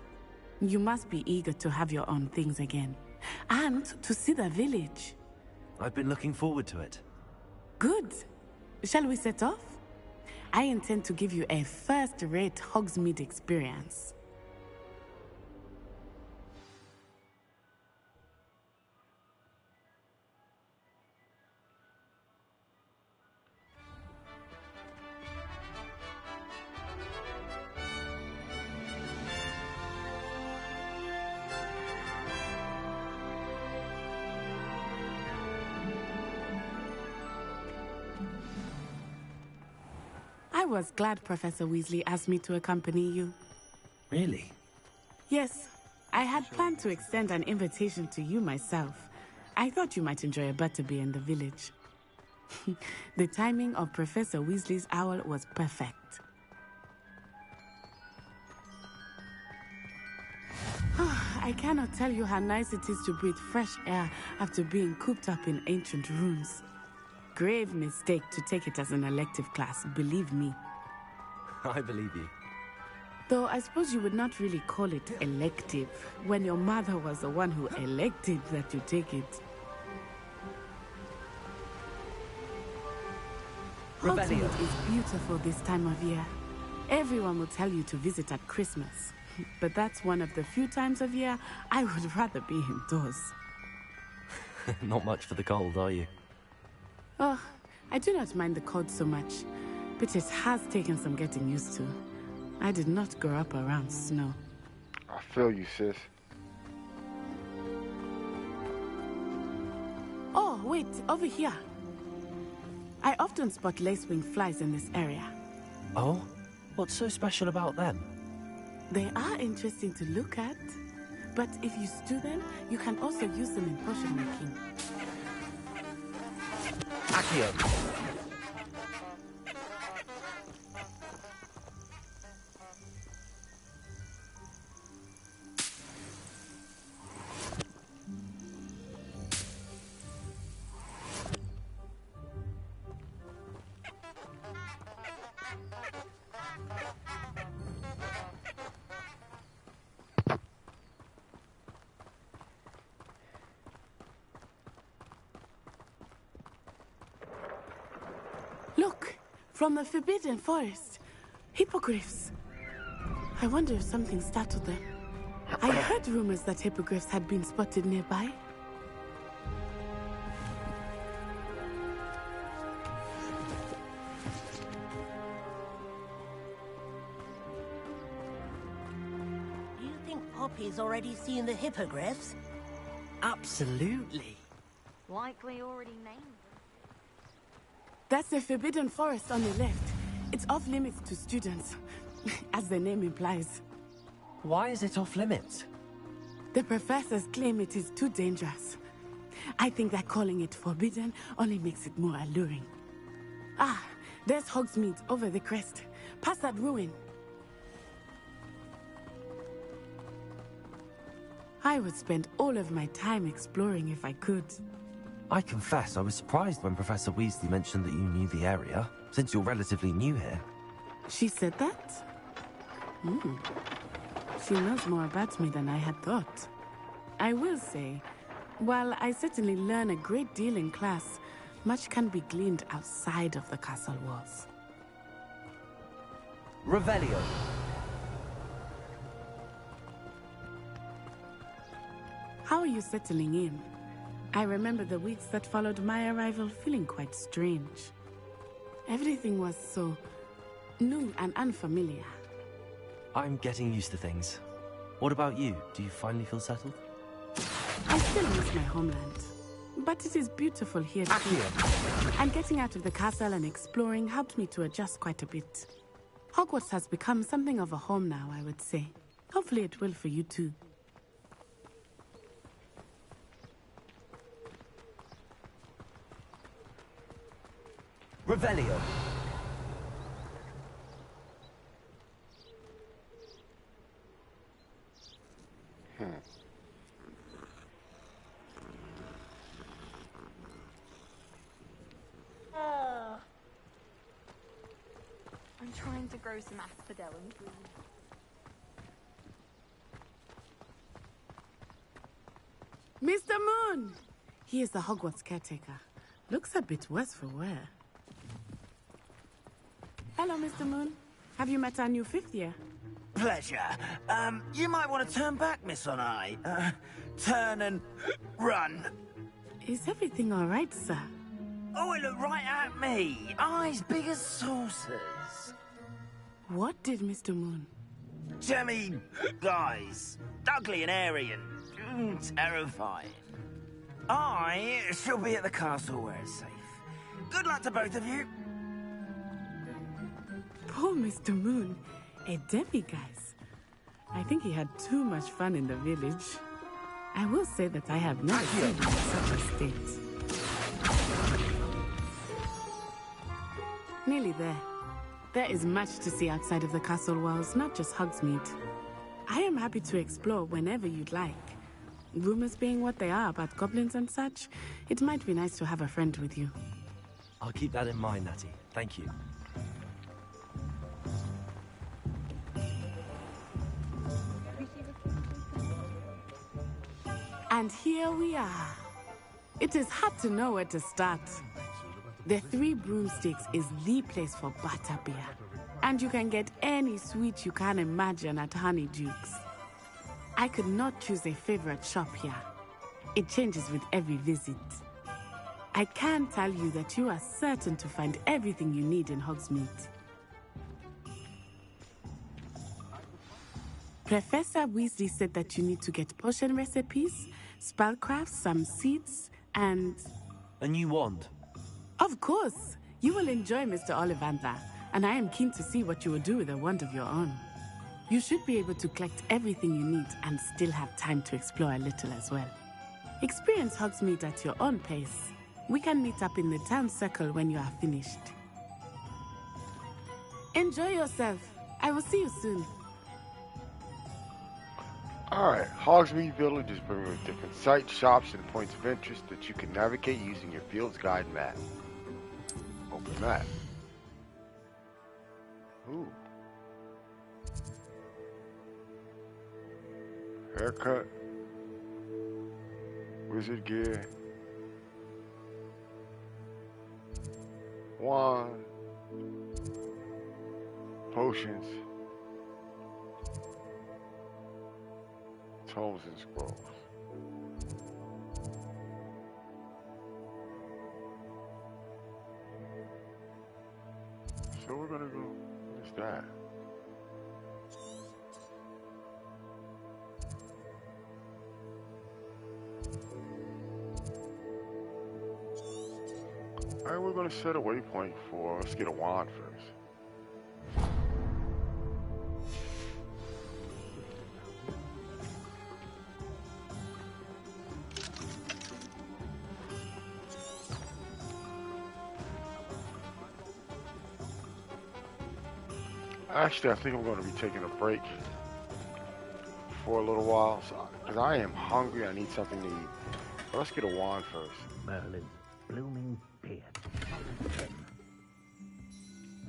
Speaker 7: You must be eager to have your own things again. And to see the village.
Speaker 3: I've been looking forward to it.
Speaker 7: Good. Shall we set off? I intend to give you a first-rate Hogsmeade experience. I was glad Professor Weasley asked me to accompany you.
Speaker 3: Really?
Speaker 7: Yes. I had planned to extend an invitation to you myself. I thought you might enjoy a butterbeer in the village. The timing of Professor Weasley's owl was perfect. I cannot tell you how nice it is to breathe fresh air after being cooped up in ancient rooms. Grave mistake to take it as an elective class, believe me.
Speaker 3: I believe you.
Speaker 7: Though I suppose you would not really call it elective when your mother was the one who elected that you take it. Hogsmeade is beautiful this time of year. Everyone will tell you to visit at Christmas. But that's one of the few times of year I would rather be indoors.
Speaker 3: Not much for the cold, are you?
Speaker 7: Oh, I do not mind the cold so much, but it has taken some getting used to. I did not grow up around snow.
Speaker 4: I feel you, sis.
Speaker 7: Oh, wait, over here. I often spot lacewing flies in this area.
Speaker 3: Oh? What's so special about them?
Speaker 7: They are interesting to look at, but if you stew them, you can also use them in potion making.
Speaker 3: Accio.
Speaker 7: Look, from the Forbidden Forest. Hippogriffs. I wonder if something startled them. I heard rumors that hippogriffs had been spotted nearby.
Speaker 13: Do you think Poppy's already seen the hippogriffs?
Speaker 18: Absolutely.
Speaker 8: Likely already named.
Speaker 7: That's the Forbidden Forest on the left. It's off limits to students, as the name implies.
Speaker 3: Why is it off limits?
Speaker 7: The professors claim it is too dangerous. I think that calling it forbidden only makes it more alluring. Ah, there's Hogsmeade over the crest. Past that ruin. I would spend all of my time exploring if I could.
Speaker 3: I confess I was surprised when Professor Weasley mentioned that you knew the area, since you're relatively new here.
Speaker 7: She said that? She knows more about me than I had thought. I will say, while I certainly learn a great deal in class, much can be gleaned outside of the castle walls.
Speaker 18: Revelio.
Speaker 7: How are you settling in? I remember the weeks that followed my arrival feeling quite strange. Everything was so new and unfamiliar.
Speaker 3: I'm getting used to things. What about you? Do you finally feel settled?
Speaker 7: I still miss my homeland, but it is beautiful here too. And getting out of the castle and exploring helped me to adjust quite a bit. Hogwarts has become something of a home now, I would say. Hopefully it will for you too.
Speaker 18: Revelio.
Speaker 8: I'm trying to grow some asphodel and green.
Speaker 7: Mr. Moon! He is the Hogwarts caretaker. Looks a bit worse for wear. Hello, Mr. Moon. Have you met our new 5th year?
Speaker 11: Pleasure. You might want to turn back, Miss On-Eye. Turn and run.
Speaker 7: Is everything all right, sir?
Speaker 11: Oh, it looked right at me. Eyes big as saucers.
Speaker 7: What did Mr. Moon?
Speaker 11: Jemmy, guys. Ugly and airy and terrifying. I shall be at the castle where it's safe. Good luck to both of you.
Speaker 7: Poor Mr. Moon. A demiguise. I think he had too much fun in the village. I will say that I have never seen him in such a state. Nearly there. There is much to see outside of the castle walls, not just Hogsmeade. I am happy to explore whenever you'd like. Rumors being what they are about goblins and such, it might be nice to have a friend with you.
Speaker 3: I'll keep that in mind, Natty. Thank you.
Speaker 7: And here we are. It is hard to know where to start. The Three Broomsticks is the place for butterbeer. And you can get any sweet you can imagine at Honeydukes. I could not choose a favorite shop here. It changes with every visit. I can tell you that you are certain to find everything you need in Hogsmeade. Professor Weasley said that you need to get potion recipes, spellcrafts, some seeds, and...
Speaker 3: A new wand?
Speaker 7: Of course! You will enjoy Mr. Ollivander, and I am keen to see what you will do with a wand of your own. You should be able to collect everything you need and still have time to explore a little as well. Experience Hogsmeade at your own pace. We can meet up in the town circle when you are finished. Enjoy yourself. I will see you soon.
Speaker 4: Alright, Hogsmeade Village is brimming with different sites, shops, and points of interest that you can navigate using your Field's Guide map. Open that. Ooh. Haircut. Wizard gear. Wand. Potions. Tomes and scrolls. So we're gonna go. What's that? Alright, we're gonna set a waypoint for. Let's get a wand first. Actually, I think I'm going to be taking a break for a little while, because I am hungry. I need something to eat. Let's get a wand first.
Speaker 18: Merlin's blooming beard.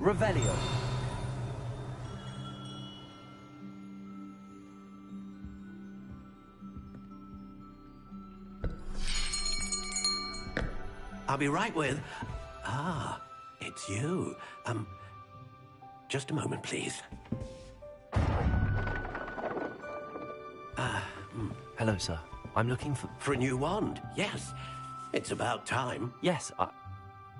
Speaker 18: Revelio.
Speaker 22: I'll be right with... Ah, it's you. Just a moment, please.
Speaker 3: Hello, sir. I'm looking for...
Speaker 22: For a new wand, yes. It's about time.
Speaker 3: Yes,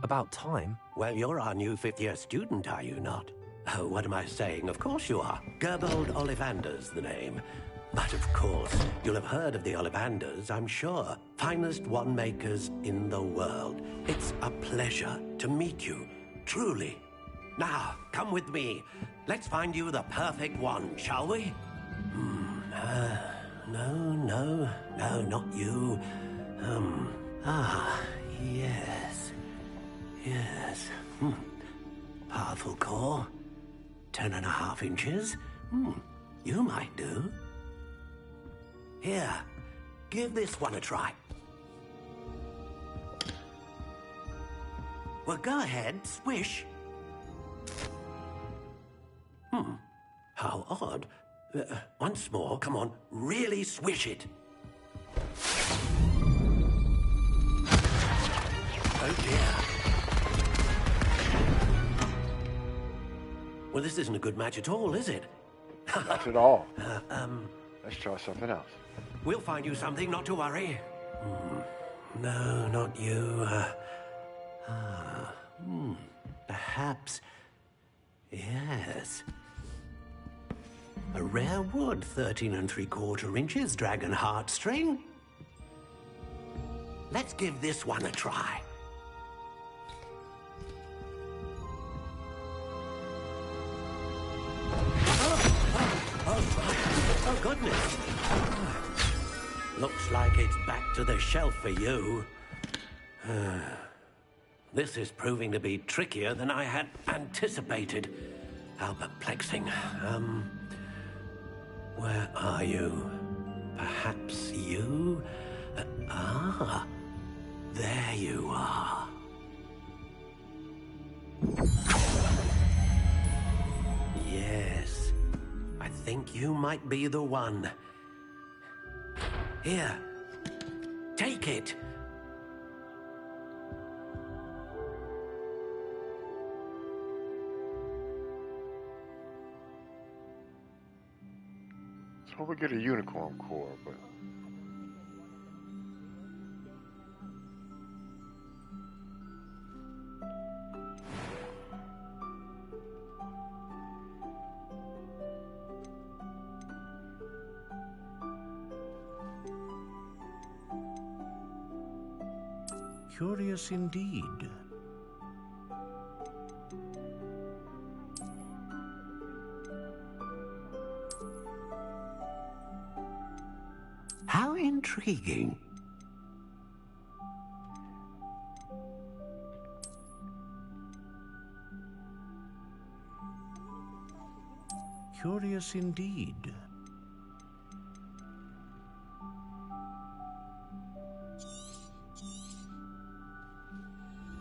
Speaker 3: about time?
Speaker 22: Well, you're our new fifth-year student, are you not? Oh, what am I saying? Of course you are. Gerbold Ollivander's the name. But of course, you'll have heard of the Ollivanders, I'm sure. Finest wand makers in the world. It's a pleasure to meet you, truly. Now, come with me. Let's find you the perfect wand, shall we? No, not you. Yes. Powerful core. 10.5 inches. You might do. Here, give this one a try. Well, go ahead, swish. How odd. Once more, come on, really swish it. Oh dear. Well, this isn't a good match at all, is it?
Speaker 4: Not at all. Let's try something else.
Speaker 22: We'll find you something, not to worry. No, not you. Perhaps. Yes. A rare wood, 13 3/4 inches, dragon heartstring. Let's give this one a try. Oh, goodness. Looks like it's back to the shelf for you. This is proving to be trickier than I had anticipated. How perplexing. Where are you? Perhaps you? There you are. Yes, I think you might be the one. Here, take it.
Speaker 4: So we get a unicorn core, but...
Speaker 19: Curious indeed.
Speaker 22: How intriguing.
Speaker 19: Curious indeed.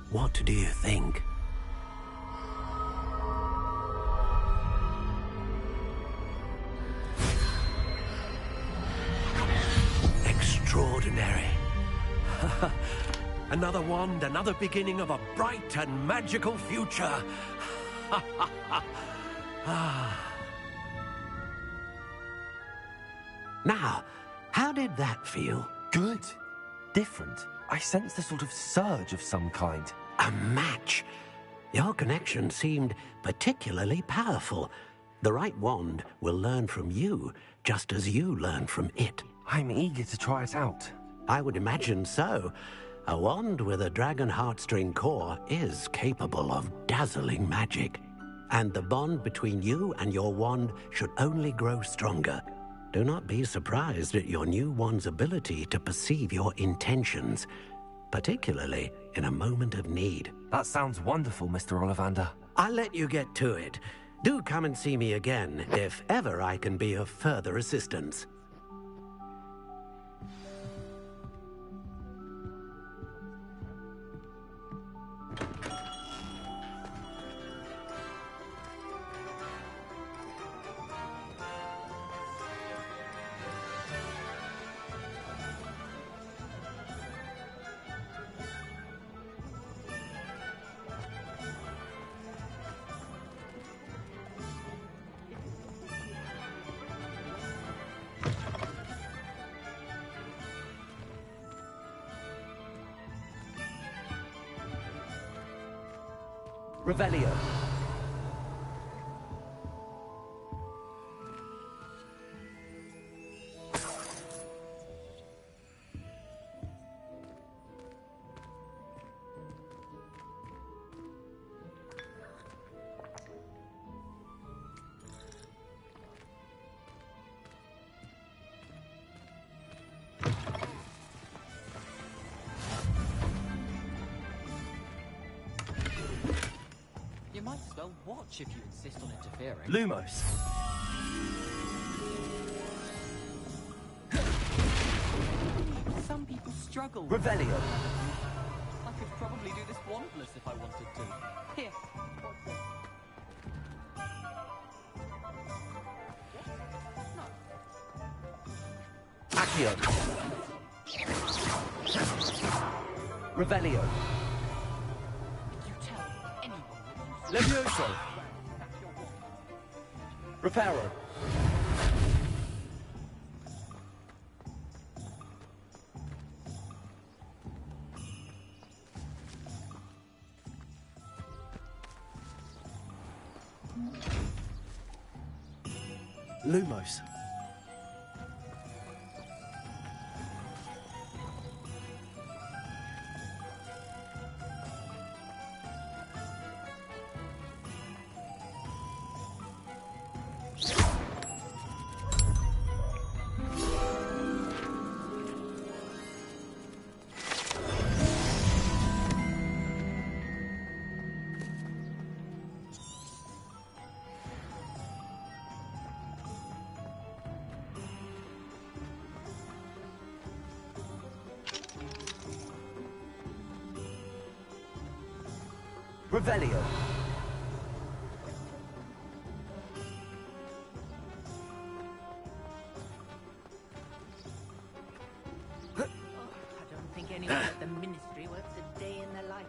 Speaker 22: What do you think? Extraordinary. Another wand, another beginning of a bright and magical future. Now, how did that feel?
Speaker 3: Good. Different. I sensed a sort of surge of some kind.
Speaker 22: A match? Your connection seemed particularly powerful. The right wand will learn from you, just as you learn from it.
Speaker 3: I'm eager to try it out.
Speaker 22: I would imagine so. A wand with a dragon heartstring core is capable of dazzling magic. And the bond between you and your wand should only grow stronger. Do not be surprised at your new wand's ability to perceive your intentions, particularly in a moment of need.
Speaker 3: That sounds wonderful, Mr. Ollivander.
Speaker 22: I'll let you get to it. Do come and see me again if ever I can be of further assistance.
Speaker 18: Revelio.
Speaker 2: You might as well watch if you insist on interfering.
Speaker 18: Lumos.
Speaker 2: Some people struggle.
Speaker 18: Revelio.
Speaker 2: I could probably do this wandless if I wanted to. Here.
Speaker 18: Accio. Revelio.
Speaker 2: You tell anyone.
Speaker 18: Levioso. Reparo. Lumos. Revelio.
Speaker 10: I don't think anyone at the Ministry works a day in their life.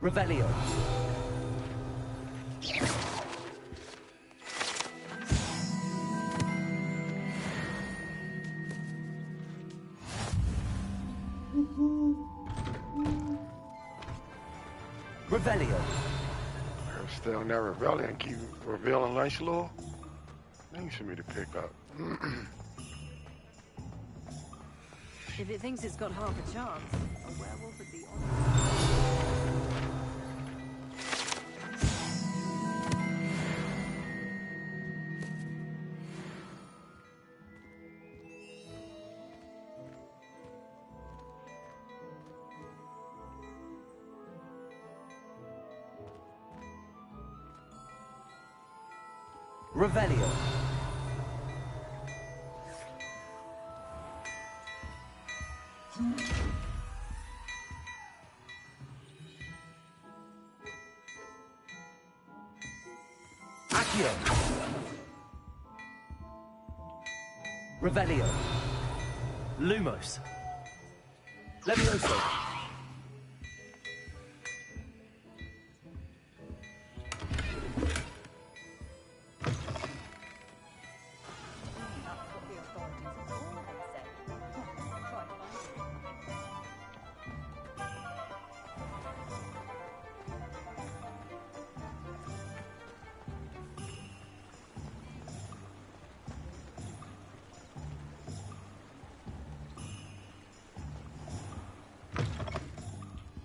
Speaker 18: Revelio. Revelio.
Speaker 4: Stay on that rebellion, keep revealing nice law. Things for me to pick up.
Speaker 15: If it thinks it's got half a chance, a werewolf would be on.
Speaker 18: Revelio. Accio. Revelio. Lumos. Levioso.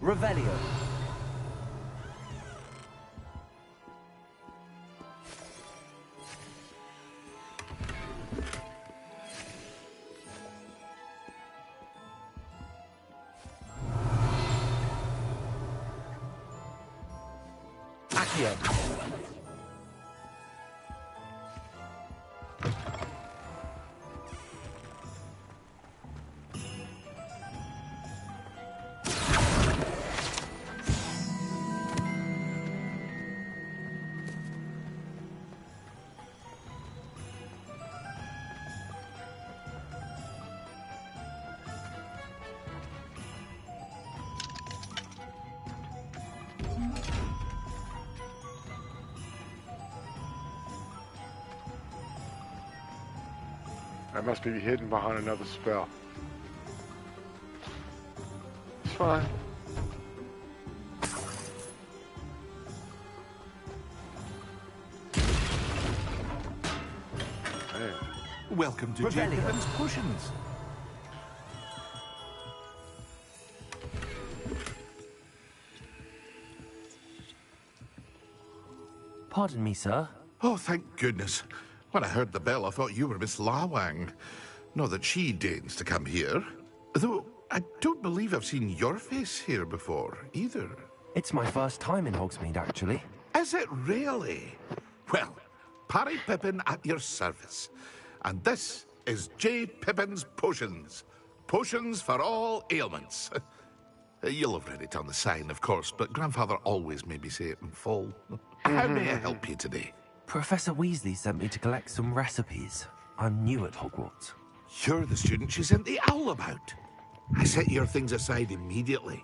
Speaker 18: Revelio.
Speaker 3: Accio.
Speaker 4: That must be hidden behind another spell. It's fine. Man.
Speaker 19: Welcome to J. Pippin's Potions.
Speaker 3: Pardon me, sir.
Speaker 19: Oh, thank goodness. When I heard the bell, I thought you were Miss Lawang. Not that she deigns to come here. Though, I don't believe I've seen your face here before, either.
Speaker 3: It's my first time in Hogsmeade, actually.
Speaker 19: Is it really? Well, Parry Pippin at your service. And this is J. Pippin's Potions. Potions for all ailments. You'll have read it on the sign, of course, but Grandfather always made me say it in full. How may I help you today?
Speaker 3: Professor Weasley sent me to collect some recipes. I'm new at Hogwarts.
Speaker 19: You're the student she sent the owl about. I set your things aside immediately.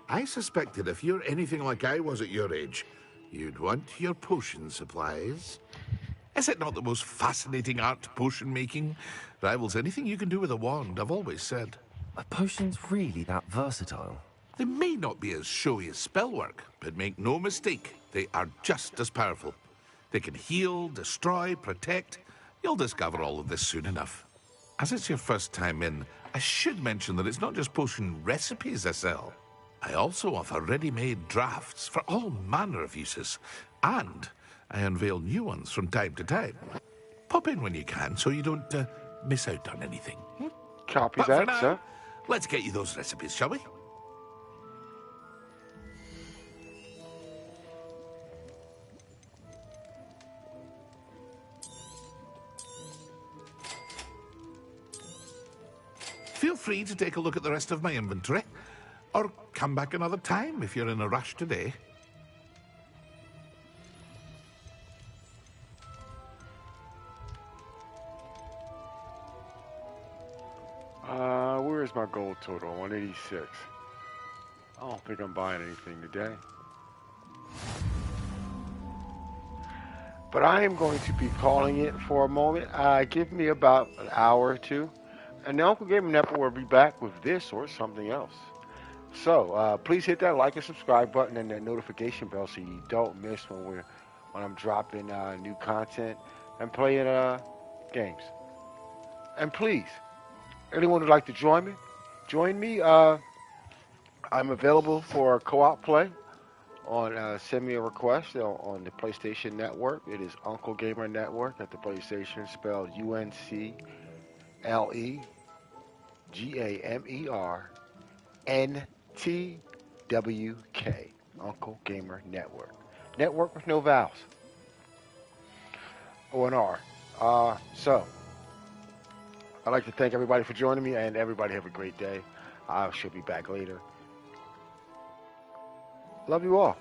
Speaker 19: I suspected if you're anything like I was at your age, you'd want your potion supplies. Is it not the most fascinating art, potion making? Rivals anything you can do with a wand, I've always said.
Speaker 3: Are potions really that versatile?
Speaker 19: They may not be as showy as spellwork, but make no mistake, they are just as powerful. They can heal, destroy, protect. You'll discover all of this soon enough. As it's your first time in, I should mention that it's not just potion recipes I sell. I also offer ready-made drafts for all manner of uses, and I unveil new ones from time to time. Pop in when you can so you don't miss out on anything.
Speaker 4: Copy
Speaker 19: But
Speaker 4: that,
Speaker 19: for now,
Speaker 4: sir.
Speaker 19: Let's get you those recipes, shall we? Feel free to take a look at the rest of my inventory, or come back another time if you're in a rush today.
Speaker 4: Where's my gold total? 186. I don't think I'm buying anything today. But I am going to be calling it for a moment. Give me about an hour or two, and the Uncle Gamer Network will be back with this or something else. So please hit that like and subscribe button and that notification bell so you don't miss when I'm dropping new content and playing games. And please, anyone who'd like to join me. I'm available for co-op play. Send me a request on the PlayStation Network. It is Uncle Gamer Network at the PlayStation, spelled UNCLEGAMERNTWK. Uncle Gamer Network. Network with no vowels. O and R. So, I'd like to thank everybody for joining me, and everybody have a great day. I shall be back later. Love you all.